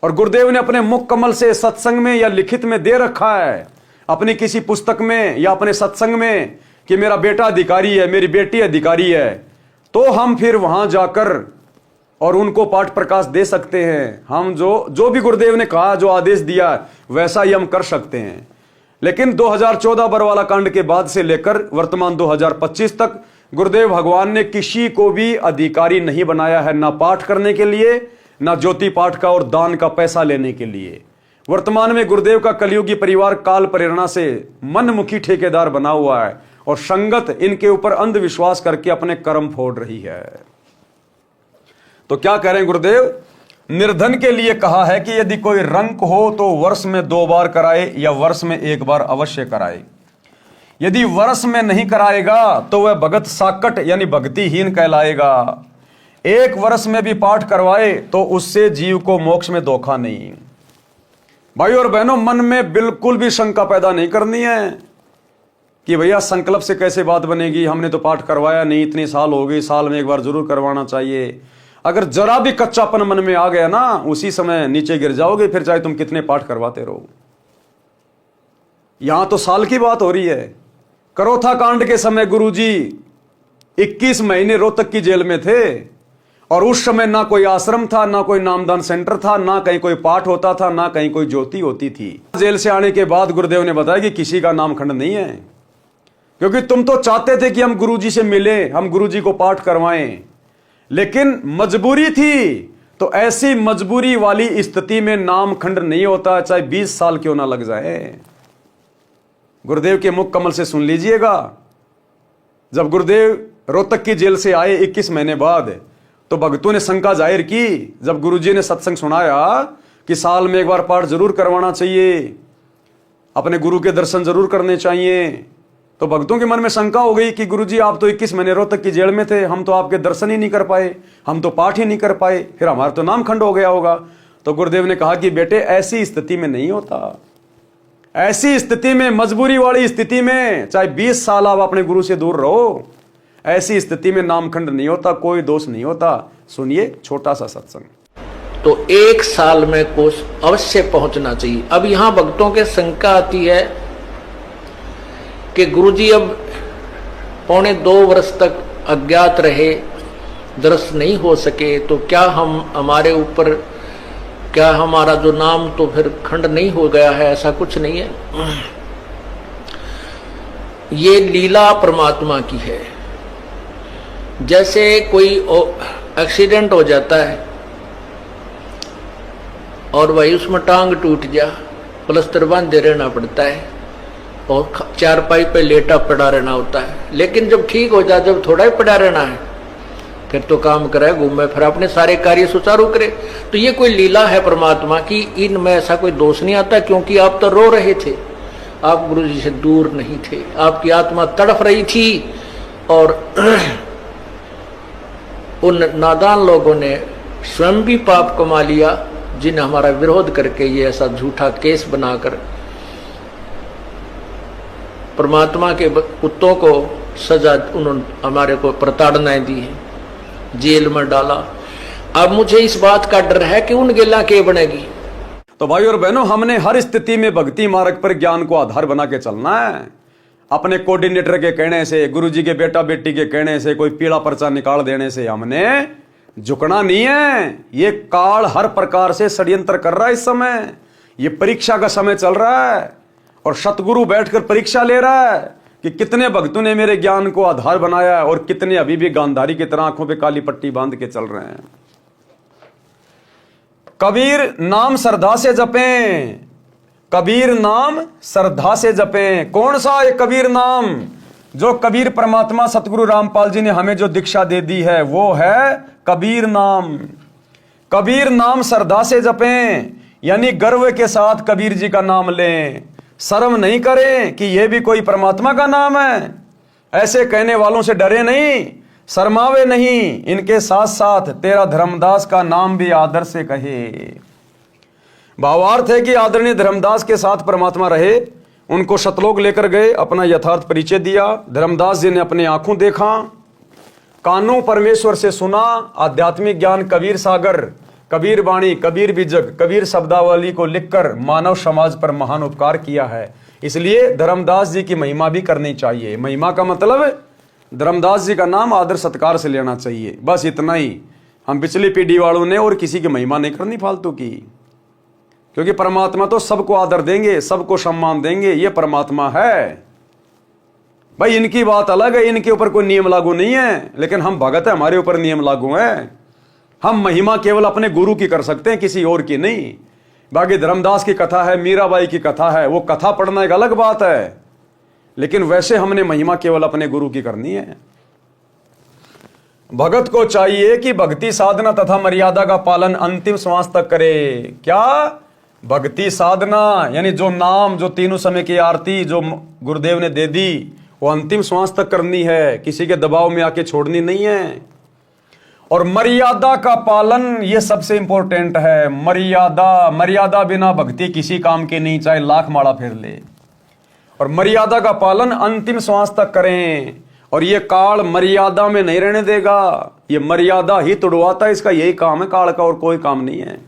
और गुरुदेव ने अपने मुख कमल से सत्संग में या लिखित में दे रखा है, अपनी किसी पुस्तक में या अपने सत्संग में, कि मेरा बेटा अधिकारी है, मेरी बेटी अधिकारी है, तो हम फिर वहां जाकर और उनको पाठ प्रकाश दे सकते हैं। हम जो भी गुरुदेव ने कहा, जो आदेश दिया, वैसा ही हम कर सकते हैं। लेकिन 2014 बरवाला कांड के बाद से लेकर वर्तमान 2025 तक गुरुदेव भगवान ने किसी को भी अधिकारी नहीं बनाया है, ना पाठ करने के लिए, ना ज्योति पाठ का और दान का पैसा लेने के लिए। वर्तमान में गुरुदेव का कलयुगी परिवार काल प्रेरणा से मनमुखी ठेकेदार बना हुआ है और संगत इनके ऊपर अंधविश्वास करके अपने कर्म फोड़ रही है। तो क्या कह रहे हैं गुरुदेव? निर्धन के लिए कहा है कि यदि कोई रंक हो तो वर्ष में 2 बार कराए या वर्ष में 1 बार अवश्य कराए। यदि वर्ष में नहीं कराएगा तो वह भगत साकट यानी भक्तिहीन कहलाएगा। 1 वर्ष में भी पाठ करवाए तो उससे जीव को मोक्ष में धोखा नहीं। भाई और बहनों, मन में बिल्कुल भी शंका पैदा नहीं करनी है कि भैया संकल्प से कैसे बात बनेगी, हमने तो पाठ करवाया नहीं, इतने साल हो गए, साल में 1 बार जरूर करवाना चाहिए। अगर जरा भी कच्चापन मन में आ गया ना, उसी समय नीचे गिर जाओगे, फिर चाहे तुम कितने पाठ करवाते रहो। यहां तो साल की बात हो रही है। करोथा कांड के समय गुरुजी 21 महीने रोहतक की जेल में थे और उस समय ना कोई आश्रम था, ना कोई नामदान सेंटर था, ना कहीं कोई पाठ होता था, ना कहीं कोई ज्योति होती थी। जेल से आने के बाद गुरुदेव ने बताया कि किसी का नामखंड नहीं है, क्योंकि तुम तो चाहते थे कि हम गुरुजी से मिले, हम गुरुजी को पाठ करवाएं, लेकिन मजबूरी थी। तो ऐसी मजबूरी वाली स्थिति में नामखंड नहीं होता, चाहे 20 साल क्यों ना लग जाए। गुरुदेव के मुख कमल से सुन लीजिएगा। जब गुरुदेव रोहतक की जेल से आए 21 महीने बाद, तो भक्तों ने शंका जाहिर की। जब गुरुजी ने सत्संग सुनाया कि साल में 1 बार पाठ जरूर करवाना चाहिए, अपने गुरु के दर्शन जरूर करने चाहिए, तो भक्तों के मन में शंका हो गई कि गुरुजी आप तो 21 महीने रोहतक की जेल में थे, हम तो आपके दर्शन ही नहीं कर पाए, हम तो पाठ ही नहीं कर पाए, फिर हमारा तो नाम खंड हो गया होगा। तो गुरुदेव ने कहा कि बेटे ऐसी स्थिति में नहीं होता। ऐसी स्थिति में, मजबूरी वाली स्थिति में, चाहे 20 साल आप अपने गुरु से दूर रहो, ऐसी स्थिति में नामखंड नहीं होता, कोई दोष नहीं होता। सुनिए छोटा सा सत्संग। तो 1 साल में कोष अवश्य पहुंचना चाहिए। अब यहां भक्तों के शंका आती है कि गुरुजी अब 1.25 वर्ष तक अज्ञात रहे, दर्शन नहीं हो सके, तो क्या हमारे ऊपर, क्या हमारा जो नाम तो फिर खंड नहीं हो गया है? ऐसा कुछ नहीं है। ये लीला परमात्मा की है। जैसे कोई एक्सीडेंट हो जाता है और भाई उसमें टांग टूट जा, प्लास्टर बांधे रहना पड़ता है और चारपाई पे लेटा पड़ा रहना होता है। लेकिन जब ठीक हो जाए, जब थोड़ा ही पड़ा रहना है, फिर तो काम करे, घूमे, फिर अपने सारे कार्य सुचारू करे। तो ये कोई लीला है परमात्मा की, इनमें ऐसा कोई दोष नहीं आता। क्योंकि आप तो रो रहे थे, आप गुरु जी से दूर नहीं थे, आपकी आत्मा तड़फ रही थी और उन नादान लोगों ने स्वयं भी पाप कमा लिया, जिन्हें हमारा विरोध करके ये ऐसा झूठा केस बनाकर परमात्मा के कुत्तों को सजा, उन्होंने हमारे को प्रताड़नाएं दी है, जेल में डाला। अब मुझे इस बात का डर है कि उन गिला के बनेगी। तो भाई और बहनों, हमने हर स्थिति में भक्ति मार्ग पर ज्ञान को आधार बना के चलना है। अपने कोऑर्डिनेटर के कहने से, गुरुजी के बेटा बेटी के कहने से, कोई पीला पर्चा निकाल देने से हमने झुकना नहीं है। ये काल हर प्रकार से षड्यंत्र कर रहा है। इस समय ये परीक्षा का समय चल रहा है और सतगुरु बैठकर परीक्षा ले रहा है कि कितने भक्तों ने मेरे ज्ञान को आधार बनाया है और कितने अभी भी गांधारी की तरह आंखों पे काली पट्टी बांध के चल रहे हैं। कबीर नाम श्रद्धा से जपें, कबीर नाम श्रद्धा से जपें। कौन सा ये कबीर नाम? जो कबीर परमात्मा सतगुरु रामपाल जी ने हमें जो दीक्षा दे दी है वो है कबीर नाम। कबीर नाम श्रद्धा से जपें, यानी गर्व के साथ कबीर जी का नाम लें। शर्म नहीं करें कि यह भी कोई परमात्मा का नाम है। ऐसे कहने वालों से डरे नहीं, शर्मावे नहीं। इनके साथ साथ तेरा धर्मदास का नाम भी आदर से कहे। भावार्थ है कि आदरणीय धर्मदास के साथ परमात्मा रहे, उनको शतलोक लेकर गए, अपना यथार्थ परिचय दिया। धर्मदास जी ने अपनी आंखों देखा, कानों परमेश्वर से सुना। आध्यात्मिक ज्ञान कबीर सागर, कबीर वाणी, कबीर बीजक, कबीर शब्दावली को लिखकर मानव समाज पर महान उपकार किया है। इसलिए धर्मदास जी की महिमा भी करनी चाहिए। महिमा का मतलब धर्मदास जी का नाम आदर सत्कार से लेना चाहिए, बस इतना ही। हम पिछली पीढ़ी वालों ने और किसी की महिमा नहीं करनी फालतू की, क्योंकि परमात्मा तो सबको आदर देंगे, सबको सम्मान देंगे। ये परमात्मा है भाई, इनकी बात अलग है, इनके ऊपर कोई नियम लागू नहीं है। लेकिन हम भगत है, हमारे ऊपर नियम लागू है। हम महिमा केवल अपने गुरु की कर सकते हैं, किसी और की नहीं। बाकी धर्मदास की कथा है, मीराबाई की कथा है, वो कथा पढ़ना एक अलग बात है, लेकिन वैसे हमने महिमा केवल अपने गुरु की करनी है। भगत को चाहिए कि भक्ति साधना तथा मर्यादा का पालन अंतिम श्वास तक करे। क्या? भक्ति साधना, यानी जो नाम, जो तीनों समय की आरती जो गुरुदेव ने दे दी, वो अंतिम श्वास तक करनी है, किसी के दबाव में आके छोड़नी नहीं है। और मर्यादा का पालन, ये सबसे इंपॉर्टेंट है। मर्यादा बिना भक्ति किसी काम की नहीं, चाहे लाख माला फेर ले। और मर्यादा का पालन अंतिम श्वास तक करें। और ये काल मर्यादा में नहीं रहने देगा, ये मर्यादा ही तोड़वाता है। इसका यही काम है काल का, और कोई काम नहीं है।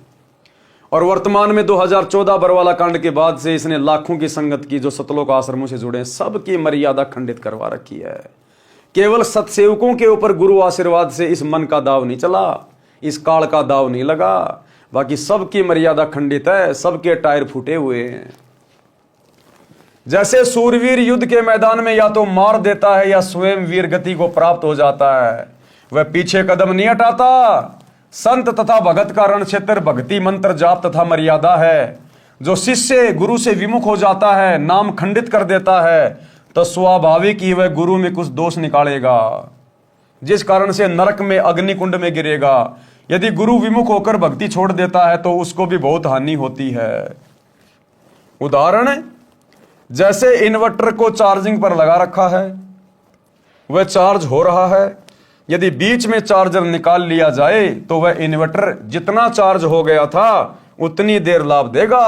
और वर्तमान में 2014 बरवाला कांड के बाद से इसने लाखों की संगत की, जो सतलोक आश्रमों से जुड़े, सबकी मर्यादा खंडित करवा रखी है। केवल सत्सेवकों के ऊपर गुरु आशीर्वाद से इस मन का दाव नहीं चला, इस काल का दाव नहीं लगा। बाकी सबकी मर्यादा खंडित है, सबके टायर फूटे हुए हैं। जैसे सूरवीर युद्ध के मैदान में या तो मार देता है या स्वयं वीर गति को प्राप्त हो जाता है, वह पीछे कदम नहीं हटाता। संत तथा भगत का रण क्षेत्र भक्ति मंत्र जाप तथा मर्यादा है। जो शिष्य गुरु से विमुख हो जाता है, नाम खंडित कर देता है, तो स्वाभाविक ही वह गुरु में कुछ दोष निकालेगा, जिस कारण से नरक में, अग्निकुंड में गिरेगा। यदि गुरु विमुख होकर भक्ति छोड़ देता है तो उसको भी बहुत हानि होती है। उदाहरण, जैसे इन्वर्टर को चार्जिंग पर लगा रखा है, वह चार्ज हो रहा है। यदि बीच में चार्जर निकाल लिया जाए तो वह इन्वर्टर जितना चार्ज हो गया था उतनी देर लाभ देगा।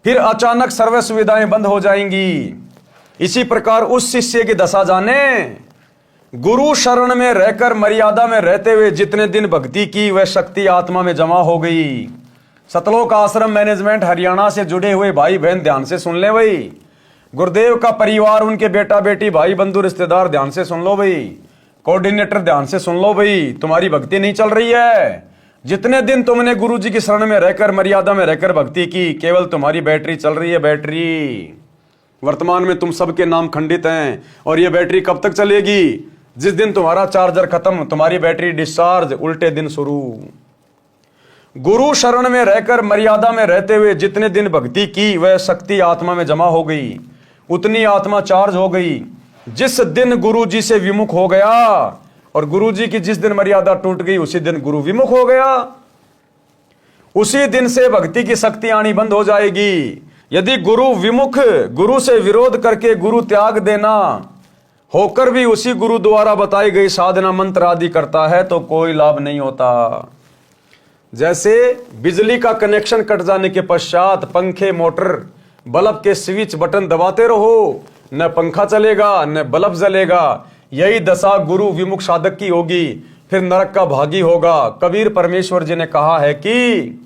फिर अचानक सर्व सुविधाएं बंद हो जाएंगी। इसी प्रकार उस शिष्य की दशा जाने। गुरु शरण में रहकर मर्यादा में रहते हुए जितने दिन भक्ति की वह शक्ति आत्मा में जमा हो गई। सतलोक आश्रम मैनेजमेंट हरियाणा से जुड़े हुए भाई बहन ध्यान से सुन ले भाई। गुरुदेव का परिवार, उनके बेटा बेटी भाई बंधु रिश्तेदार ध्यान से सुन लो भाई। कोऑर्डिनेटर ध्यान से सुन लो भाई। तुम्हारी भक्ति नहीं चल रही है। जितने दिन तुमने गुरु जी की शरण में रहकर मर्यादा में रहकर भक्ति की, केवल तुम्हारी बैटरी चल रही है। बैटरी वर्तमान में तुम सबके नाम खंडित हैं और ये बैटरी कब तक चलेगी? जिस दिन तुम्हारा चार्जर खत्म, तुम्हारी बैटरी डिस्चार्ज, उल्टे दिन शुरू। गुरु शरण में रहकर मर्यादा में रहते हुए जितने दिन भक्ति की वह शक्ति आत्मा में जमा हो गई, उतनी आत्मा चार्ज हो गई। जिस दिन गुरु जी से विमुख हो गया और गुरु जी की जिस दिन मर्यादा टूट गई उसी दिन गुरु विमुख हो गया। उसी दिन से भक्ति की शक्ति आनी बंद हो जाएगी। यदि गुरु विमुख, गुरु से विरोध करके गुरु त्याग देना होकर भी उसी गुरु द्वारा बताई गई साधना मंत्र आदि करता है तो कोई लाभ नहीं होता। जैसे बिजली का कनेक्शन कट जाने के पश्चात पंखे, मोटर, बल्ब के स्विच बटन दबाते रहो, न पंखा चलेगा न बल्ब जलेगा। यही दशा गुरु विमुख साधक की होगी, फिर नरक का भागी होगा। कबीर परमेश्वर जी ने कहा है कि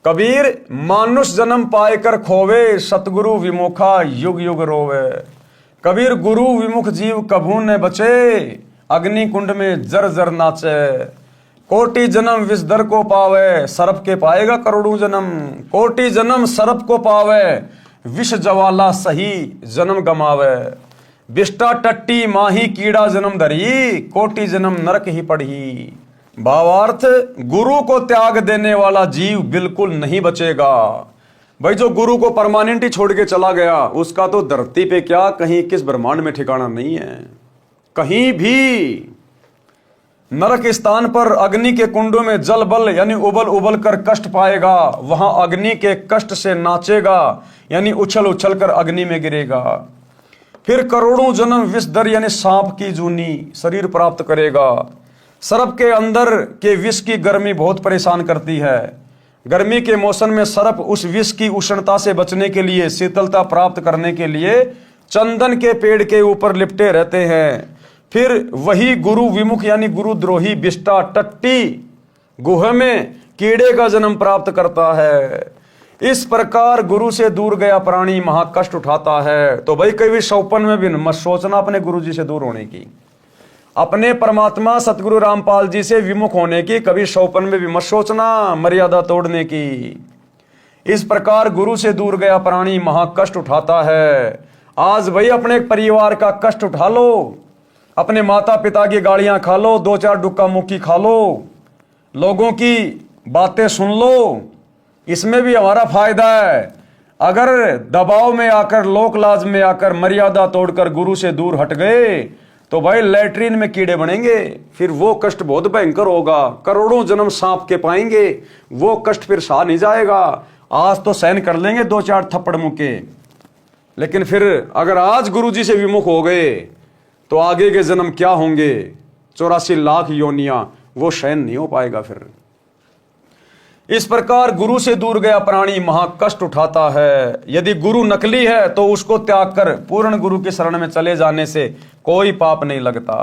कबीर मानुष जन्म पाए कर खोवे, सतगुरु विमुखा युग युग रोवे। कबीर गुरु विमुख जीव कभू न बचे, अग्नि कुंड में जर जर नाचे। कोटि जन्म विषधर को पावे, सरप के पाएगा करोड़ों जन्म। कोटि जन्म सरप को पावे, विष ज्वाला सही जन्म गमावे। बिष्टा टट्टी माही कीड़ा जन्म धरी, कोटि जन्म नरक ही पढ़ी। भावार्थ, गुरु को त्याग देने वाला जीव बिल्कुल नहीं बचेगा। भाई जो गुरु को परमानेंट ही छोड़ के चला गया उसका तो धरती पे क्या, कहीं किस ब्रह्मांड में ठिकाना नहीं है। कहीं भी नरक स्थान पर अग्नि के कुंडों में जल बल यानी उबल उबल कर कष्ट पाएगा, वहां अग्नि के कष्ट से नाचेगा यानी उछल उछल कर अग्नि में गिरेगा। फिर करोड़ों जन्म विषधर यानी सांप की जूनी शरीर प्राप्त करेगा। सर्प के अंदर के विष की गर्मी बहुत परेशान करती है। गर्मी के मौसम में सर्प उस विष की उष्णता से बचने के लिए, शीतलता प्राप्त करने के लिए चंदन के पेड़ के ऊपर लिपटे रहते हैं। फिर वही गुरु विमुख यानी गुरुद्रोही बिष्टा टट्टी गुहा में कीड़े का जन्म प्राप्त करता है। इस प्रकार गुरु से दूर गया प्राणी महाकष्ट उठाता है। तो भाई कभी शौपन में भी मत सोचना अपने गुरु जी से दूर होने की, अपने परमात्मा सतगुरु रामपाल जी से विमुख होने की कभी शौपन में भी मत सोचना, मर्यादा तोड़ने की। इस प्रकार गुरु से दूर गया प्राणी महाकष्ट उठाता है। आज भाई अपने परिवार का कष्ट उठा लो, अपने माता पिता की गालियां खा लो, 2-4 डुक्का मुक्की खा लो, लोगों की बातें सुन लो, इसमें भी हमारा फायदा है। अगर दबाव में आकर, लोक लाज में आकर, मर्यादा तोड़कर गुरु से दूर हट गए तो भाई लैट्रीन में कीड़े बनेंगे। फिर वो कष्ट बहुत भयंकर होगा, करोड़ों जन्म सांप के पाएंगे। वो कष्ट फिर सहा नहीं जाएगा। आज तो सहन कर लेंगे 2-4 थप्पड़ मुक्के, लेकिन फिर अगर आज गुरु जी से विमुख हो गए तो आगे के जन्म क्या होंगे, 84 लाख योनियां, वो सहन नहीं हो पाएगा फिर। इस प्रकार गुरु से दूर गया प्राणी महाकष्ट उठाता है। यदि गुरु नकली है तो उसको त्याग कर पूर्ण गुरु की शरण में चले जाने से कोई पाप नहीं लगता।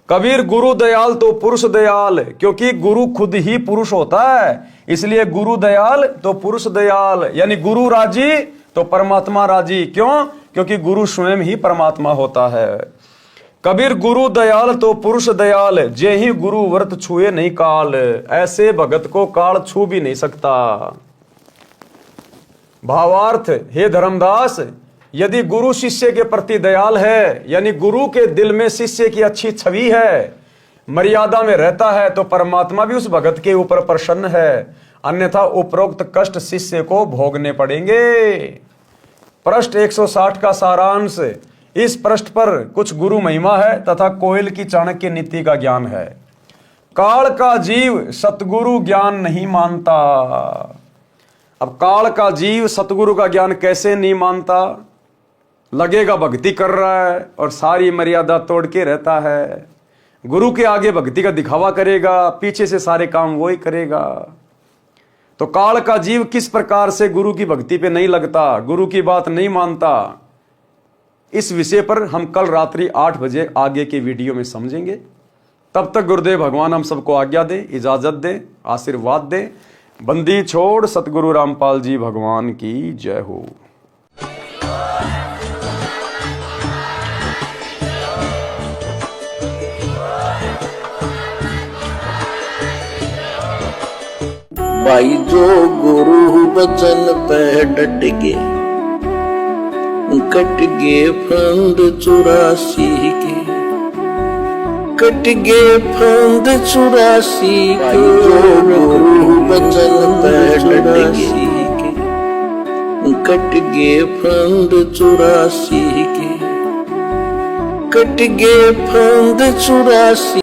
कबीर गुरु दयाल तो पुरुष दयाल, क्योंकि गुरु खुद ही पुरुष होता है, इसलिए गुरु दयाल तो पुरुष दयाल, यानी गुरु राजी तो परमात्मा राजी। क्यों? क्योंकि गुरु स्वयं ही परमात्मा होता है। कबीर गुरु दयाल तो पुरुष दयाल, जे ही गुरु व्रत छुए नहीं काल। ऐसे भगत को काल छू भी नहीं सकता। भावार्थ, हे धर्मदास, यदि गुरु शिष्य के प्रति दयाल है, यानी गुरु के दिल में शिष्य की अच्छी छवि है, मर्यादा में रहता है, तो परमात्मा भी उस भगत के ऊपर प्रसन्न है। अन्यथा उपरोक्त कष्ट शिष्य को भोगने पड़ेंगे। पृष्ठ 160 का सारांश। इस पृष्ठ पर कुछ गुरु महिमा है तथा कोयल की चाणक्य नीति का ज्ञान है। काल का जीव सतगुरु ज्ञान नहीं मानता। अब काल का जीव सतगुरु का ज्ञान कैसे नहीं मानता, लगेगा भक्ति कर रहा है और सारी मर्यादा तोड़ के रहता है, गुरु के आगे भक्ति का दिखावा करेगा, पीछे से सारे काम वो ही करेगा। तो काल का जीव किस प्रकार से गुरु की भक्ति पे नहीं लगता, गुरु की बात नहीं मानता, इस विषय पर हम कल रात्रि 8 बजे आगे के वीडियो में समझेंगे। तब तक गुरुदेव भगवान हम सबको आज्ञा दे, इजाजत दे, आशीर्वाद दे। बंदी छोड़ सतगुरु रामपाल जी भगवान की जय हो। भाई जो गुरु बचन पे डट गे, कट गे फंद 84 के, कट गे फंद 84 के। जो गुरु बचन पे डट गे, कट गे फंद 84 के, कट गे फंद 84।